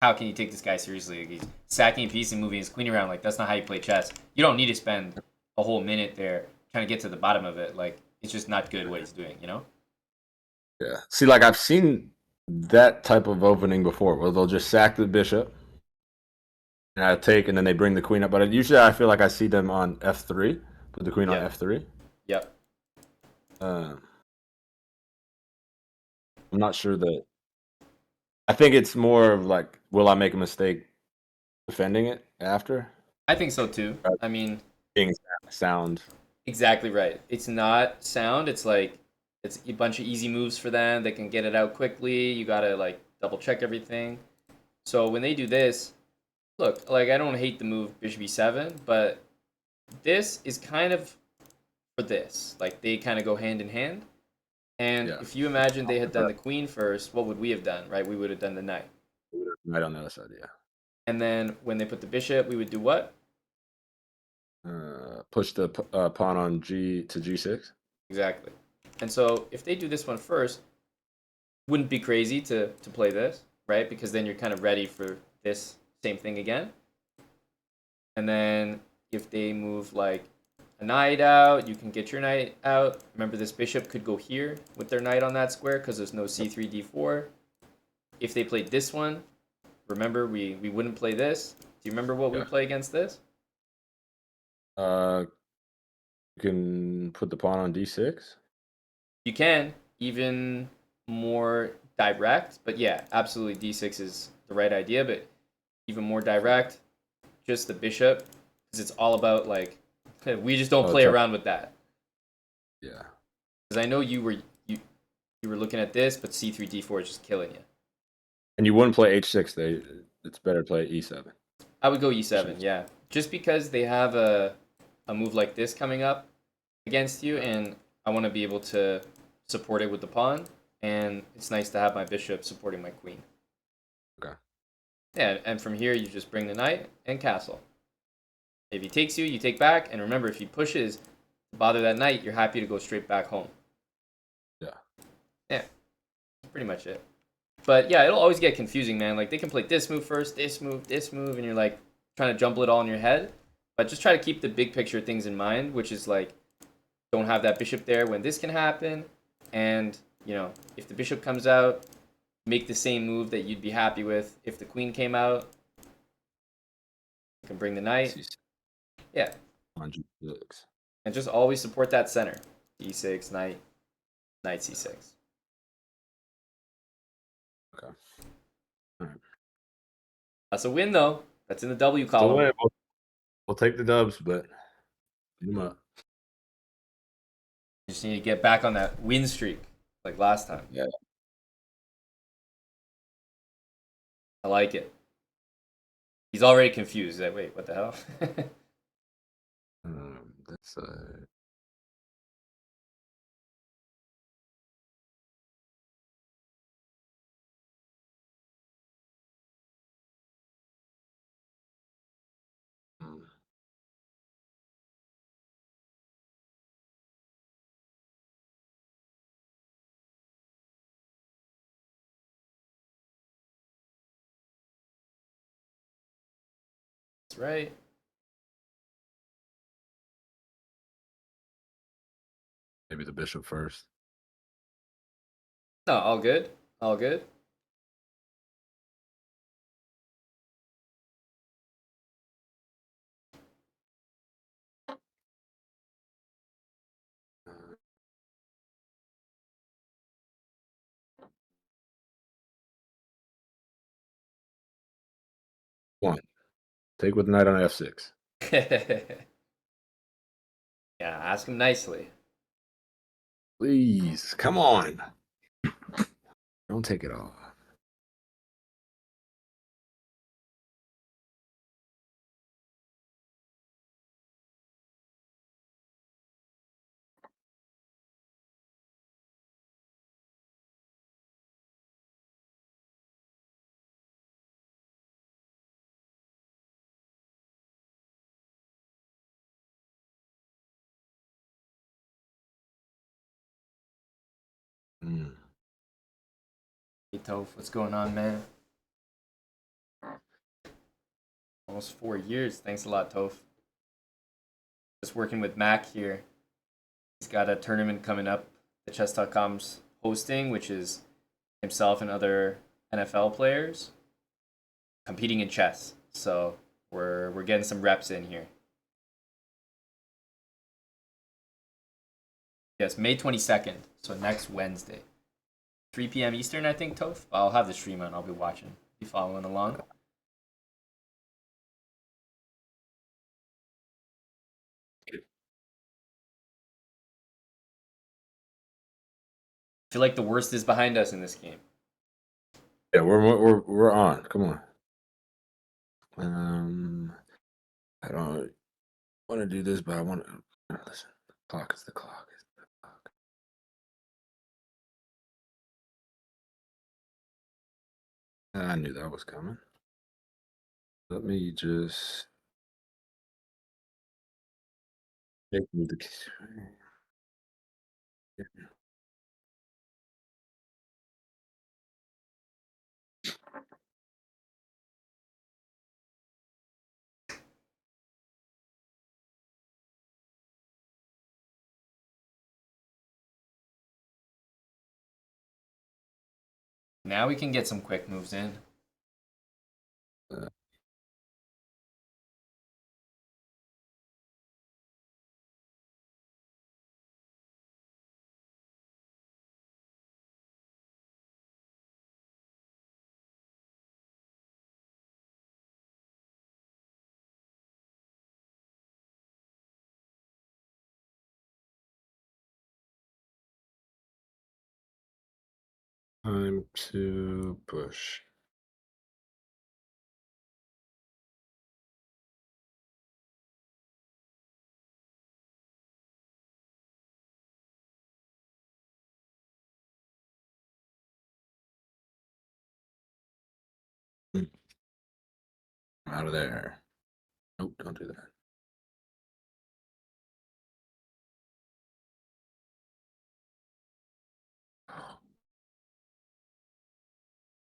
how can you take this guy seriously? Like, he's sacking a piece and moving his queen around. Like, that's not how you play chess. You don't need to spend a whole minute there trying to get to the bottom of it. Like, it's just not good what he's doing, you know? Yeah. See, like I've seen that type of opening before where they'll just sack the bishop and I take and then they bring the queen up. But usually I feel like I see them on f3, put the queen on Yep. f3. Yep. Uh, I'm not sure that. I think it's more of like, will I make a mistake defending it after? I think so too. I mean, being sound. Exactly right. It's not sound. It's like it's a bunch of easy moves for them. They can get it out quickly. You gotta like double check everything. So when they do this, look, like I don't hate the move bishop e7, but this is kind of for this. Like they kind of go hand in hand. And Yeah. if you imagine they had done the queen first, what would we have done, right? We would have done the knight. Right on the other side, yeah. And then when they put the bishop, we would do what? Push the pawn on G to G6. Exactly. And so if they do this one first, wouldn't be crazy to play this, right? Because then you're kind of ready for this same thing again. And then if they move like a knight out, you can get your knight out. Remember, this bishop could go here with their knight on that square because there's no c3, d4. If they played this one, remember, we wouldn't play this. Do you remember what we play against this? You can put the pawn on D6. You can, even more direct. But yeah, absolutely, d6 is the right idea. But even more direct, just the bishop, because it's all about like we just don't play around with that. Yeah. Because I know you were looking at this, but c3 d4 is just killing you. And you wouldn't play H6. It's better to play E7. I would go e7, yeah, just because they have a move like this coming up against you, and I want to be able to support it with the pawn, and it's nice to have my bishop supporting my queen. Okay. Yeah, and from here you just bring the knight and castle. If he takes you, you take back, and remember, if he pushes to bother that knight, you're happy to go straight back home. Yeah. Yeah, that's pretty much it. But yeah, it'll always get confusing, man. Like they can play this move first, this move, and you're like trying to jumble it all in your head. But just try to keep the big picture things in mind, which is like don't have that bishop there when this can happen, and you know if the bishop comes out, make the same move that you'd be happy with if the queen came out. You can bring the knight. Yeah. On G6. And just always support that center. D6, knight, knight c6. Okay. All right. That's a win, though. That's in the W column. We'll take the dubs, but beat 'em up. You just need to get back on that win streak like last time. Yeah. I like it. He's already confused. He's like, wait, what the hell? That's That's right. maybe the bishop first. No, all good. All good. One. Take with knight on F6. Yeah, ask him nicely. Please, come on. Don't take it off. Hey, Toph, what's going on, man? Almost 4 years. Thanks a lot, Toph. Just working with Mac here. He's got a tournament coming up that chess.com's hosting, which is himself and other NFL players competing in chess. So we're getting some reps in here. Yes, May 22nd, so next Wednesday. 3 p.m. Eastern, I think, Toph. I'll have the stream on. I'll be watching. Be following along. feel like the worst is behind us in this game. Yeah, we're on. Come on. I don't want to do this, but I want to listen. The clock is the clock. Is the clock. I knew that was coming. Let me just take me the. Now we can get some quick moves in. Time to push. Out of there. Nope, don't do that.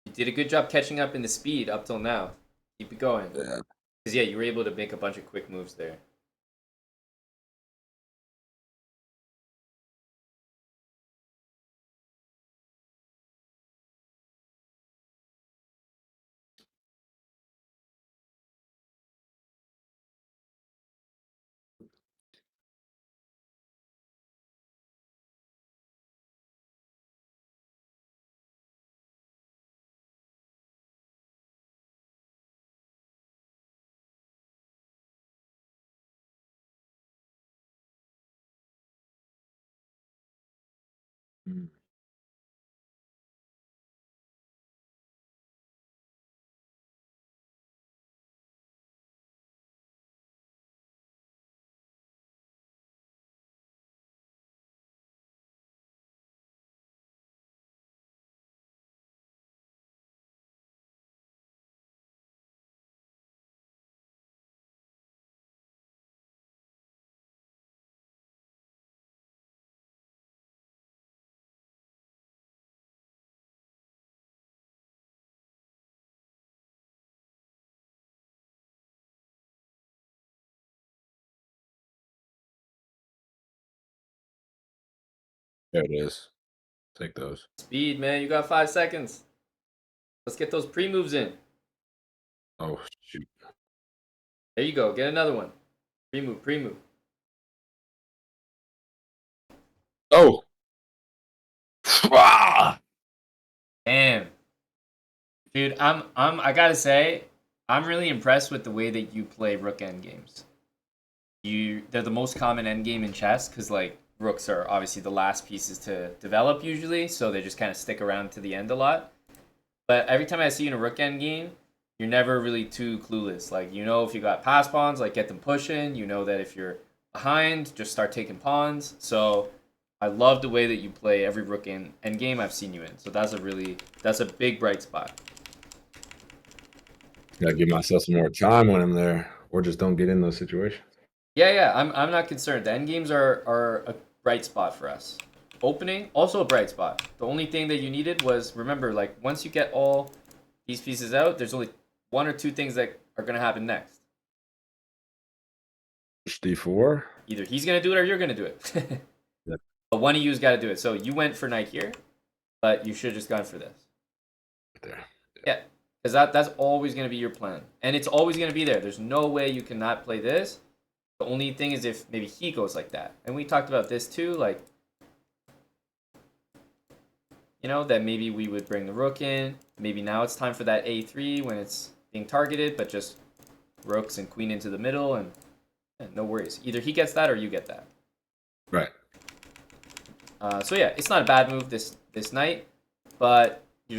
You did a good job catching up in the speed up till now. Keep it going. Yeah. Because, yeah, you were able to make a bunch of quick moves there. Mm. There it is. Take those. Speed, man. You got 5 seconds. Let's get those pre-moves in. Oh shoot. There you go. Get another one. Pre-move, pre-move. Oh. Ah! Damn. Dude, I gotta say, I'm really impressed with the way that you play rook endgames. They're the most common endgame in chess because like rooks are obviously the last pieces to develop usually, so they just kind of stick around to the end a lot. But every time I see you in a rook endgame, you're never really too clueless. Like you know if you got pass pawns, like get them pushing. You know that if you're behind, just start taking pawns. So I love the way that you play every rook endgame I've seen you in. So that's a big bright spot. Gotta give myself some more time when I'm there, or just don't get in those situations. Yeah, I'm not concerned. The end games are a bright spot for us. Opening, also a bright spot. The only thing that you needed was remember, like once you get all these pieces out, there's only 1 or 2 things that are gonna happen next. D4. Either he's gonna do it or you're gonna do it. Yep. But one of you's gotta do it. So you went for knight here, but you should have just gone for this. There. Yeah. Because that's always gonna be your plan. And it's always gonna be there. There's no way you cannot play this. The only thing is if maybe he goes like that. And we talked about this too, like, you know, that maybe we would bring the rook in. Maybe now it's time for that a3 when it's being targeted, but just rooks and queen into the middle, and no worries. Either he gets that or you get that. Right. So yeah, it's not a bad move. This this knight, but he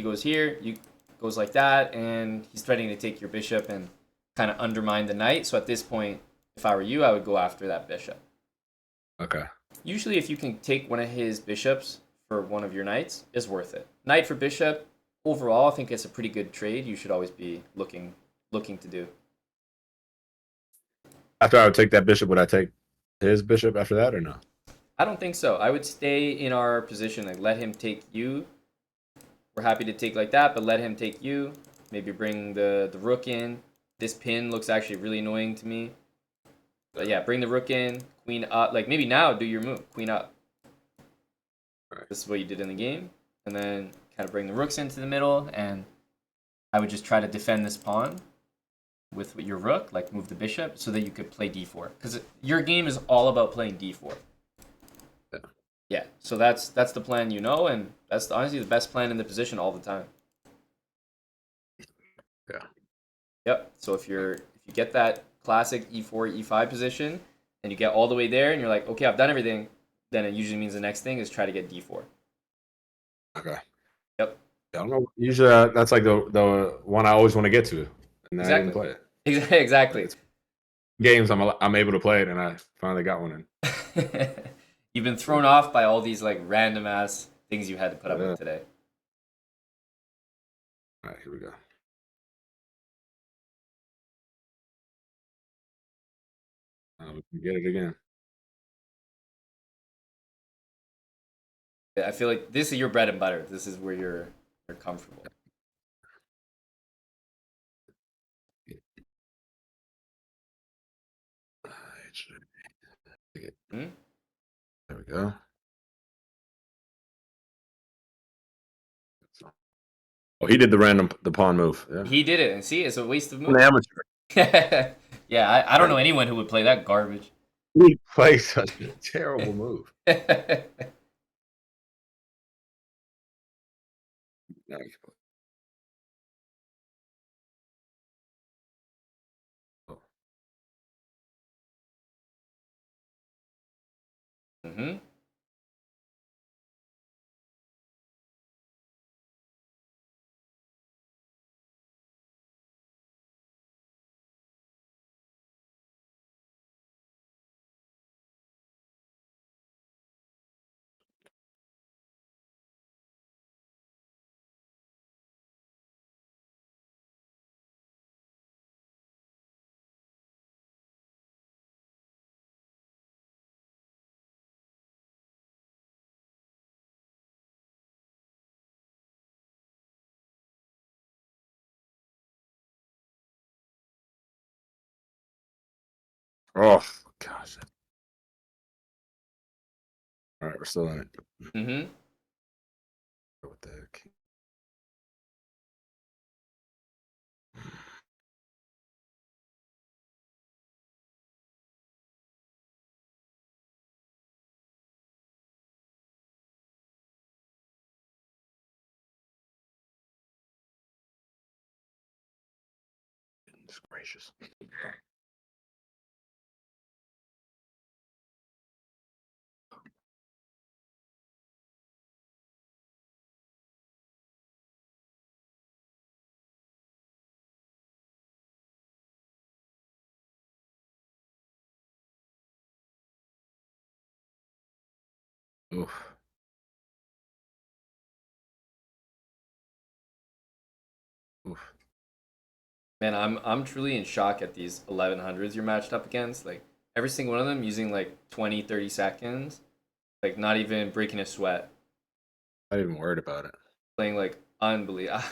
goes here, you goes like that, and he's threatening to take your bishop and kind of undermine the knight. So at this point, if I were you, I would go after that bishop. Okay. Usually, if you can take one of his bishops for one of your knights, is worth it. Knight for bishop, overall, I think it's a pretty good trade. You should always be looking to do. After I would take that bishop, would I take his bishop after that or no? I don't think so. I would stay in our position, like let him take you. We're happy to take like that, but let him take you. Maybe bring the rook in. This pin looks actually really annoying to me. But yeah, bring the rook in, queen up. Like maybe now do your move, queen up. Right. This is what you did in the game, and then kind of bring the rooks into the middle, and I would just try to defend this pawn with your rook, like move the bishop, so that you could play d4. Because your game is all about playing d4. Yeah. Yeah, so that's the plan, you know, and that's honestly the best plan in the position all the time. Yeah. Yep. So if you get that classic e4 e5 position, and you get all the way there, and you're like, okay, I've done everything, then it usually means the next thing is try to get d4. Okay. Yep. I don't know. Usually that's like the one I always want to get to, and then I didn't play it. Exactly. It's games I'm able to play it, and I finally got one in. You've been thrown off by all these like random ass things you had to put up with today. All right, here we go. We can get it again. I feel like this is your bread and butter. This is where you're comfortable. Hmm? There we go. Oh, he did the pawn move. Yeah. He did it, and see, it's a waste of I'm move. an amateur. Yeah, I don't know anyone who would play that garbage. He plays such a terrible move. Now he can play. Oh. Mm-hmm. Oh gosh. All right, we're still in it. Mm-hmm. What the heck? Goodness gracious. Oof. Oof. Man, I'm truly in shock at these 1100s you're matched up against. Like every single one of them using like 20, 30 seconds, like not even breaking a sweat, Not even worried about it. playing like unbelievable.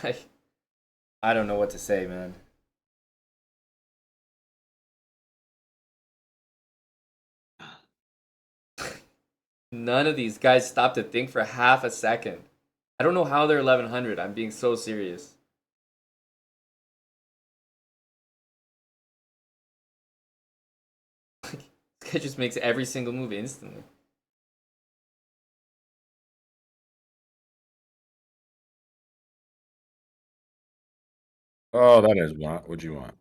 I don't know what to say, man. None of these guys stopped to think for half a second. I don't know how they're 1100. I'm being so serious. This guy just makes every single move instantly. Oh, that is what you want.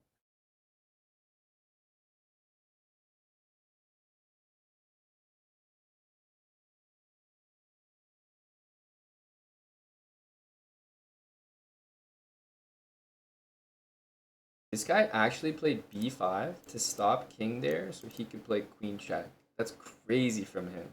This guy actually played b5 to stop king there so he could play queen check. That's crazy from him.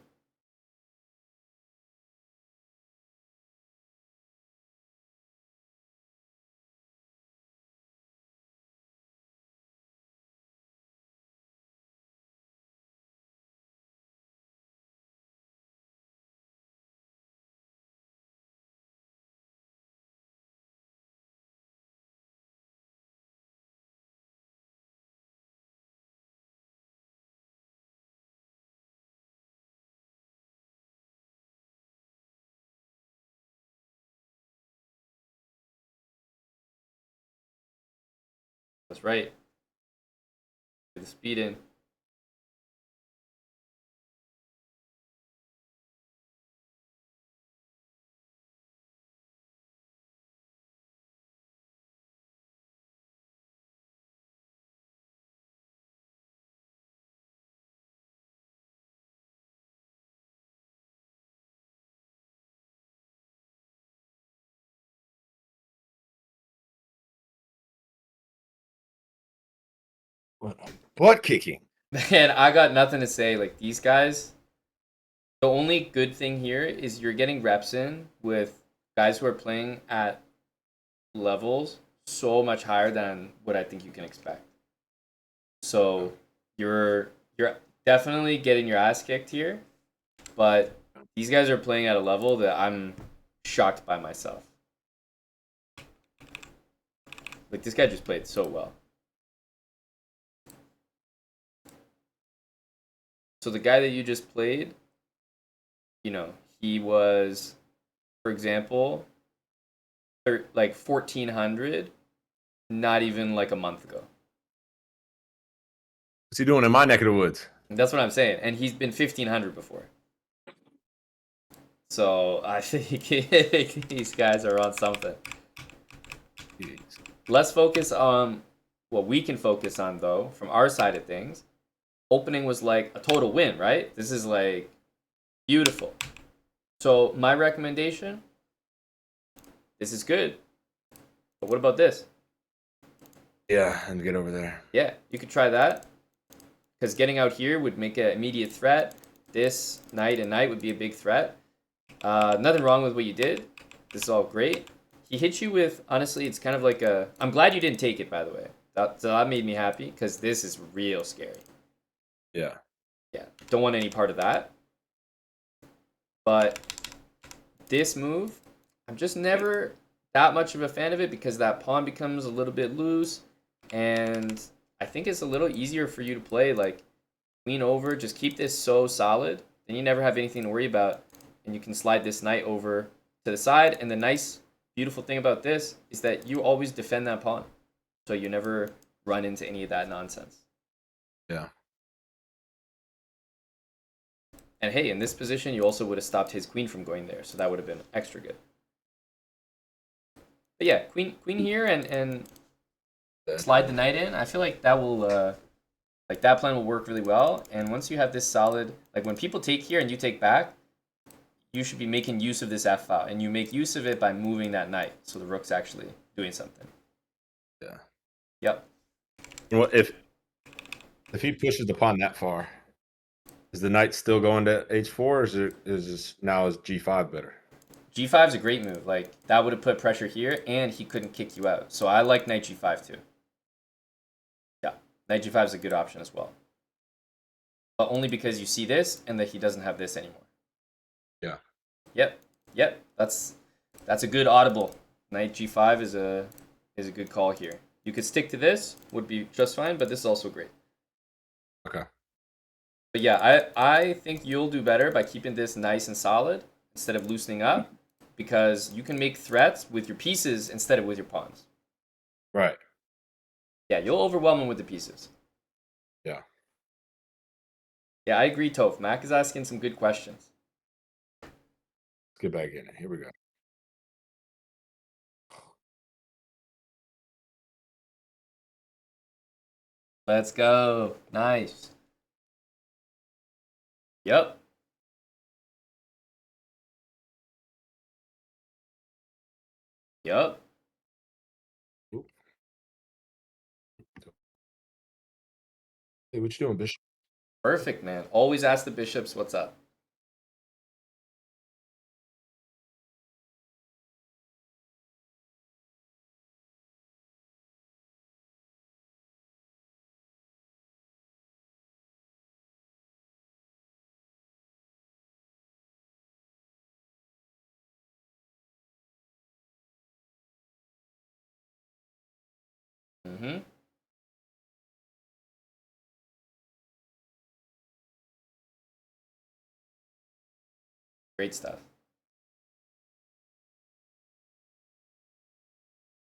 That's right. Get the speed in. Butt kicking. Man, I got nothing to say. Like these guys, the only good thing here is you're getting reps in with guys who are playing at levels so much higher than what I think you can expect. So you're definitely getting your ass kicked here, but these guys are playing at a level that I'm shocked by myself. Like this guy just played so well. So the guy that you just played, he was, for example, like 1400, not even like a month ago. What's he doing in my neck of the woods? And that's what I'm saying. And he's been 1500 before. So I think these guys are on something. Jeez. Let's focus on what we can focus on, though, from our side of things. Opening was like a total win, right? This is like beautiful. So my recommendation, this is good. But what about this? Yeah, and get over there. Yeah, you could try that. Because getting out here would make an immediate threat. This knight and knight would be a big threat. Nothing wrong with what you did. This is all great. He hit you with, honestly, it's kind of like a... I'm glad you didn't take it, by the way. That made me happy, because this is real scary. Yeah. Yeah, don't want any part of that. But this move, I'm just never that much of a fan of it because that pawn becomes a little bit loose. And I think it's a little easier for you to play like queen over. Just keep this so solid. Then you never have anything to worry about. And you can slide this knight over to the side. And the nice, beautiful thing about this is that you always defend that pawn. So you never run into any of that nonsense. Yeah. And hey, in this position, you also would have stopped his queen from going there. So that would have been extra good. But yeah, queen here and slide the knight in. I feel like that will like that plan will work really well. And once you have this solid, like when people take here and you take back, you should be making use of this f file, and you make use of it by moving that knight, so the rook's actually doing something. Yeah. Yep. Well, if he pushes the pawn that far, is the knight still going to h4, or is this now is g5 better? G5 is a great move. Like that would have put pressure here, and he couldn't kick you out. So I like knight g5 too. Yeah, knight g5 is a good option as well, but only because you see this and that he doesn't have this anymore. Yeah. Yep. That's a good audible. Knight g5 is a good call here. You could stick to this, would be just fine, but this is also great. Okay. But yeah, I think you'll do better by keeping this nice and solid instead of loosening up, because you can make threats with your pieces instead of with your pawns. Right. Yeah, you'll overwhelm him with the pieces. Yeah. Yeah, I agree, Toph. Mac is asking some good questions. Let's get back in it. Here we go. Let's go. Nice. Yep. Yep. Hey, what you doing, Bishop? Perfect, man. Always ask the bishops what's up. Mm-hmm. Great stuff.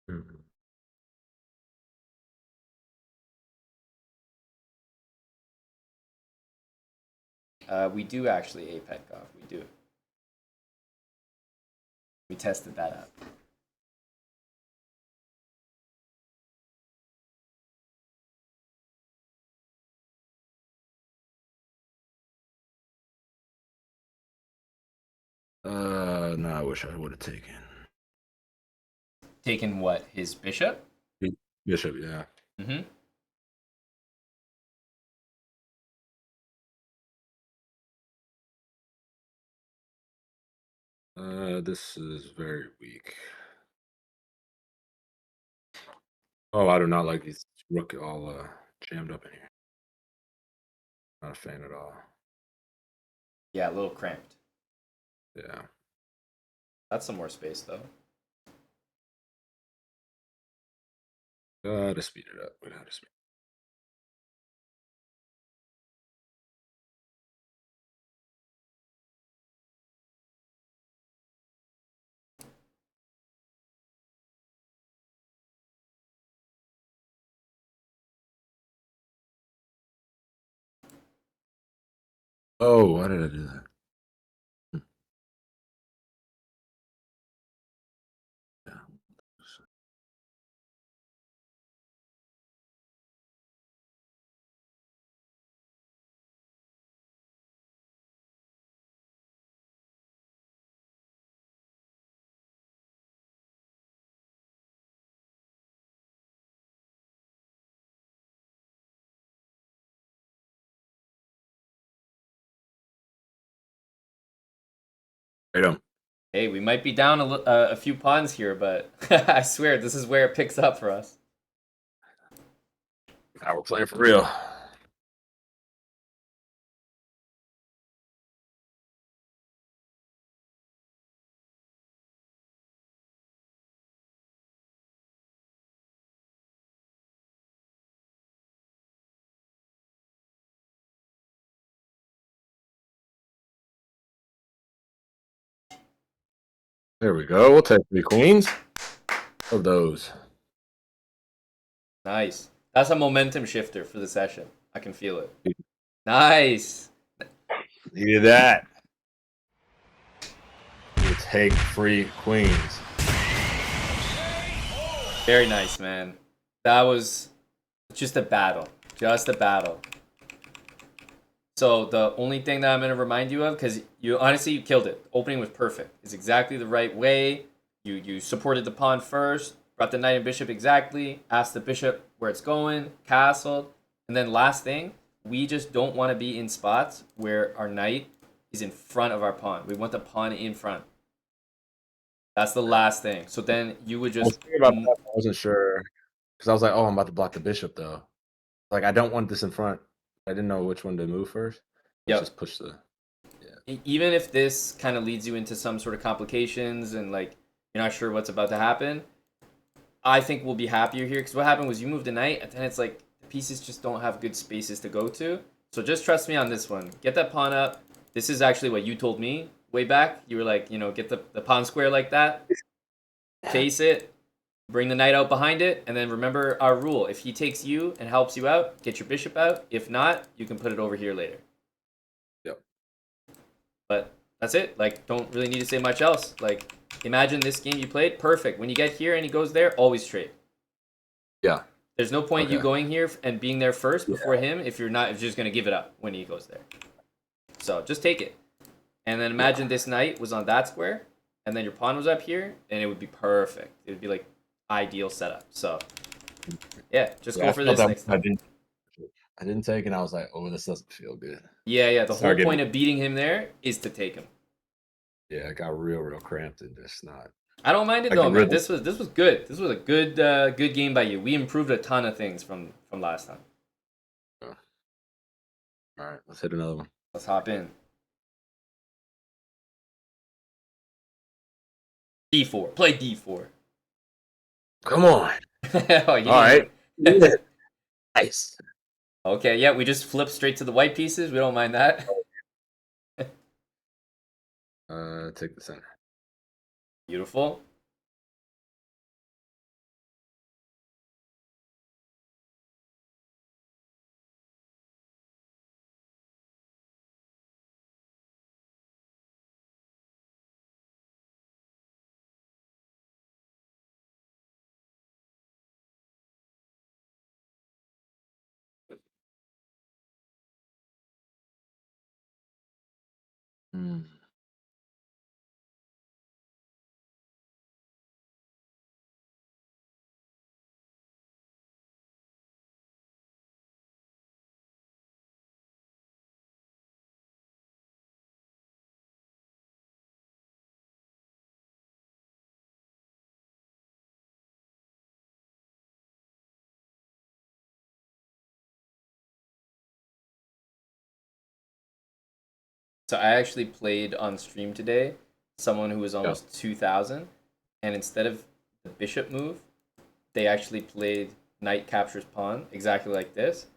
Mhm. We do actually APEC off. We do. We tested that out. No, I wish I would have taken Taken what? His bishop? Bishop. Yeah. Mm-hmm. This is very weak. Oh, I do not like these rook all jammed up in here. Not a fan at all. Yeah, a little cramped. Yeah. That's some more space, though. Gotta speed it up. We gotta speed. Oh, why did I do that? Yeah. Right on. Hey, we might be down a few pawns here, but I swear this is where it picks up for us. Now we're playing for real. There we go. We'll take 3 queens of those. Nice. That's a momentum shifter for the session. I can feel it. Nice. Needed that. We'll take 3 queens. Very nice, man. That was just a battle. Just a battle. So the only thing that I'm going to remind you of, because you honestly you killed it. Opening was perfect. It's exactly the right way. You supported the pawn first, brought the knight and bishop exactly, asked the bishop where it's going, castled, and then last thing, we just don't want to be in spots where our knight is in front of our pawn. We want the pawn in front. That's the last thing. So then you would I was just thinking about that. I wasn't sure because I was like, "Oh, I'm about to block the bishop, though." Like, I don't want this in front. I didn't know which one to move first. Let's yep. just push the. Even if this kind of leads you into some sort of complications and like you're not sure what's about to happen, I think we'll be happier here because what happened was you moved a knight and then it's like the pieces just don't have good spaces to go to. So just trust me on this one. Get that pawn up. This is actually what you told me way back. You were like, get the pawn square like that, face it, bring the knight out behind it, and then remember our rule. If he takes you and helps you out, get your bishop out. If not, you can put it over here later. Yep. But that's it. Like, don't really need to say much else. Like, imagine this game you played. Perfect. When you get here and he goes there, always trade. Yeah. There's no point you going here and being there first before him if you're just going to give it up when he goes there. So just take it. And then imagine this knight was on that square, and then your pawn was up here, and it would be perfect. It would be like ideal setup. So yeah, just go for this next time. I didn't take it. And I was like, oh, this doesn't feel good. Yeah. The whole Start getting- point of beating him there is to take him. Yeah, I got real cramped and just not. I don't mind it Like the though, man. rhythm. This was good. This was a good game by you. We improved a ton of things from last time. All right, let's hit another one. Let's hop in. D4. Play D4. Come on. Oh, All right. Yeah. Nice. Okay, yeah, we just flip straight to the white pieces. We don't mind that. Take the center. Beautiful. Mm. So I actually played on stream today someone who was Yeah. almost 2000, and instead of the bishop move, they actually played knight captures pawn exactly like this.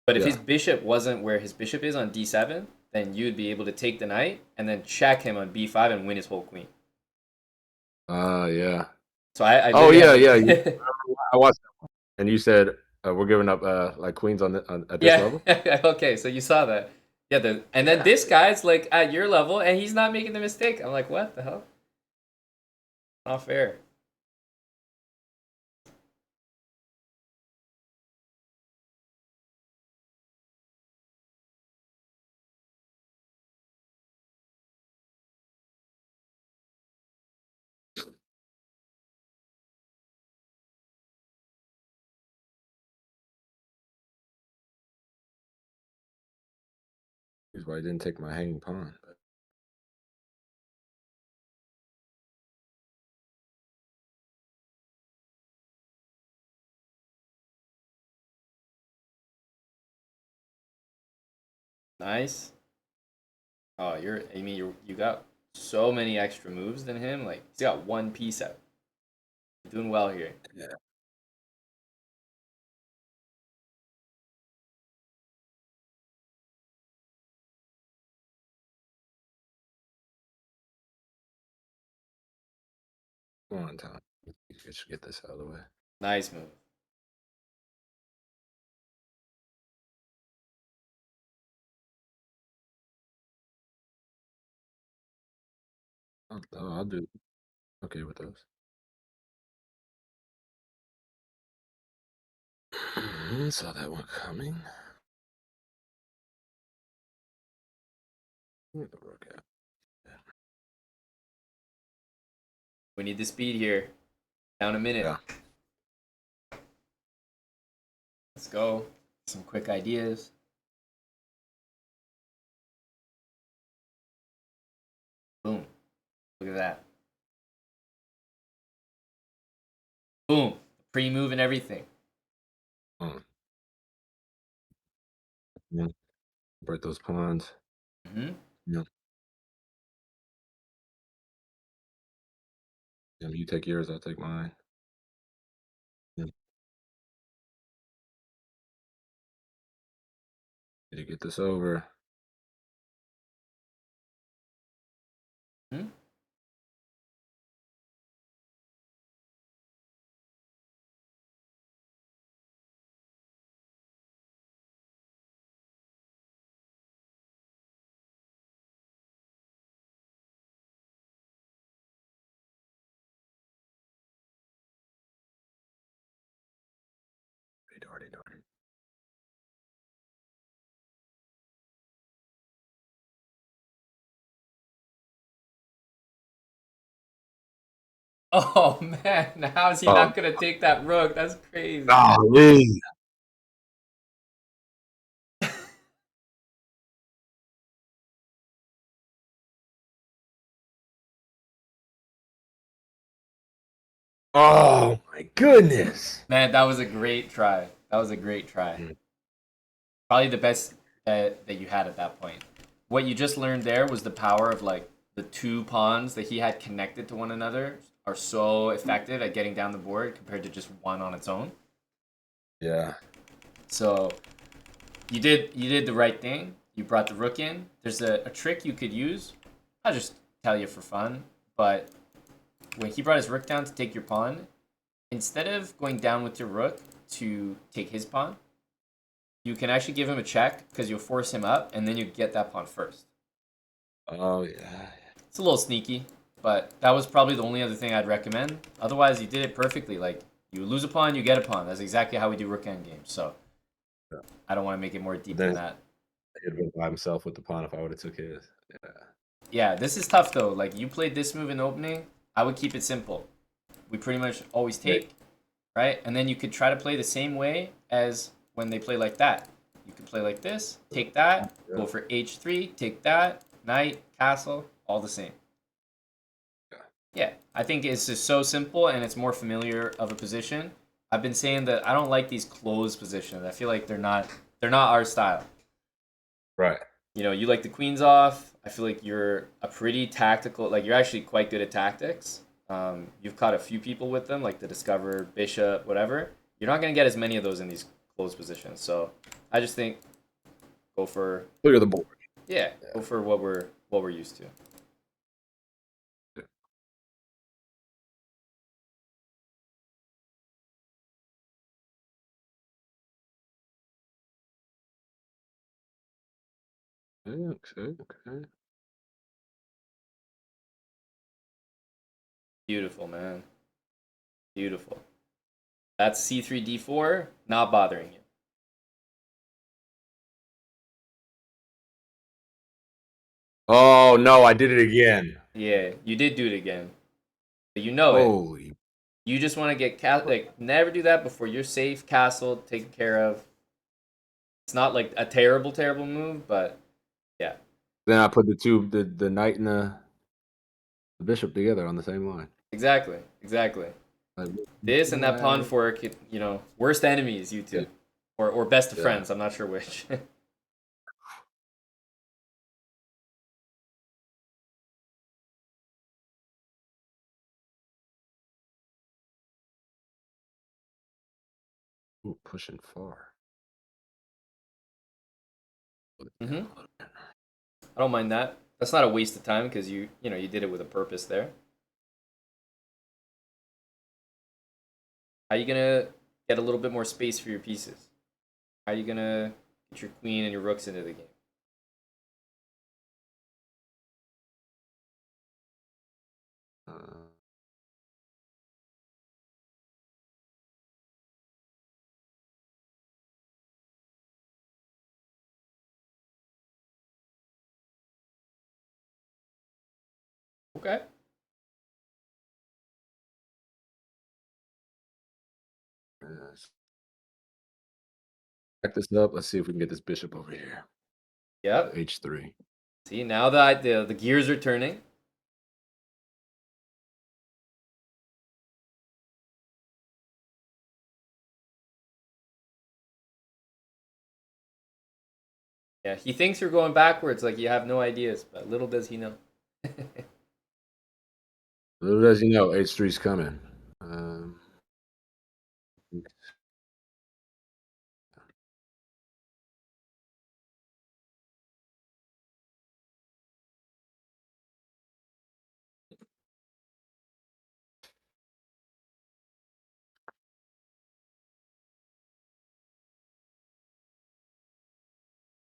But if Yeah. his bishop wasn't where his bishop is on d7, then you'd be able to take the knight and then check him on b5 and win his whole queen. Yeah. So I Oh literally yeah, have- yeah. I watched that one. And you said we're giving up like queens at this yeah. level. Okay, so you saw that. Yeah, and then Yeah. this guy's like at your level and he's not making the mistake. I'm like, what the hell? Not fair. Here's why I didn't take my hanging pawn. Nice. Oh, you got so many extra moves than him. Like he's got one piece out. You're doing well here. Yeah. Come on, Tom. You should get this out of the way. Nice move. I'll do okay with those. Saw that one coming. Work out. We need the speed here. Down a minute. Yeah. Let's go. Some quick ideas. Boom. Look at that. Boom. Pre-move and everything. Yeah. Break those pawns. Mm-hmm. Yeah. Yeah. You take yours, I'll take mine. Yeah. Need to get this over. Hmm? Darty. Oh man, how is he not gonna take that rook? That's crazy. Golly. Oh my goodness. Man, that was a great try. That was a great try. Mm. Probably the best that you had at that point. What you just learned there was the power of like the two pawns that he had connected to one another are so effective at getting down the board compared to just one on its own. Yeah. So you did the right thing. You brought the rook in. There's a trick you could use. I'll just tell you for fun. But when he brought his rook down to take your pawn, instead of going down with your rook to take his pawn, you can actually give him a check because you'll force him up, and then you get that pawn first. Oh yeah. It's a little sneaky, but that was probably the only other thing I'd recommend. Otherwise, you did it perfectly. Like you lose a pawn, you get a pawn. That's exactly how we do rook endgame. So Yeah. I don't want to make it more deep Then than that. he'd been by himself with the pawn if I would have took his. Yeah. Yeah, this is tough though. Like you played this move in the opening. I would keep it simple. We pretty much always Yeah. take, right? And then you could try to play the same way as when they play like that. You could play like this, take that, Yeah. go for h3, take that, knight, castle, all the same. Yeah. Yeah, I think it's just so simple and it's more familiar of a position. I've been saying that I don't like these closed positions. I feel like they're not our style. Right. You know, you like the queens off. I feel like you're a pretty tactical, like you're actually quite good at tactics. You've caught a few people with them, like the Discover, Bishop, whatever. You're not going to get as many of those in these closed positions. So I just think go for Clear the board. yeah, go for what we're used to. Okay. Okay. Beautiful, man. Beautiful. That's c3 d4, not bothering you. Oh no, I did it again. Yeah, you did do it again. But you know it. Holy. You just want to get like never do that before you're safe, castle taken care of. It's not like a terrible, terrible move, but yeah, Then I put the knight and the bishop together on the same line. exactly, exactly. Like, This and that pawn right. fork, worst enemies, you Yeah. two, or best of Yeah. friends. I'm not sure which. Ooh, pushing far. hmm I don't mind that. That's not a waste of time because you did it with a purpose there. How you gonna get a little bit more space for your pieces? How you gonna get your queen and your rooks into the game? Uh, Okay. yes. Back this up. Let's see if we can get this bishop over here. Yep. H3. See, now that the gears are turning. Yeah, he thinks you're going backwards, like you have no ideas, but little does he know. Little does you know, H3 is coming. Um,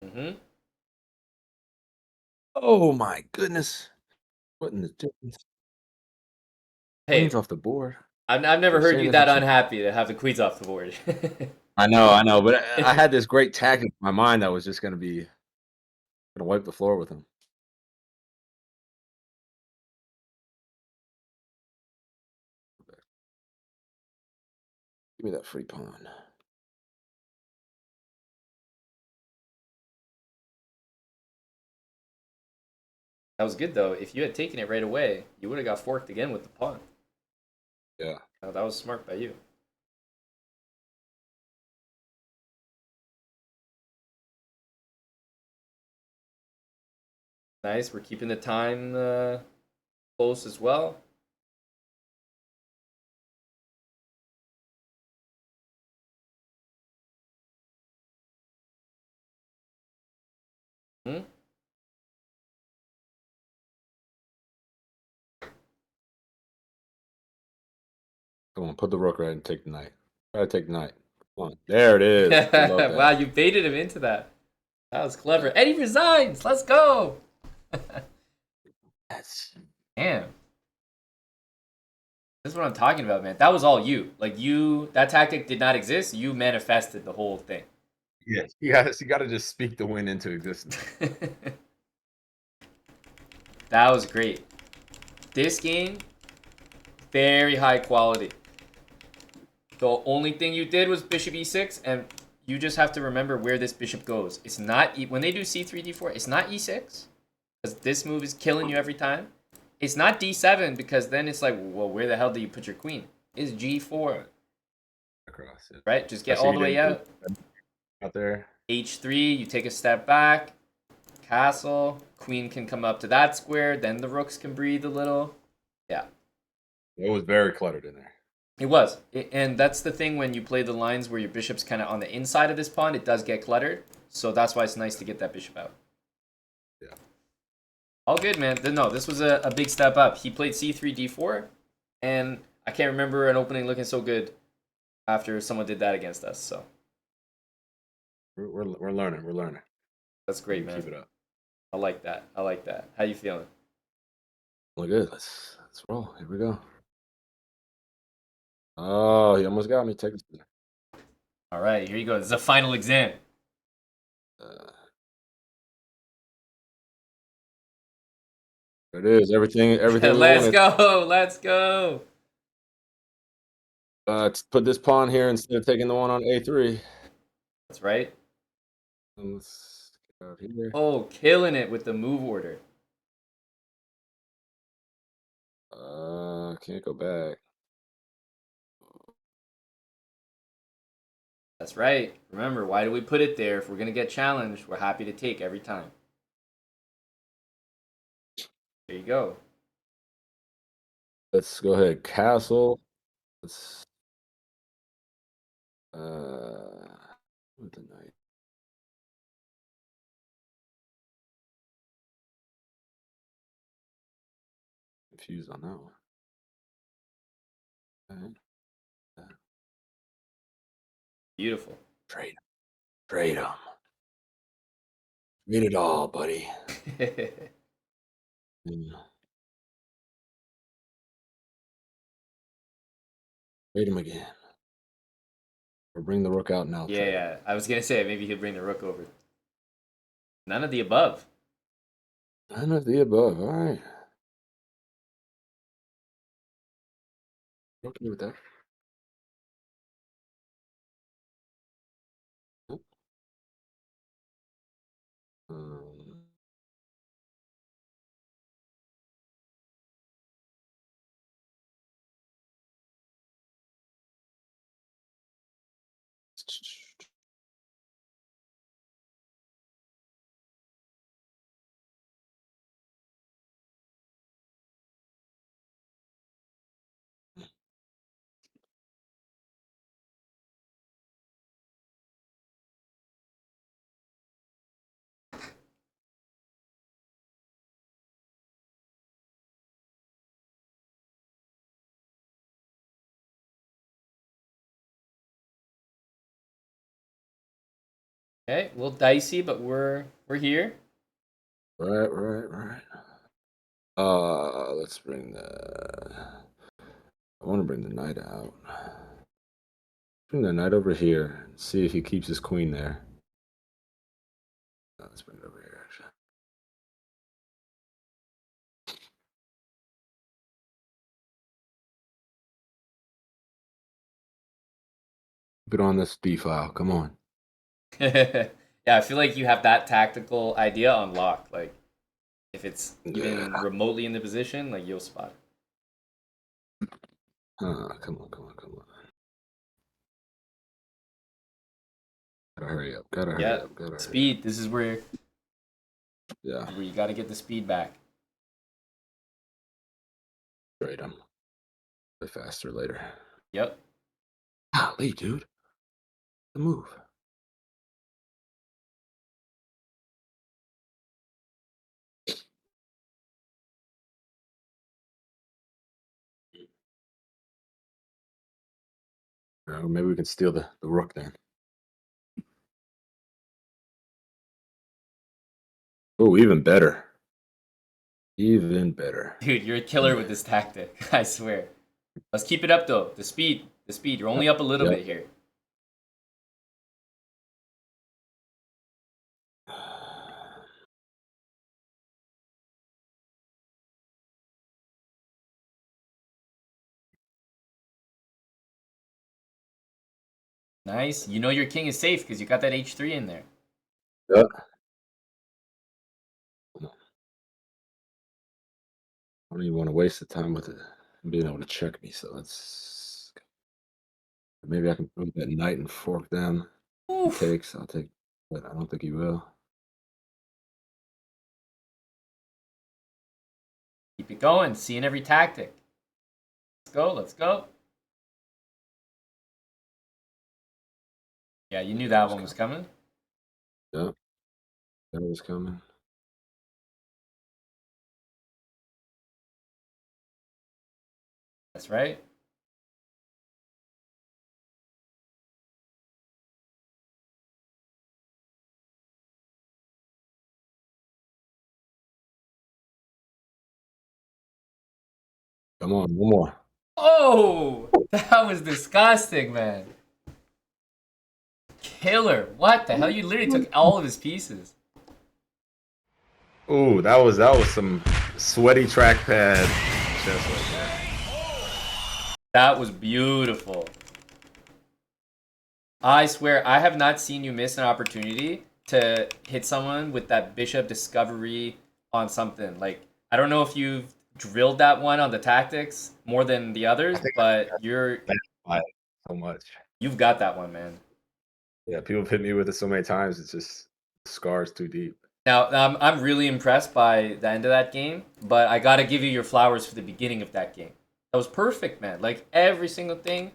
hmm oh my goodness. What in the difference? Queen's Hey, off the board. I've never They're heard saying you there's a that chance. unhappy to have the queens off the board. I know, but I had this great tactic in my mind that was just gonna wipe the floor with him. Give me that free pawn. That was good though. If you had taken it right away, you would have got forked again with the pawn. Yeah. Oh, that was smart by you. Nice. We're keeping the time close as well. Hmm? Come on, put the rook right and take the knight. Try to take the knight. Come on. There it is. I love Wow, that. you baited him into that. That was clever. Eddie resigns. Let's go. Yes. Damn. This is what I'm talking about, man. That was all you. Like you, that tactic did not exist. You manifested the whole thing. Yes. You got to just speak the win into existence. That was great. This game, very high quality. The only thing you did was bishop e6, and you just have to remember where this bishop goes. It's not when they do c3, d4. It's not e6 because this move is killing you every time. It's not d7 because then it's like, well, where the hell do you put your queen? It's g4, Across it. right? Just I get see all you the way didn't out. there. h3, you take a step back. Castle, queen can come up to that square. Then the rooks can breathe a little. Yeah. It was very cluttered in there. It was. And that's the thing when you play the lines where your bishop's kind of on the inside of this pawn, it does get cluttered. So that's why it's nice to get that bishop out. Yeah. All good, man. No, this was a big step up. He played c3, d4, and I can't remember an opening looking so good after someone did that against us. So We're learning. We're learning. that's great, man. Keep it up. I like that. I like that. How you feeling? Well, good. Let's roll. Here we go. Oh, he almost got me. Take this. All right, here you go. This is a final exam. It is everything we Let's wanted. go. Let's go. Put this pawn here instead of taking the one on a3. That's right. Let's get out here. Oh, killing it with the move order. Can't go back. That's right. Remember, why do we put it there? If we're going to get challenged, we're happy to take every time. There you go. Let's go ahead. Castle. Let's with the knight. Confused on that one. Okay. Beautiful. Trade him. Trade him. Read it all, buddy. Yeah. Trade him again. Or bring the rook out now. Yeah. I was going to say, maybe he'll bring the rook over. None of the above. None of the above. All right. Okay with that. Um, Okay, a little dicey, but we're here. right. Let's bring I want to bring the knight out. Bring the knight over here and see if he keeps his queen there. Let's bring it over here, actually. Keep it on this D file. Come on. Yeah, I feel like you have that tactical idea on lock. Like, if it's even Yeah. remotely in the position, like, you'll spot it. Come on, come on, come on. Gotta hurry up. Gotta hurry Yeah, up. Gotta hurry up. speed. This is where Yeah, you got to get the speed back. trade him. Bit faster later. Yep. Golly, dude. The move. Maybe we can steal the rook then. Oh, even better. Even better. Dude, you're a killer with this tactic. I swear. Let's keep it up though. The speed. The speed. You're only up a little Yep. bit here. Nice. You know your king is safe because you got that h3 in there. Yep. I don't even want to waste the time with it being able to check me. So let's maybe I can move that knight and fork them. He Oof. takes. I'll take, but I don't think he will. Keep it going. Seeing every tactic. Let's go. Let's go. Yeah, you knew that one was coming. Yep. That was coming. That's right. Come on, one more. Oh, that was disgusting, man. Killer. What the hell? You literally took all of his pieces. Ooh, that was some sweaty trackpad. Just like that. That was beautiful. I swear, I have not seen you miss an opportunity to hit someone with that bishop discovery on something. Like, I don't know if you've drilled that one on the tactics more than the others, I think but I so much. you've got that one, man. Yeah, people have hit me with it so many times. It's just scars too deep. Now, I'm really impressed by the end of that game, but I gotta give you your flowers for the beginning of that game. That was perfect, man. Like, every single thing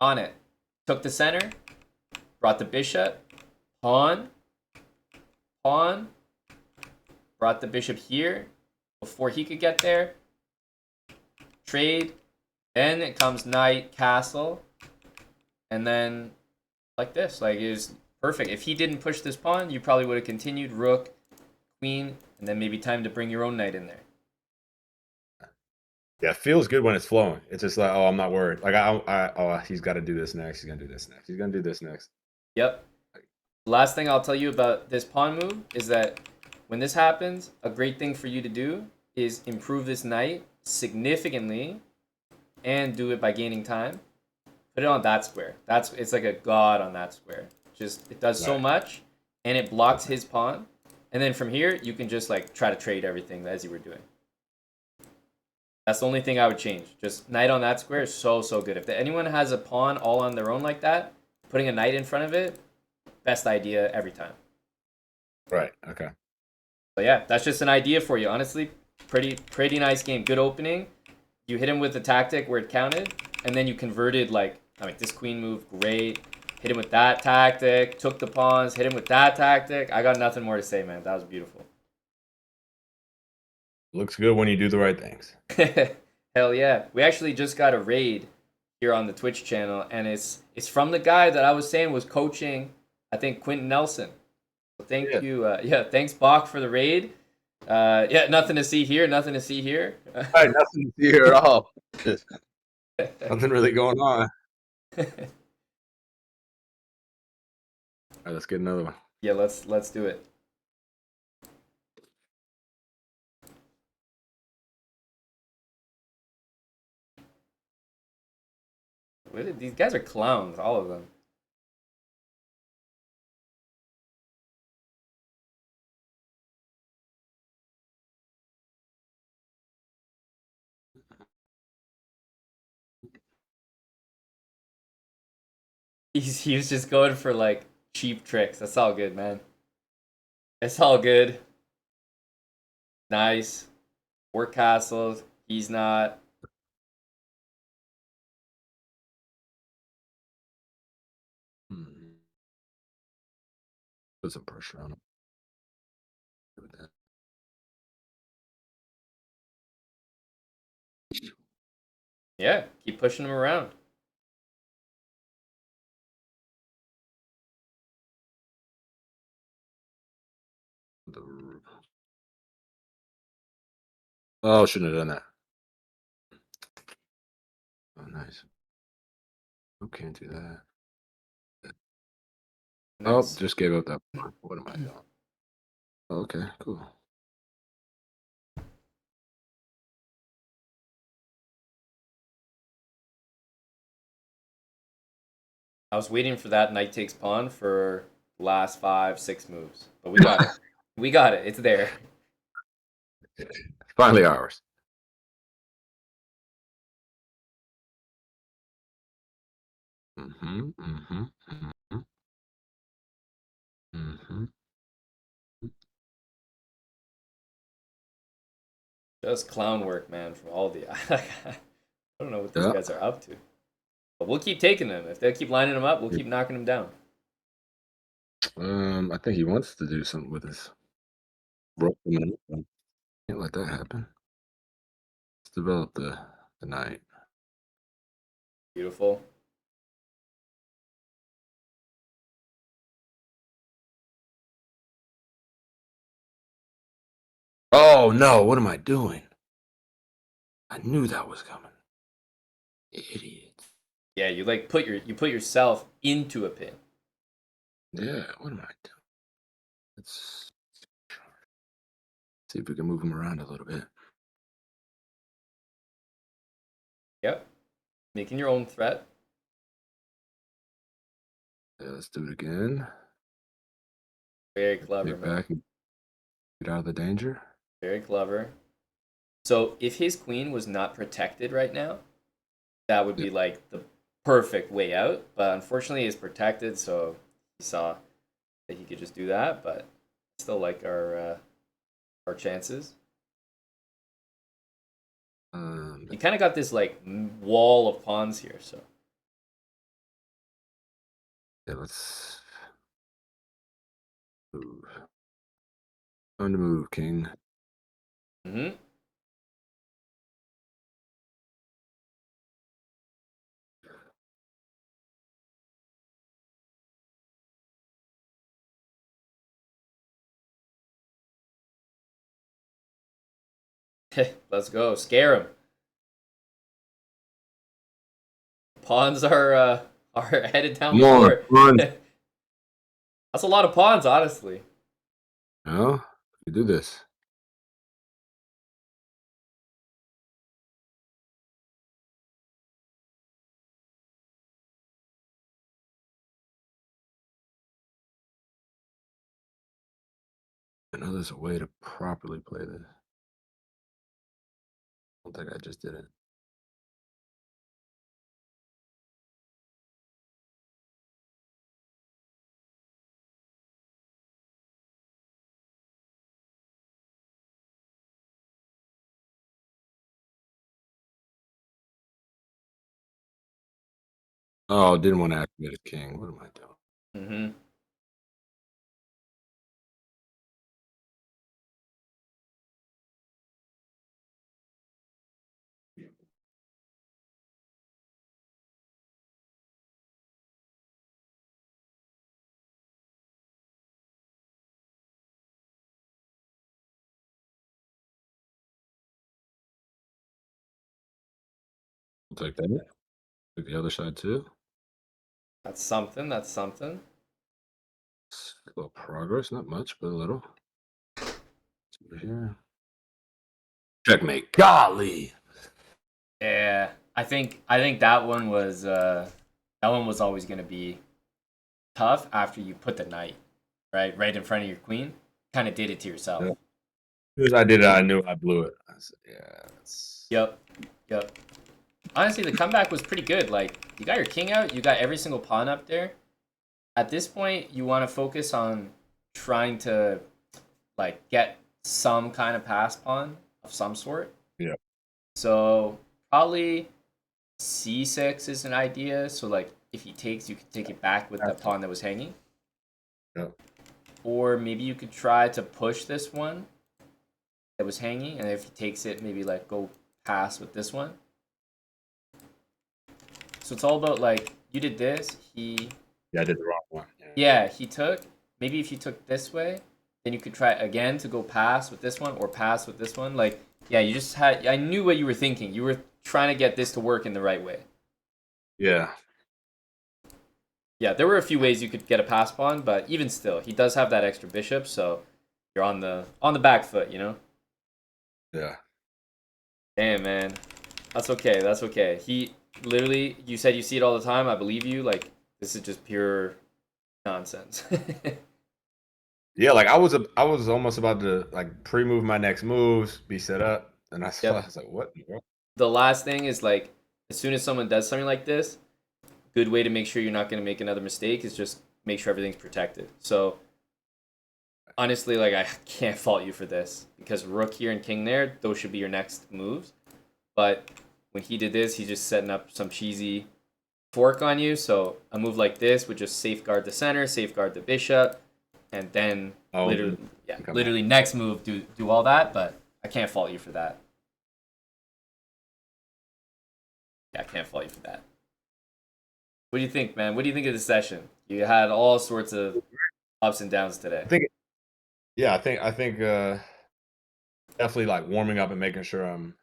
on it. Took the center, brought the bishop, pawn, pawn, brought the bishop here before he could get there. Trade, then it comes knight, castle, and then like this. Like, it was perfect. If he didn't push this pawn, you probably would have continued rook, queen, and then maybe time to bring your own knight in there. Yeah, it feels good when it's flowing. It's just like, oh, I'm not worried. Like, oh, he's got to do this next. He's gonna do this next. He's gonna do this next. Yep. Last thing I'll tell you about this pawn move is that when this happens, a great thing for you to do is improve this knight significantly and do it by gaining time. Put it on that square. It's like a god on that square. Just it does so much and it blocks his pawn. And then from here you can just like try to trade everything as you were doing. That's the only thing I would change. Just knight on that square is so good. If anyone has a pawn all on their own like that, putting a knight in front of it, best idea every time. Right. Okay. So yeah, that's just an idea for you. Honestly, pretty nice game. Good opening. You hit him with the tactic where it counted, and then you converted like this queen move, great. Hit him with that tactic, took the pawns, hit him with that tactic. I got nothing more to say, man. That was beautiful. Looks good when you do the right things. Hell yeah. We actually just got a raid here on the Twitch channel, and it's from the guy that I was saying was coaching, I think, Quentin Nelson. So thank you. Yeah, thanks, Bach, for the raid. Yeah, nothing to see here. Nothing to see here. Right, nothing to see here at all. Nothing really going on. All right, let's get another one. Yeah, let's do it. These guys are clowns, all of them. he was just going for like cheap tricks. That's all good, man. It's all good. Nice. Work castles. He's not. Put some pressure on him. Yeah, keep pushing him around. Oh, shouldn't have done that. Oh, nice. I can't do that. Oh, Nice. just gave up that. What am I doing? Okay, cool. I was waiting for that knight takes pawn for the last 5, 6 moves, but we got it. We got it. It's there. Finally ours. Mm-hmm. Mm-hmm. Mm-hmm. Mm-hmm. Just clown work, man, from all the. I don't know what these Yeah. guys are up to. But we'll keep taking them. If they keep lining them up, we'll keep knocking them down. I think he wants to do something with his rope. Can't let that happen. Let's develop the knight. Beautiful. Oh no! What am I doing? I knew that was coming. Idiot. Yeah, you like put yourself into a pin. Yeah. What am I doing? Let's see if we can move him around a little bit. Yep. Making your own threat. Yeah, let's do it again. Very clever, Get man. back and get out of the danger. Very clever. So if his queen was not protected right now, that would be like the perfect way out. But unfortunately, he's protected, so he saw that he could just do that. But still like our chances. He kind of got this like wall of pawns here, so Yeah, let's move. Time to move, King. mm-hmm. Let's go, scare him. Pawns are headed down Come the on, court. run. That's a lot of pawns, honestly. No, you do this. I know there's a way to properly play this. I don't think I just did it. Oh, didn't want to activate a king. What am I doing? Mm-hmm. I'll take that. Take the other side too. That's something. That's something. A little progress, not much, but a little. It's over here. Checkmate. Golly. Yeah, I think that one was always gonna be tough after you put the knight right in front of your queen. Kind of did it to yourself. Yeah. As soon as I did it, I knew I blew it. I said, yeah, that's... Yep. Yep. honestly, the comeback was pretty good. Like, you got your king out, you got every single pawn up there. At this point, you want to focus on trying to like get some kind of pass pawn of some sort. Yeah. So probably c6 is an idea. So like if he takes, you can take it back with the pawn that was hanging. Yeah. Or maybe you could try to push this one that was hanging, and if he takes it, maybe like go pass with this one. So it's all about like you did this, he Yeah, I did the wrong one. yeah, he took. Maybe if you took this way, then you could try again to go pass with this one or pass with this one. Like, yeah, you just had. I knew what you were thinking. You were trying to get this to work in the right way. Yeah. Yeah, there were a few ways you could get a pass pawn, but even still, he does have that extra bishop, so you're on the back foot, you know. Yeah. Damn, man, that's okay. That's okay. He literally, you said you see it all the time. I believe you. Like, this is just pure nonsense. Yeah, like I was almost about to like pre-move my next moves, be set up, and I saw Yep. I was like, what? The last thing is like, as soon as someone does something like this, good way to make sure you're not going to make another mistake is just make sure everything's protected. So honestly, like I can't fault you for this because rook here and king there, those should be your next moves. But when he did this, he's just setting up some cheesy fork on you. So a move like this would just safeguard the center, safeguard the bishop, and then literally next move do all that. But I can't fault you for that. Yeah, I can't fault you for that. What do you think, man? What do you think of the session? You had all sorts of ups and downs today. I think definitely like warming up and making sure I'm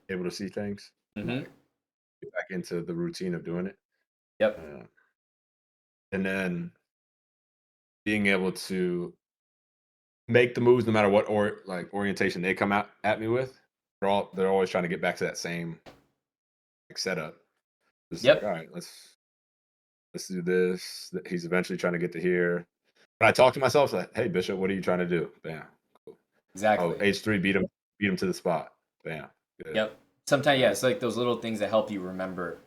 able to see things. Mm-hmm. Like, get back into the routine of doing it. Yep. And then being able to make the moves no matter what orientation they come out at me with. They're always trying to get back to that same like setup. It's like, Yep. all right, let's do this. He's eventually trying to get to here. But I talk to myself like, hey Bishop, what are you trying to do? Bam. Cool. Exactly. Oh, H3 beat him to the spot. Bam. Good. Yep. Sometimes, yeah, it's like those little things that help you remember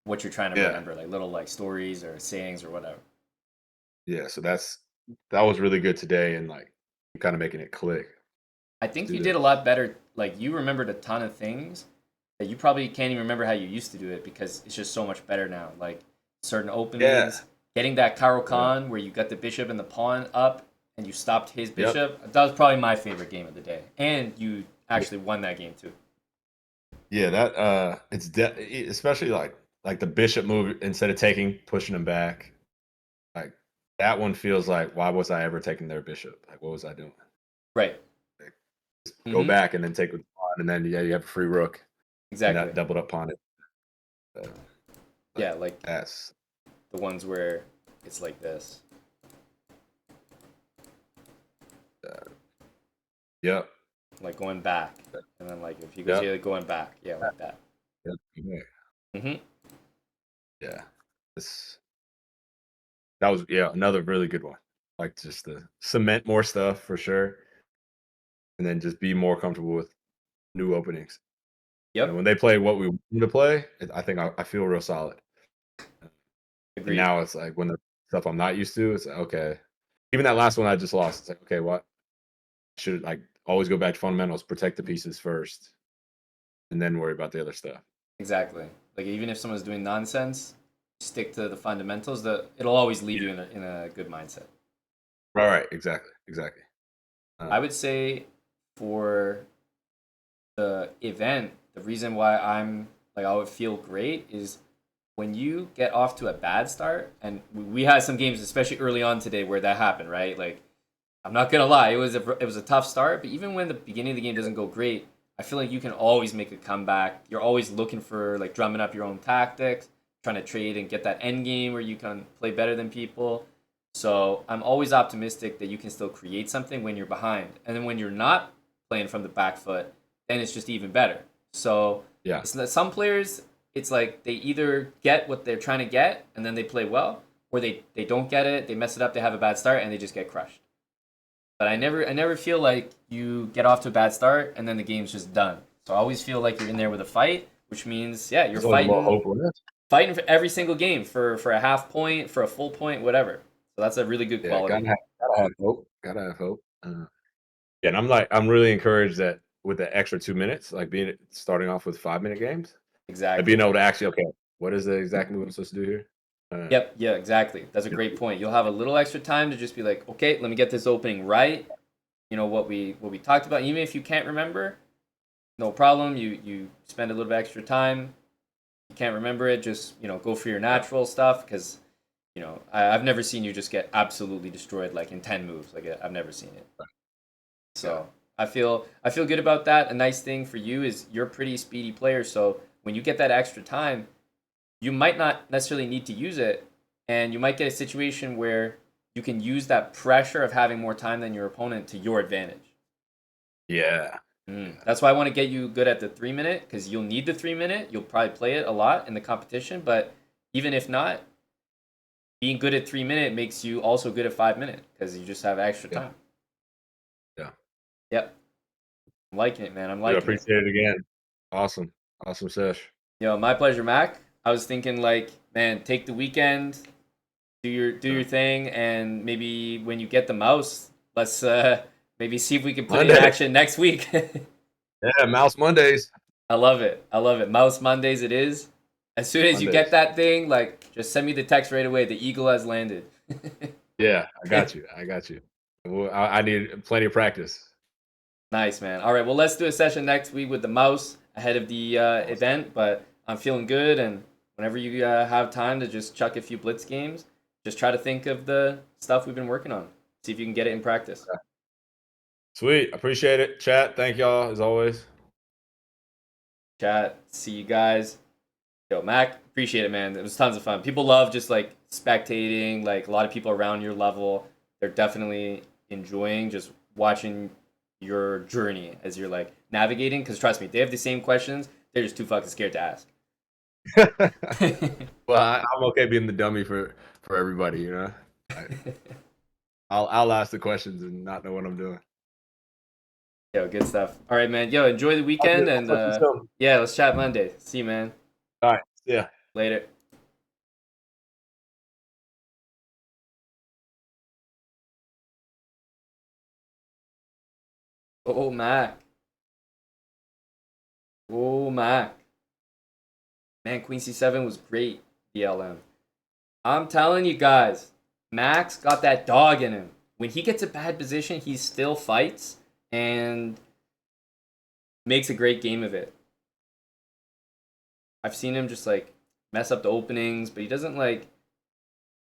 what you're trying to Yeah. remember, like little like stories or sayings or whatever. Yeah, so that was really good today, and like kind of making it click. I think Do you did a this. lot better. Like you remembered a ton of things that you probably can't even remember how you used to do it because it's just so much better now. Like certain openings, getting that Karo Khan where you got the bishop and the pawn up and you stopped his bishop. That was probably my favorite game of the day, and you actually won that game too. Yeah, that especially like the bishop move instead of pushing him back. Like that one feels like why was I ever taking their bishop? Like what was I doing? Right. Like, just go back and then take with the pawn, and then you have a free rook. Exactly. And that doubled up pawn it. Yeah, like that's the ones where it's like this. Yep. Like going back, and then like if you go here, going back, yeah, like that. Yep. Mm-hmm. Yeah. That was another really good one. Like just to cement more stuff for sure, and then just be more comfortable with new openings. Yep. And when they play what we want them to play, I think I feel real solid. Agreed. And now it's like when the stuff I'm not used to, it's like, okay. Even that last one I just lost, it's like, okay, what? Should like always go back to fundamentals, protect the pieces first, and then worry about the other stuff. Exactly. Like even if someone's doing nonsense, stick to the fundamentals. It'll always leave you in a good mindset. Right. Exactly. I would say for the event, the reason why I would feel great is when you get off to a bad start, and we had some games, especially early on today, where that happened, right? Like, I'm not gonna lie, it was a tough start, but even when the beginning of the game doesn't go great, I feel like you can always make a comeback. You're always looking for like drumming up your own tactics, trying to trade and get that end game where you can play better than people. So I'm always optimistic that you can still create something when you're behind, and then when you're not playing from the back foot, then it's just even better. So some players, it's like they either get what they're trying to get and then they play well, or they don't get it, they mess it up, they have a bad start, and they just get crushed. But I never feel like you get off to a bad start and then the game's just done. So I always feel like you're in there with a fight, which means yeah, you're It's always more fighting hopeless. fighting for every single game for a half point, for a full point, whatever. So that's a really good Yeah, quality. gotta have hope. Gotta have hope. Yeah, and I'm really encouraged that with the extra 2 minutes, like starting off with 5 minute games, like being Exactly. able to actually, okay, what is the exact move I'm supposed to do here? Yep, yeah, exactly. That's a You great know, point. You'll have a little extra time to just be like, okay, let me get this opening right. You know what we talked about. Even if you can't remember, no problem. You spend a little bit extra time. You can't remember it, just go for your yeah, natural stuff because I've never seen you just get absolutely destroyed like in 10 moves. Like I've never seen it. yeah, So I feel good about that. A nice thing for you is you're a pretty speedy player, so when you get that extra time, you might not necessarily need to use it, and you might get a situation where you can use that pressure of having more time than your opponent to your advantage. yeah, That's why I want to get you good at the 3 minute because you'll need the 3 minute. You'll probably play it a lot in the competition, but even if not, being good at 3 minute makes you also good at 5 minute because you just have extra yeah, time. yeah. Yep, I'm liking it, man. I'm Dude, I liking it. appreciate it again. Awesome, awesome sesh. Yo, my pleasure, Mac. I was thinking like, man, take the weekend, do Yeah. your thing, and maybe when you get the mouse, let's maybe see if we can put it in Monday, action next week. yeah, Mouse Mondays, I love it. I love it. Mouse Mondays it is. As soon as you get Mondays. that thing, like just send me the text right away. The eagle has landed. Yeah, I got you. I got you. Well, I need plenty of practice. Nice, man. All right, well, let's do a session next week with the mouse ahead of the Awesome. event. But I'm feeling good, and whenever you have time to just chuck a few blitz games, just try to think of the stuff we've been working on. See if you can get it in practice. Yeah. Sweet, appreciate it. Chat, thank y'all as always. Chat. See you guys. Yo, Mac, appreciate it, man. It was tons of fun. People love just like spectating. Like a lot of people around your level, they're definitely enjoying just watching your journey as you're like navigating. Because trust me, they have the same questions. They're just too fucking scared to ask. Well, I'm okay being the dummy for everybody, you know. I, I'll ask the questions and not know what I'm doing. Yo, good stuff. All right, man. Yo, enjoy the All good. weekend I'll and talk to you soon. yeah, let's chat Monday. See you, man. All right. See ya. Later. Oh, Mac. Oh, Mac. Man, Queen C7 was great. BLM. I'm telling you guys, Max got that dog in him. When he gets a bad position, he still fights and makes a great game of it. I've seen him just like mess up the openings, but he doesn't like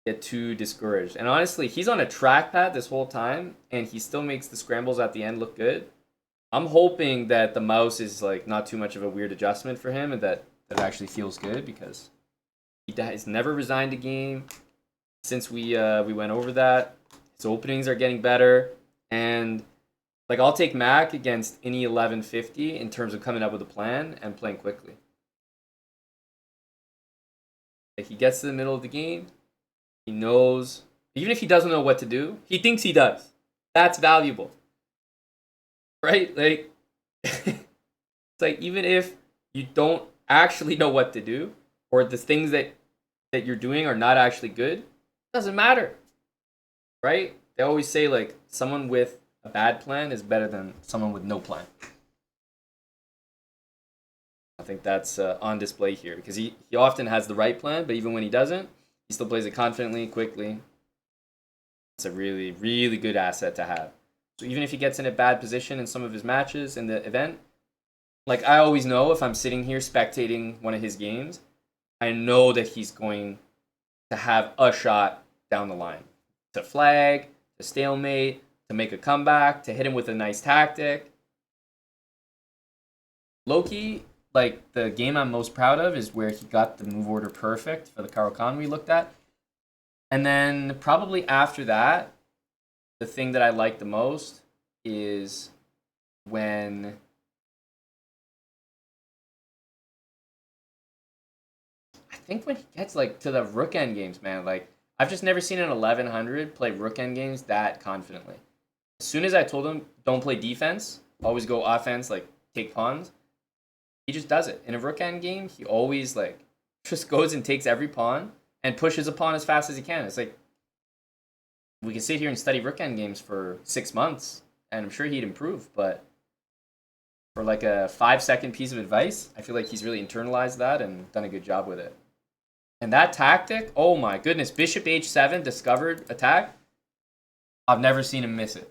get too discouraged. And honestly, he's on a trackpad this whole time, and he still makes the scrambles at the end look good. I'm hoping that the mouse is like not too much of a weird adjustment for him, and that actually feels good because he's never resigned a game since we went over that. His openings are getting better, and like I'll take Mac against any 1150 in terms of coming up with a plan and playing quickly. Like he gets to the middle of the game, he knows. Even if he doesn't know what to do, he thinks he does. That's valuable, right? Like it's like even if you don't actually know what to do, or the things that you're doing are not actually good, doesn't matter, right? They always say like someone with a bad plan is better than someone with no plan. I think that's on display here because he often has the right plan, but even when he doesn't, he still plays it confidently, quickly. It's a really, really good asset to have. So even if he gets in a bad position in some of his matches in the event, like I always know if I'm sitting here spectating one of his games, I know that he's going to have a shot down the line to flag, to stalemate, to make a comeback, to hit him with a nice tactic. Loki, like the game I'm most proud of is where he got the move order perfect for the Karakan we looked at. And then probably after that, the thing that I like the most is when I think when he gets like to the rook end games, man. Like I've just never seen an 1100 play rook end games that confidently. As soon as I told him don't play defense, always go offense, like take pawns, He just does it. In a rook endgame, he always like just goes and takes every pawn and pushes a pawn as fast as he can. It's like we can sit here and study rook endgames for 6 months, and I'm sure he'd improve, but for like a 5-second piece of advice, I feel like he's really internalized that and done a good job with it. And that tactic, oh my goodness, bishop h7 discovered attack. I've never seen him miss it.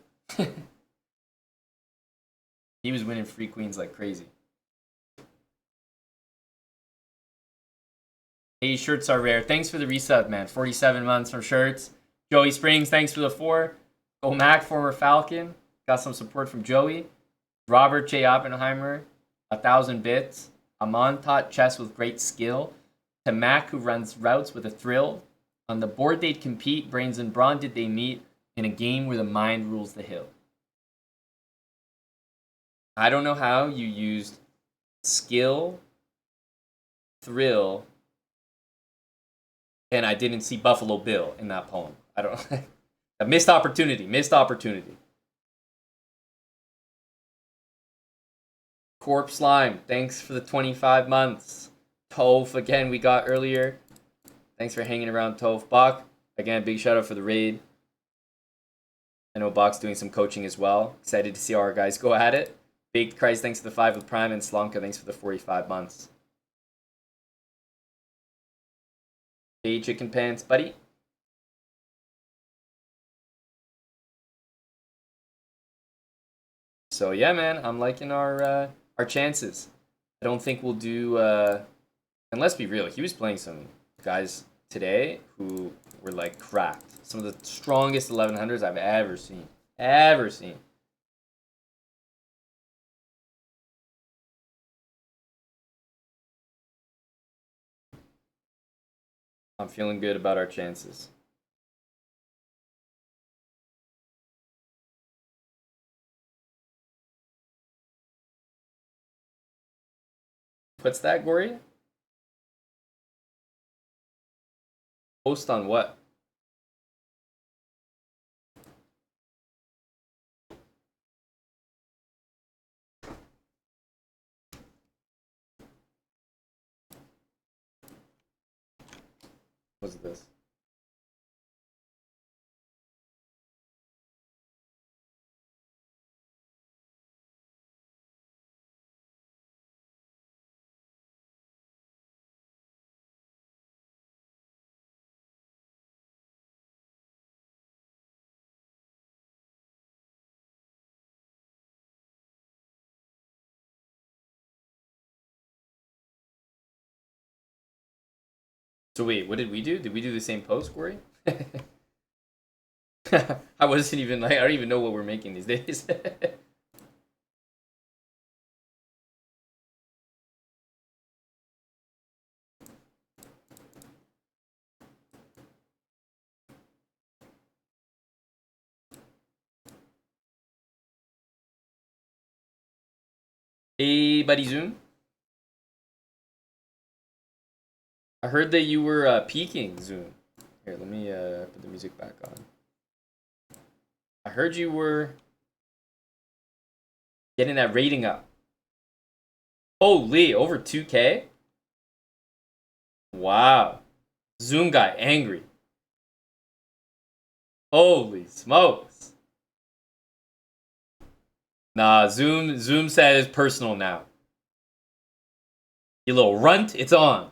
He was winning free queens like crazy. Hey, shirts are rare. Thanks for the resub, man. 47 months from shirts. Joey Springs, thanks for the 4. Go Mac, former Falcon. Got some support from Joey. Robert J. Oppenheimer, 1,000 bits. Aman taught chess with great skill. To Mac, who runs routes with a thrill. On the board they'd compete, brains and brawn did they meet, in a game where the mind rules the hill. I don't know how you used skill, thrill, and I didn't see Buffalo Bill in that poem. I don't a missed opportunity. Corpse Slime, thanks for the 25 months. Toph, again, we got earlier. Thanks for hanging around, Toph. Bach, again, big shout out for the raid. I know Bach's doing some coaching as well. Excited to see how our guys go at it. Big Christ, thanks for the 5 with Prime, and Slonka, thanks for the 45 months. Hey, Chicken Pants, buddy. So yeah, man, I'm liking our chances. I don't think we'll do. And let's be real, he was playing some guys today who were like cracked. Some of the strongest 1100s I've ever seen. Ever seen. I'm feeling good about our chances. What's that, Gory? Post on what? What's this? So wait, what did we do? Did we do the same post, Gory? I wasn't even like, I don't even know what we're making these days. Hey, buddy Zoom. I heard that you were peaking, Zoom. Here, let me put the music back on. I heard you were getting that rating up. Holy, over 2K? Wow. Zoom guy angry. Holy smokes. Nah, Zoom said it's personal now. You little runt, it's on.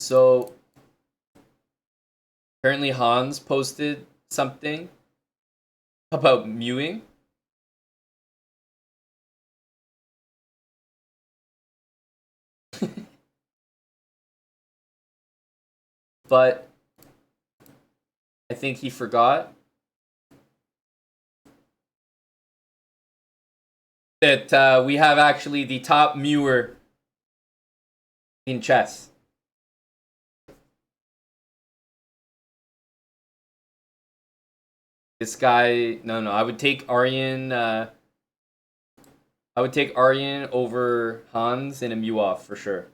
So apparently Hans posted something about mewing. But I think he forgot that we have actually the top Muir in chess. This guy, no, I would take Aryan. I would take Aryan over Hans in a Mew off for sure.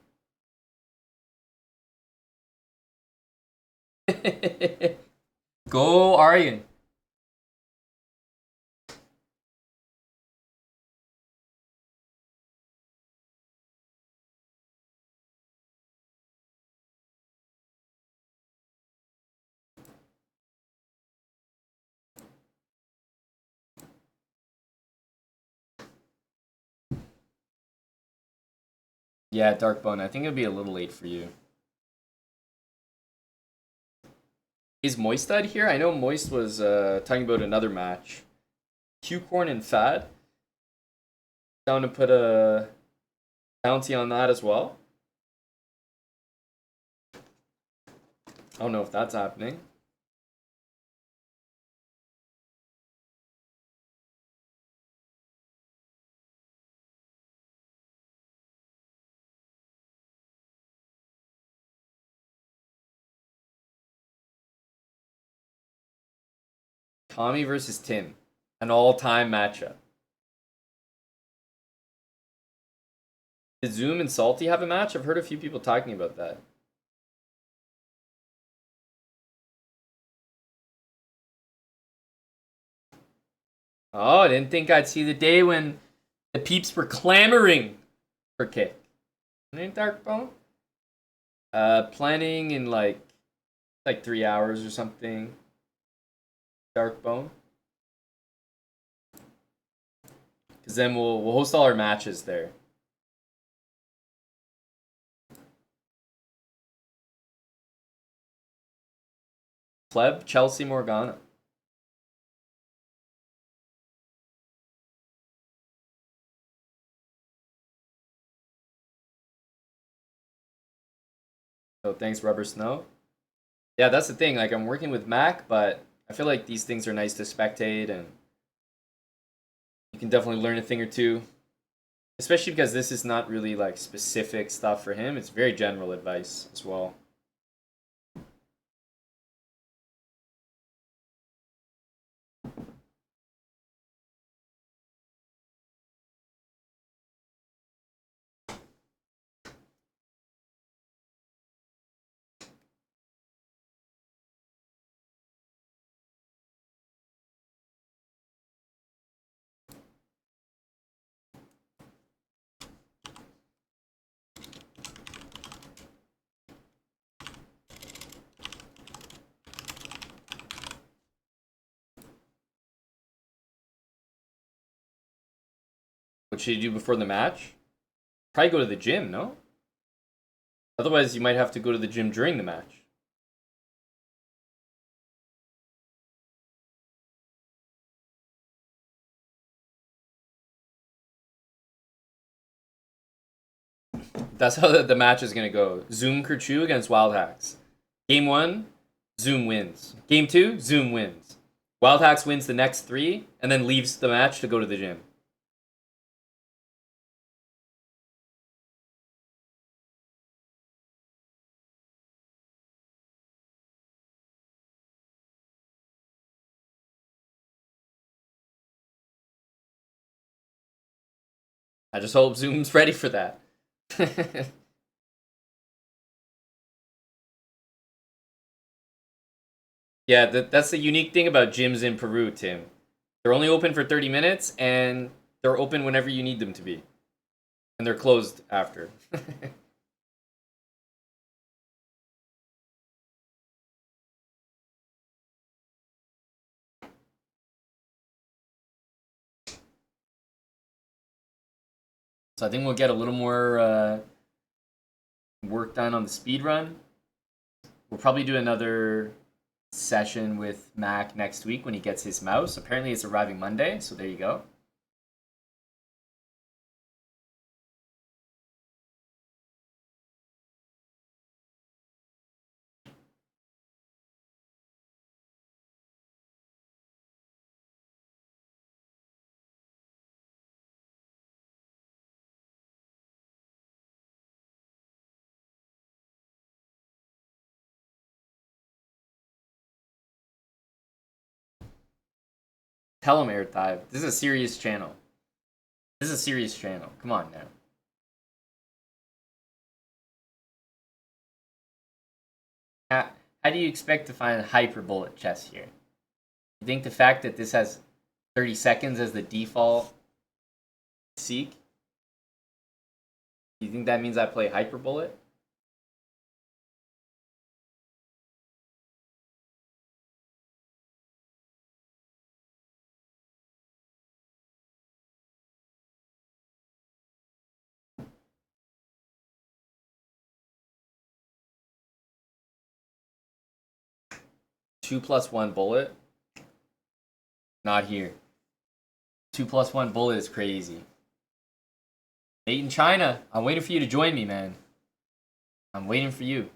Go Aryan. Yeah, Darkbone. I think it'll be a little late for you. Is Moistad here? I know Moist was talking about another match. Q-Corn and Fad. Down to put a bounty on that as well. I don't know if that's happening. Tommy versus Tim. An all-time matchup. Did Zoom and Salty have a match? I've heard a few people talking about that. Oh, I didn't think I'd see the day when the peeps were clamoring for Kick. Ain't Darkbone? Planning in like 3 hours or something. Darkbone. Because then we'll host all our matches there. Pleb, Chelsea Morgana. So thanks, Rubber Snow. Yeah, that's the thing. Like, I'm working with Mac, but I feel like these things are nice to spectate, and you can definitely learn a thing or two. Especially because this is not really like specific stuff for him. It's very general advice as well. What should you do before the match? Probably go to the gym, no? Otherwise, you might have to go to the gym during the match. That's how the match is going to go. Zoom Kerchu against Wild Hacks. Game 1, Zoom wins. Game 2, Zoom wins. Wild Hacks wins the next 3, and then leaves the match to go to the gym. I just hope Zoom's ready for that. Yeah, that's the unique thing about gyms in Peru, Tim. They're only open for 30 minutes, and they're open whenever you need them to be. And they're closed after. So I think we'll get a little more work done on the speed run. We'll probably do another session with Mac next week when he gets his mouse. Apparently it's arriving Monday, so there you go. Tell him air dive. This is a serious channel. This is a serious channel. Come on now. How do you expect to find hyper bullet chess here? You think the fact that this has 30 seconds as the default seek, you think that means I play hyper bullet? Two plus one bullet? Not here. 2+1 bullet is crazy. Made in China. I'm waiting for you to join me, man. I'm waiting for you.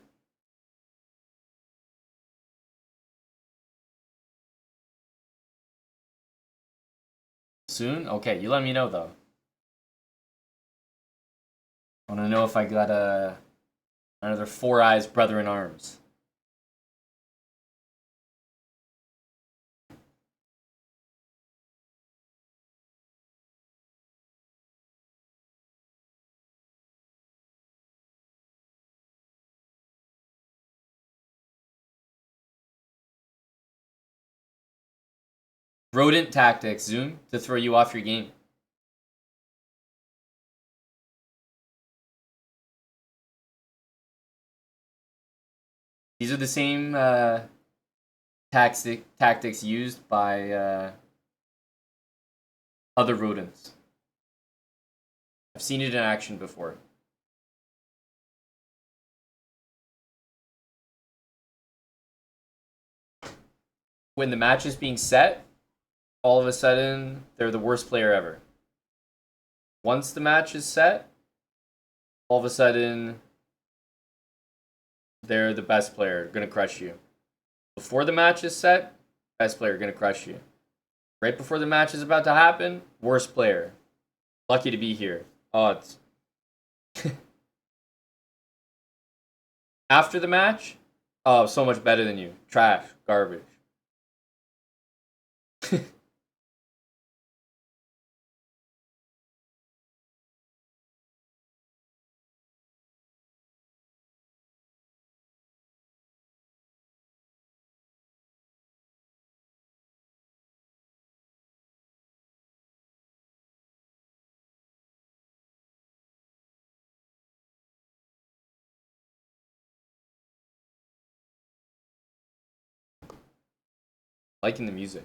Soon? Okay, you let me know though. I want to know if I got another Four Eyes brother in arms. Rodent tactics, Zoom, to throw you off your game. These are the same tactics used by other rodents. I've seen it in action before. When the match is being set, all of a sudden, they're the worst player ever. Once the match is set, all of a sudden, they're the best player, gonna crush you. Before the match is set, best player, gonna crush you. Right before the match is about to happen, worst player. Lucky to be here. Odds. After the match, oh, so much better than you. Trash. Garbage. Liking the music.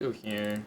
Go here.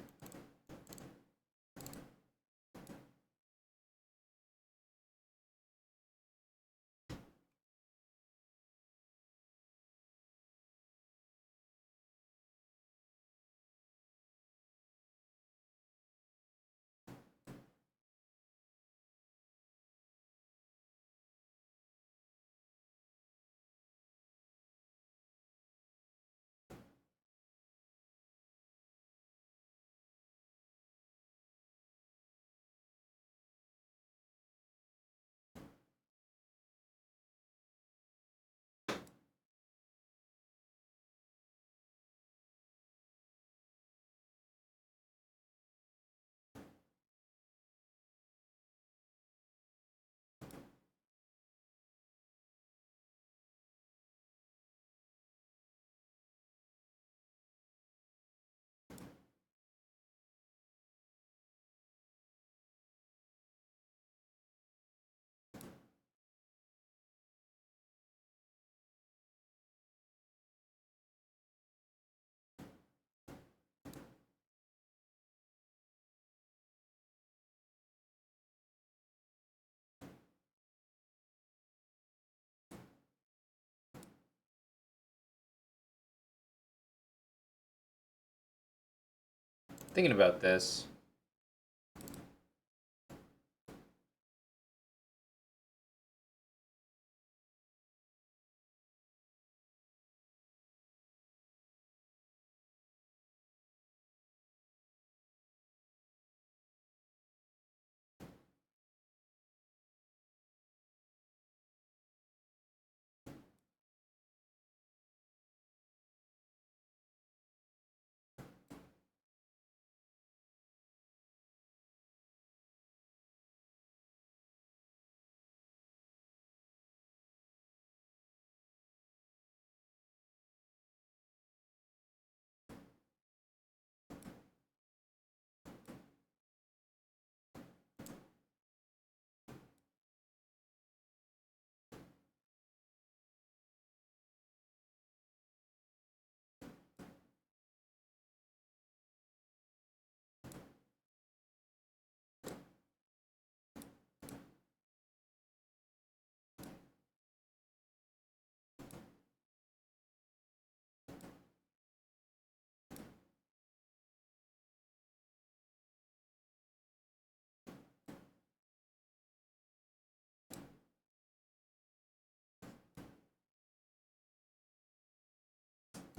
Thinking about this.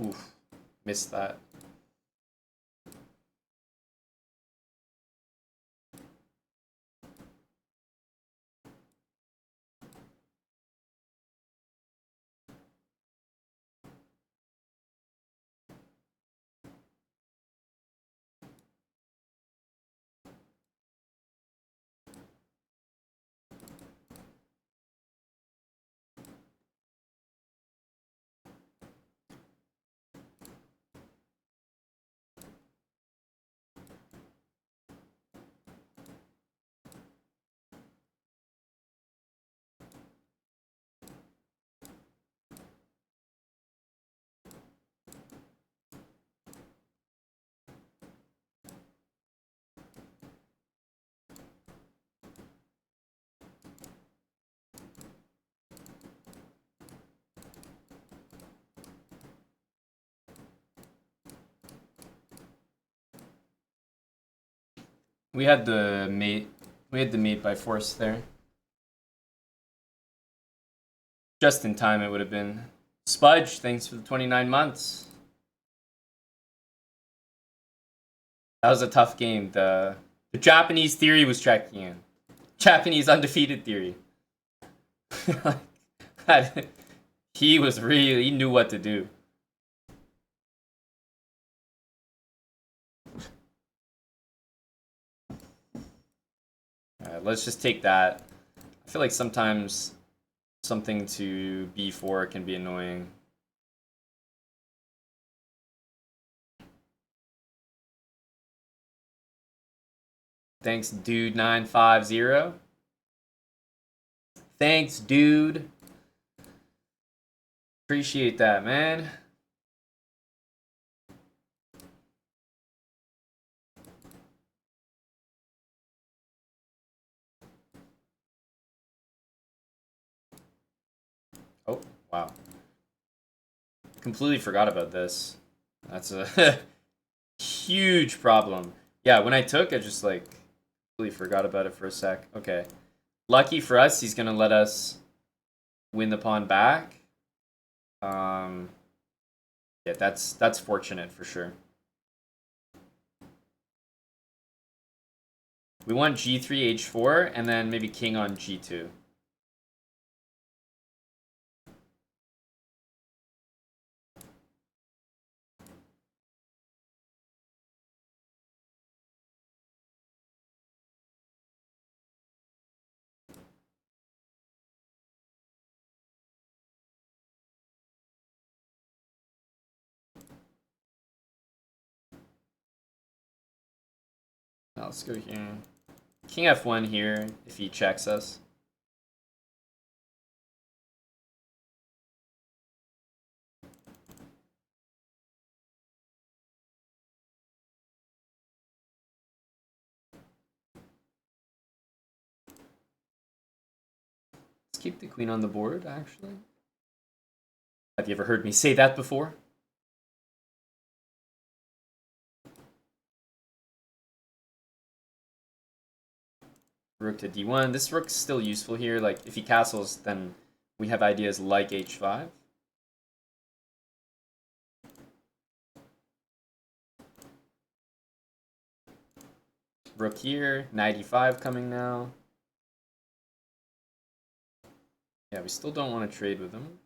Oof. Missed that. We had the mate. We had the mate by force there. Just in time, it would have been. Spudge, thanks for the 29 months. That was a tough game. The Japanese theory was checking in. Japanese undefeated theory. He was really, he knew what to do. Let's just take that. I feel like sometimes something to B4 can be annoying. Thanks, dude950. Thanks, dude. Appreciate that, man. Wow. Completely forgot about this. That's a huge problem. Yeah, when I took, I just like completely forgot about it for a sec. Okay. Lucky for us, he's gonna let us win the pawn back. Yeah, that's fortunate for sure. We want g3, h4, and then maybe king on g2. Now let's go here. King f1 here if he checks us. Let's keep the queen on the board, actually. Have you ever heard me say that before? Rook to d1. This rook's still useful here. Like, if he castles, then we have ideas like h5. Rook here, knight e5 coming now. Yeah, we still don't want to trade with him.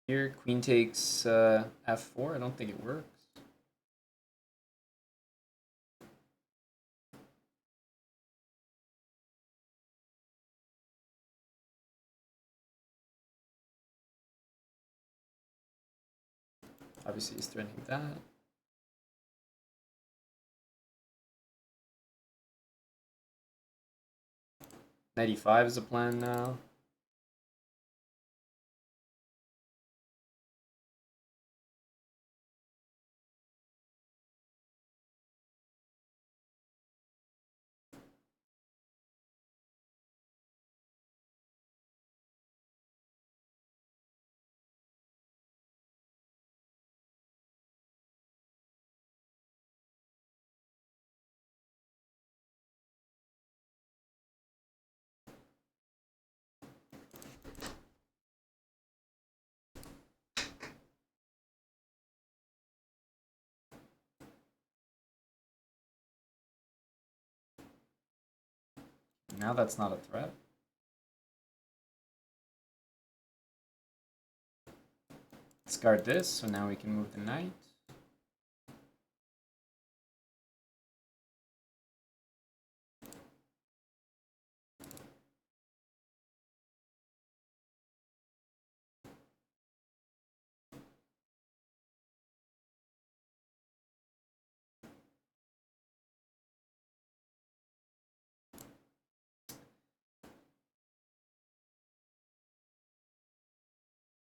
Here, queen takes f4. I don't think it works. Obviously, he's threatening that. Knight e5 is a plan now. Now that's not a threat. Discard this, so now we can move the knight.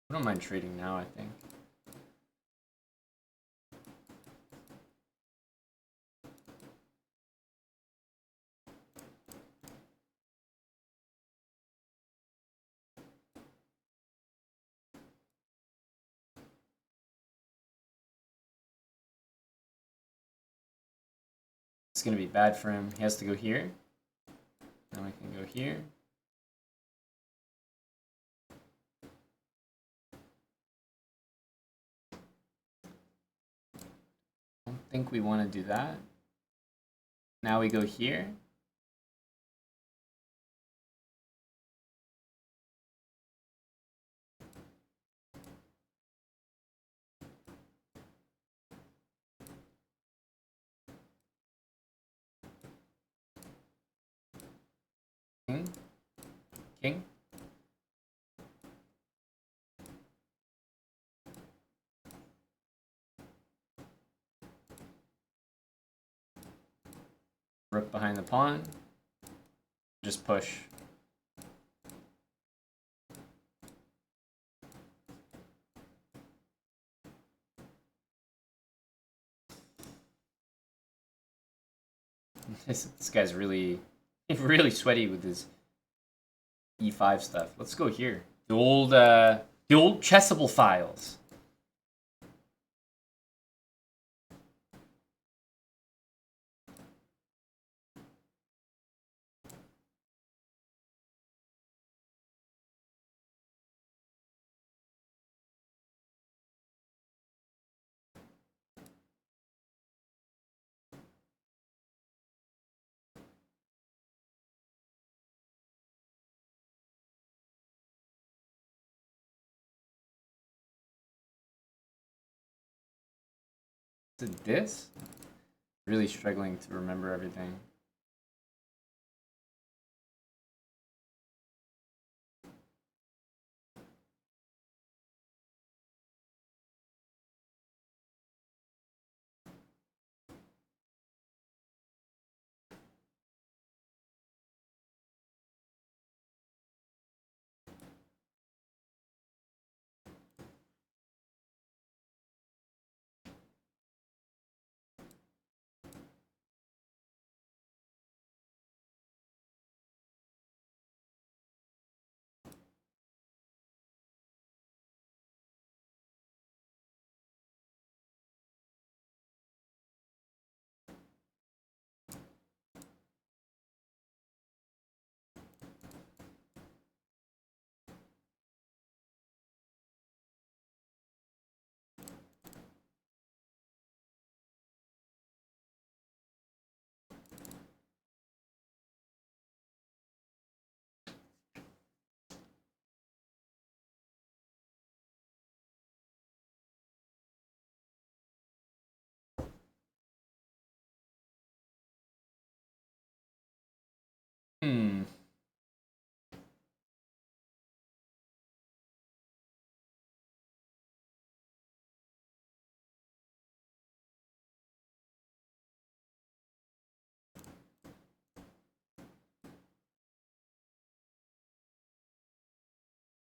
I don't mind trading now, I think. It's going to be bad for him. He has to go here. Now we can go here. I don't think we want to do that. Now we go here. King. King. Rook behind the pawn. Just push. This guy's really, really sweaty with his E5 stuff. Let's go here. The old chessable files. Is it this? Really struggling to remember everything. Hmm.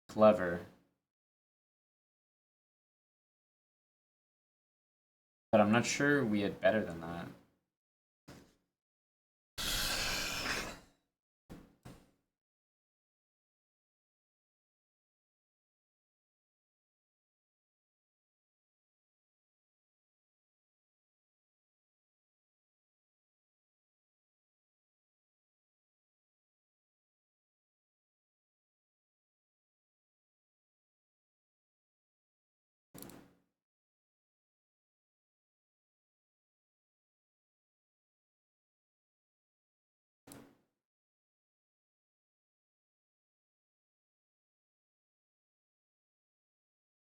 Clever. But I'm not sure we had better than that.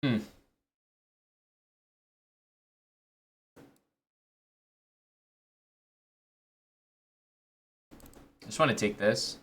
Hmm. I just want to take this.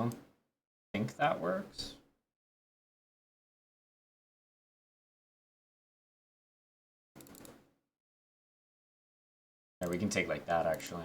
Don't think that works. Yeah, we can take like that actually.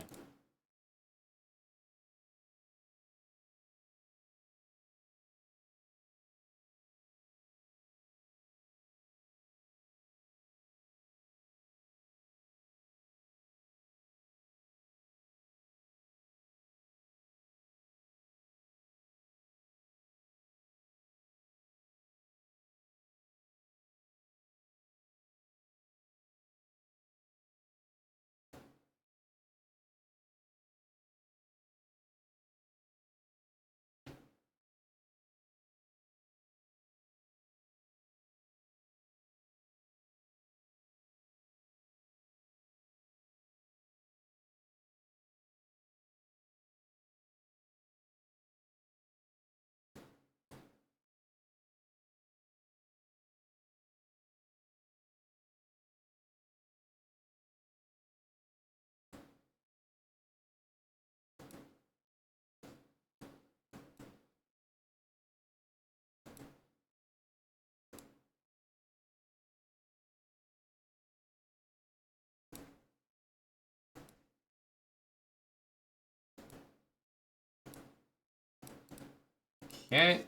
Okay.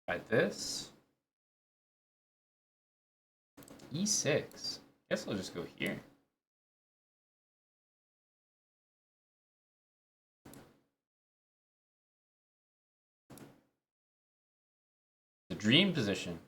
Try this. E6. Guess I'll just go here. The dream position.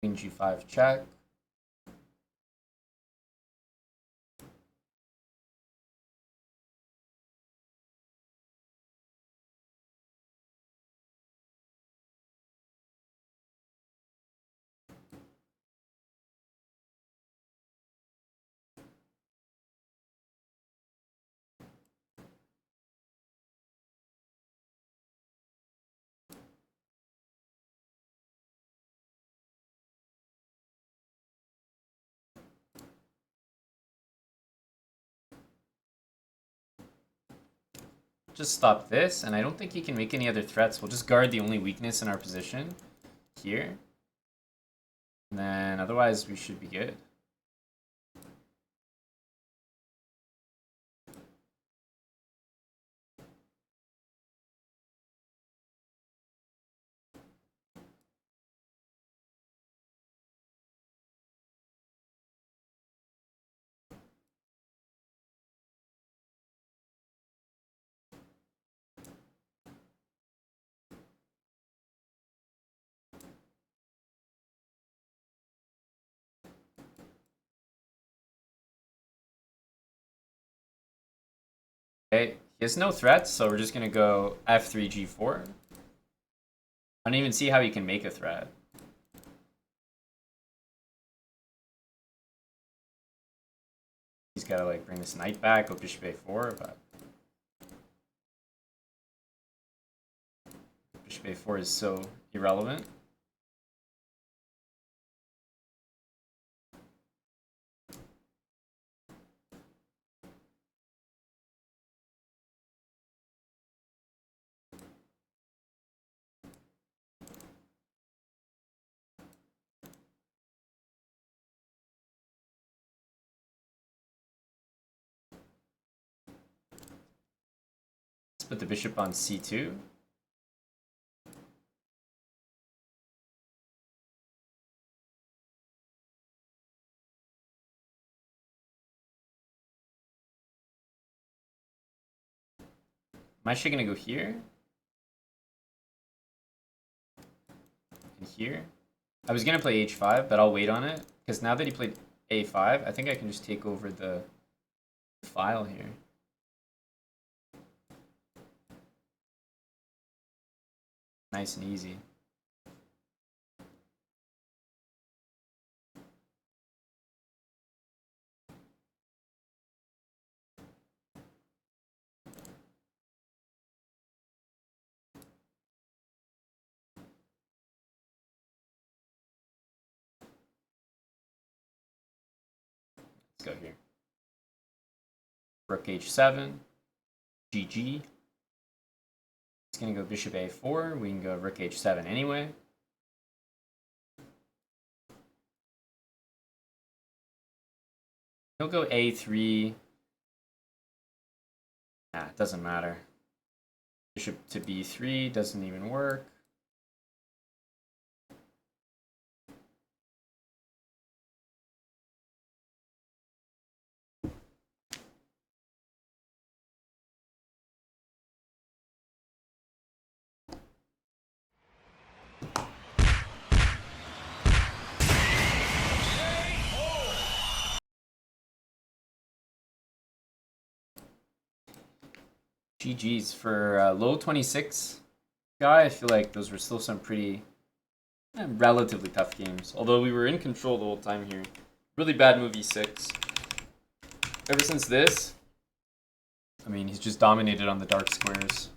Queen G5 check. Just stop this, and I don't think he can make any other threats. We'll just guard the only weakness in our position here. And then otherwise we should be good. Okay, he has no threats, so we're just gonna go f3, g4. I don't even see how he can make a threat. He's gotta like bring this knight back, go bishop a4, but bishop a4 is so irrelevant. Let's put the bishop on c2. I'm actually gonna go here. And here. I was gonna play h5, but I'll wait on it. Because now that he played a5, I think I can just take over the file here. Nice and easy. Let's go here. Rook h7. GG. It's gonna go bishop a4. We can go rook h7 anyway. He'll go a3. Nah, it doesn't matter. Bishop to b3 doesn't even work. GG's for low 26 guy. I feel like those were still some pretty relatively tough games. Although we were in control the whole time here. Really bad move e6. Ever since this, I mean, he's just dominated on the dark squares.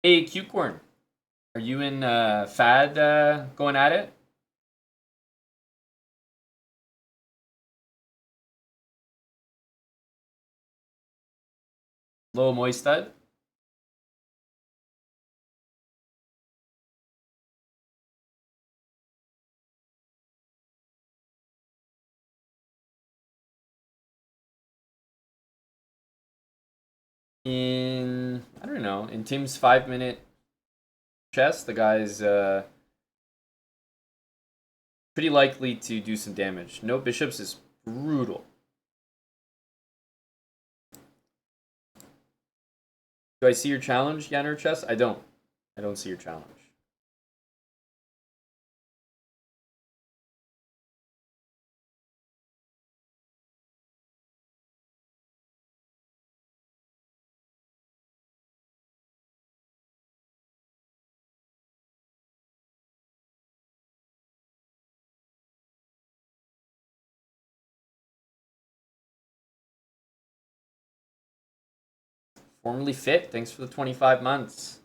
Hey, Q-Corn. Are you in Fad going at it? Low Moistad? I don't know, in Tim's 5-minute chess, the guy's pretty likely to do some damage. No bishops is brutal. Do I see your challenge, Yanner Chess? I don't. I don't see your challenge. Formerly fit, thanks for the 25 months.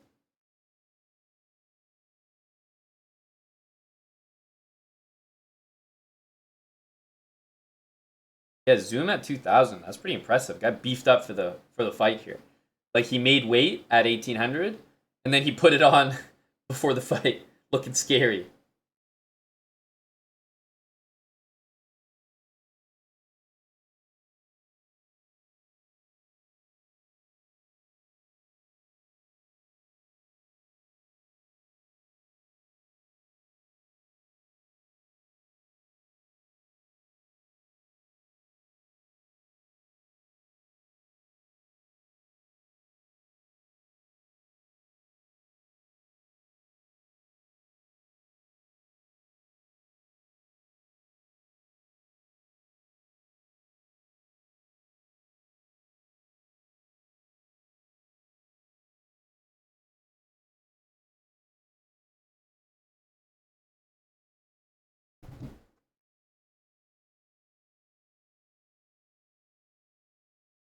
Yeah, Zoom at 2,000. That's pretty impressive. Got beefed up for the fight here. Like he made weight at 1,800, and then he put it on before the fight, looking scary.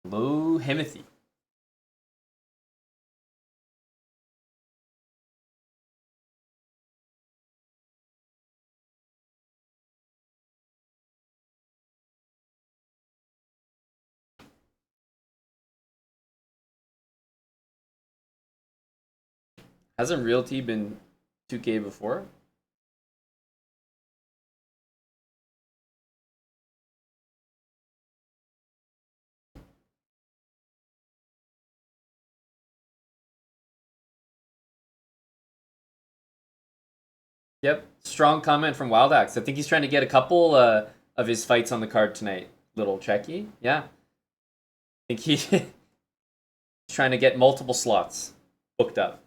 Low Himothy. Hasn't Realty been 2K before? Yep. Strong comment from Wild Axe. I think he's trying to get a couple of his fights on the card tonight. Little checky. Yeah. I think he's trying to get multiple slots booked up.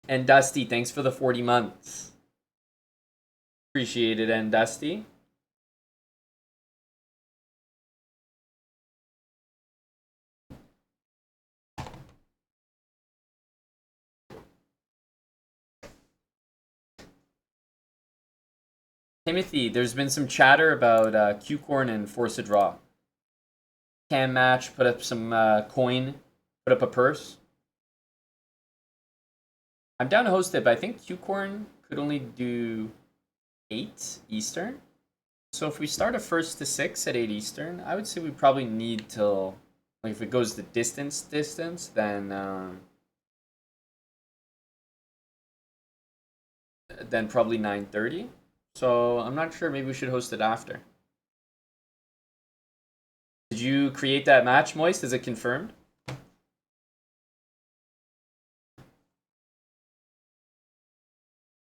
And Dusty, thanks for the 40 months. Appreciate it, and Dusty. Timothy, there's been some chatter about Q-Corn and Force a Draw. Cam match, put up some coin, put up a purse. I'm down to host it, but I think Q-Corn could only do 8 Eastern. So if we start a first to 6 at 8 Eastern, I would say we probably need till, like if it goes the distance, then probably 9:30. So I'm not sure, maybe we should host it after. Did you create that match, Moist? Is it confirmed?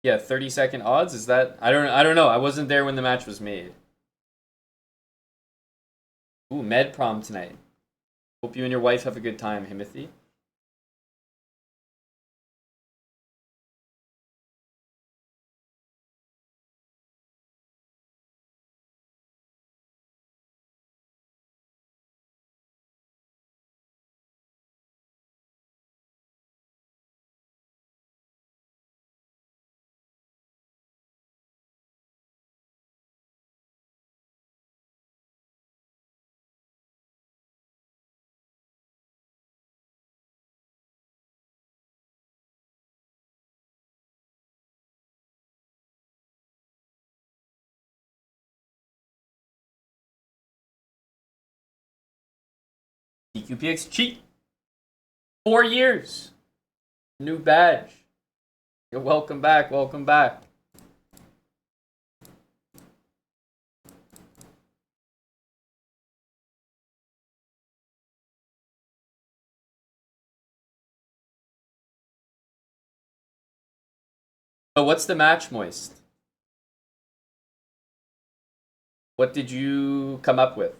Yeah, 30-second odds. Is that I don't know. I wasn't there when the match was made. Ooh, med prom tonight. Hope you and your wife have a good time, Himothy. EQPX cheat. 4 years. New badge. You're welcome back. Welcome back. So what's the match, Moist? What did you come up with?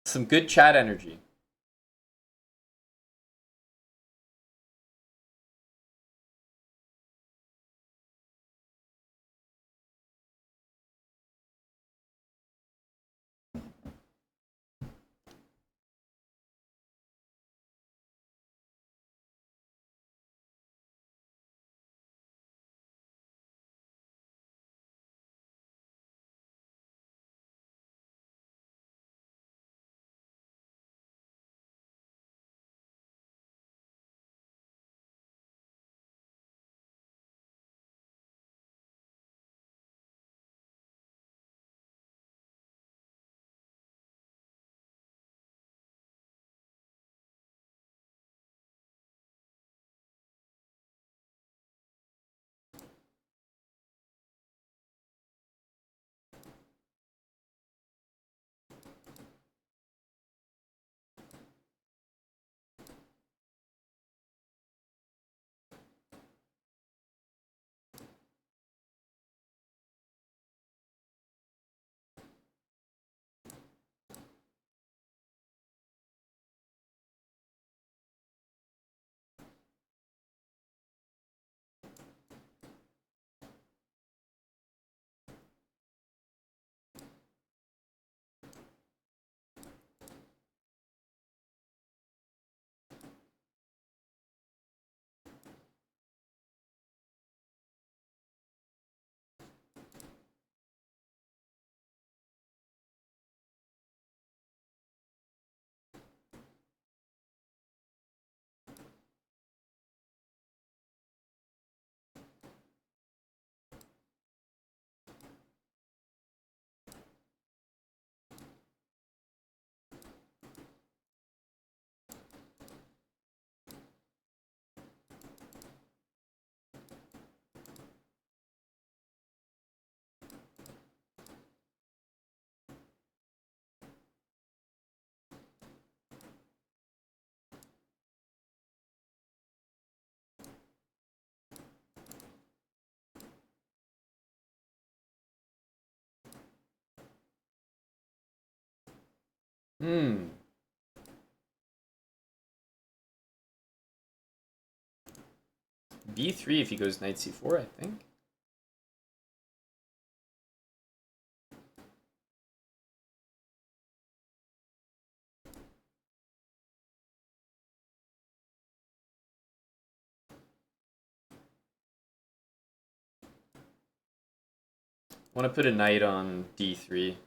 Some good chat energy. Hmm. B3 if he goes knight c4, I think. Want to put a knight on d3.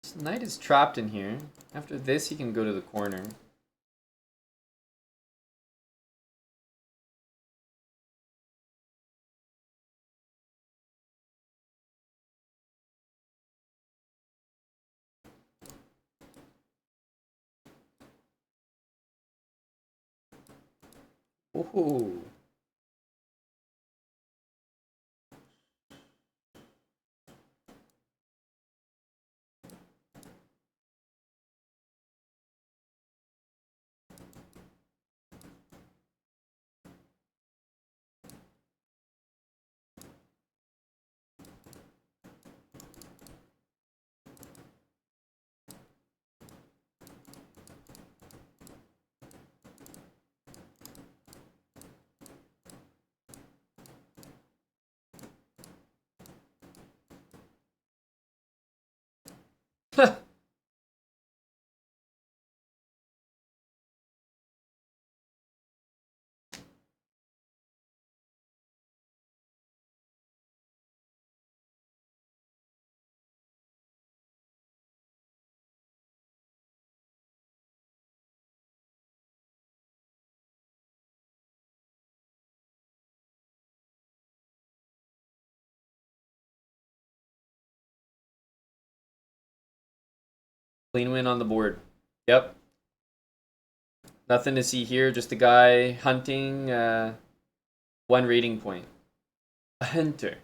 This knight is trapped in here. After this, he can go to the corner. Ooh. Clean win on the board. Yep. Nothing to see here. Just a guy hunting. 1 rating point. A hunter.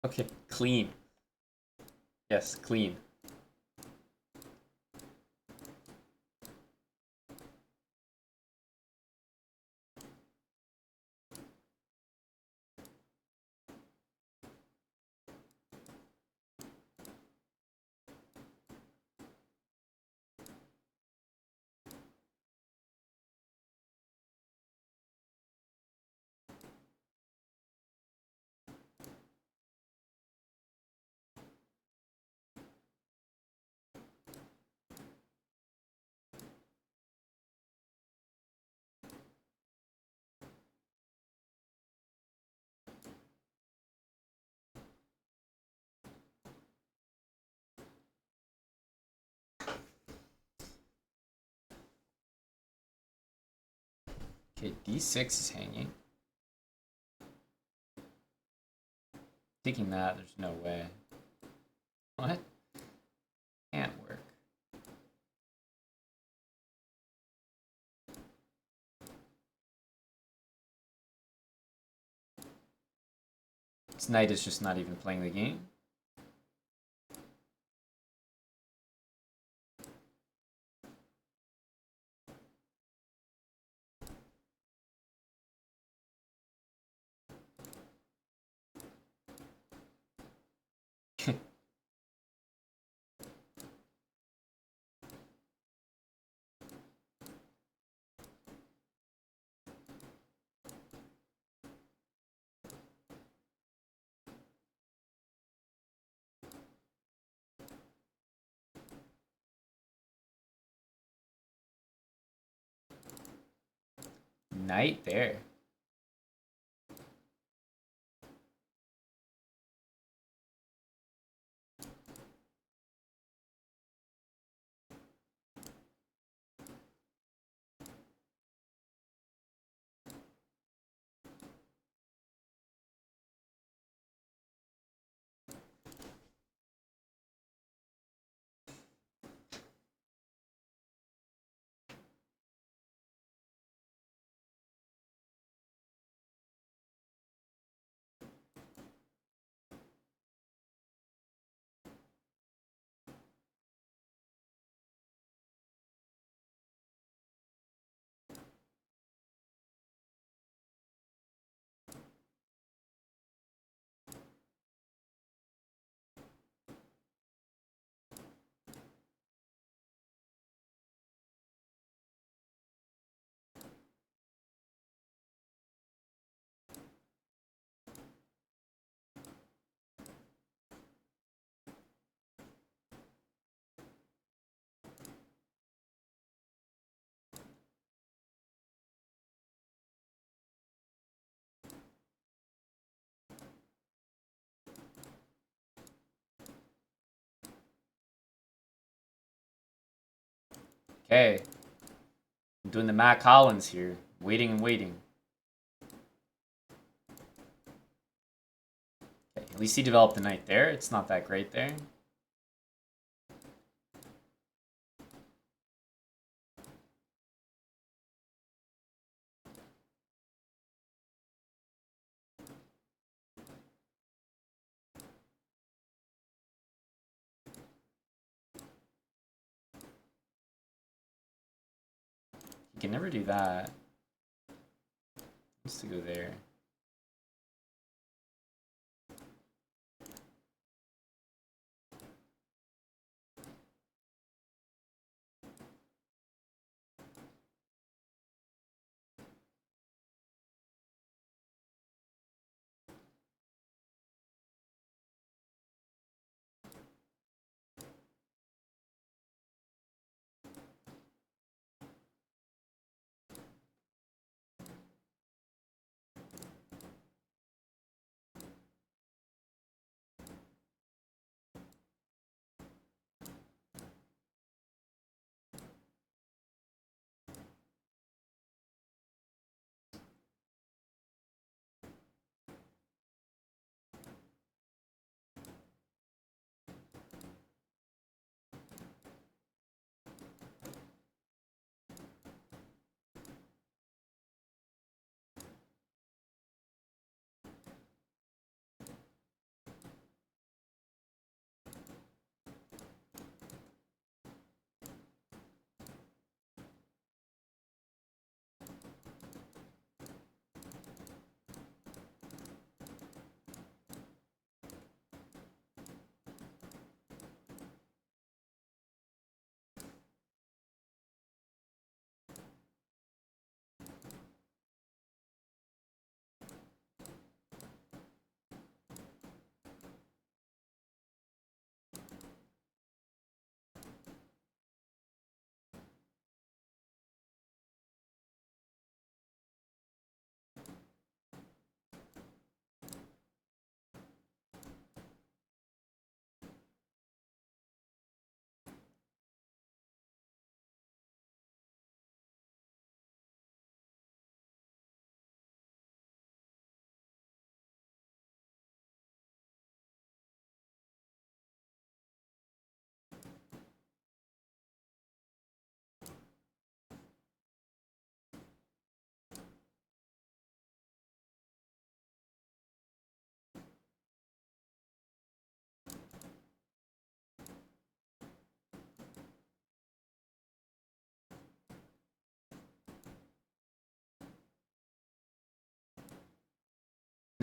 Okay, clean. Yes, clean. Okay, d6 is hanging. Taking that, there's no way. What? Can't work. This knight is just not even playing the game. Knight there. Okay. I'm doing the Matt Collins here. Waiting and waiting. Okay, at least he developed the knight there. It's not that great there. He can never do that. He needs to go there.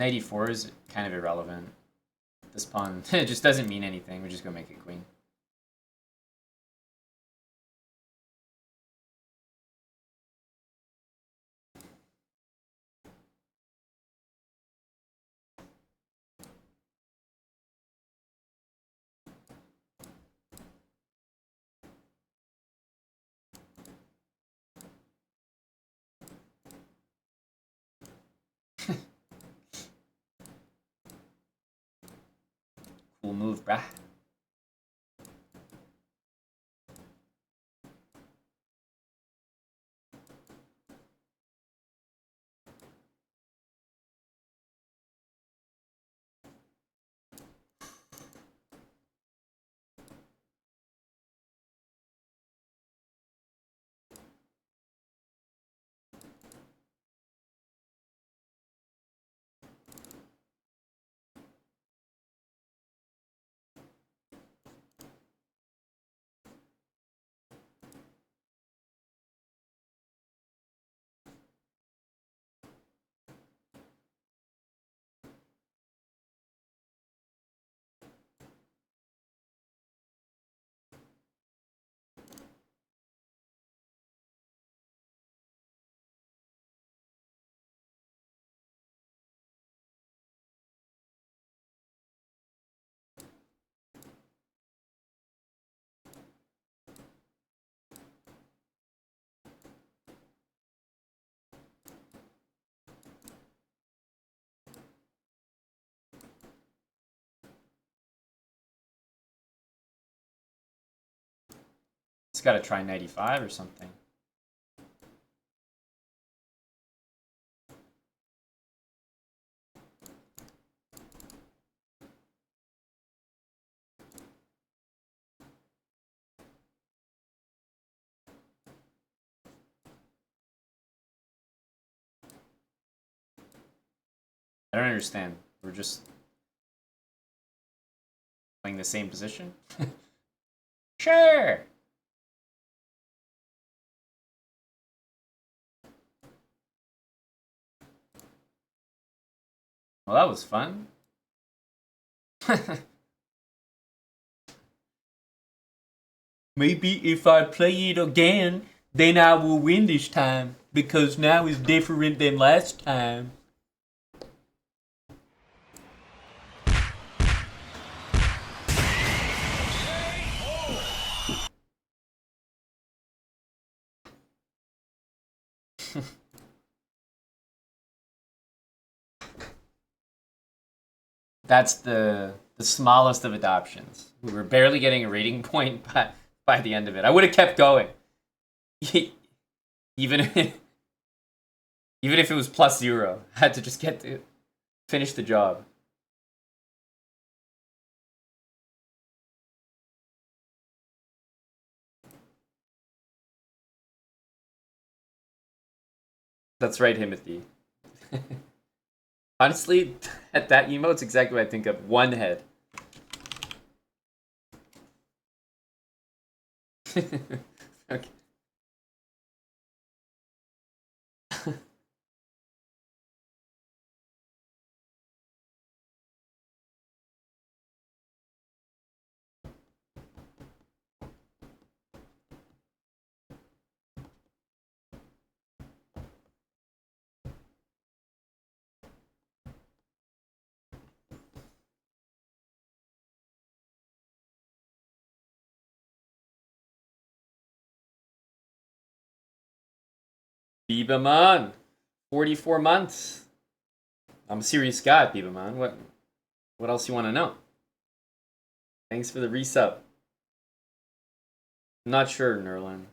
94 is kind of irrelevant. This pawn it just doesn't mean anything. We're just gonna make it queen. Cool move, brah. It's got to try 95 or something. I don't understand. We're just playing the same position? Sure! Well, that was fun. Maybe if I play it again, then I will win this time. Because now is different than last time. That's the smallest of adoptions. We were barely getting a rating point by the end of it. I would have kept going. Even if, even if it was +0. I had to just get to finish the job. That's right, Timothy. Honestly, at that emote's exactly what I think of. One head. Okay. Bibaman, 44 months. I'm a serious guy, Bibaman. What else you want to know? Thanks for the resub. I'm not sure, Nerlin,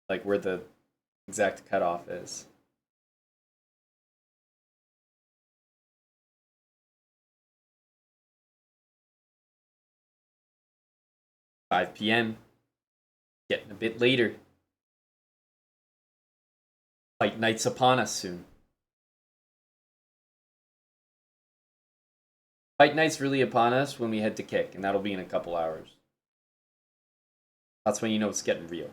like where the exact cutoff is. 5 p.m. Getting a bit later. Fight night's upon us soon. Fight night's really upon us when we head to kick, and that'll be in a couple hours. That's when you know it's getting real.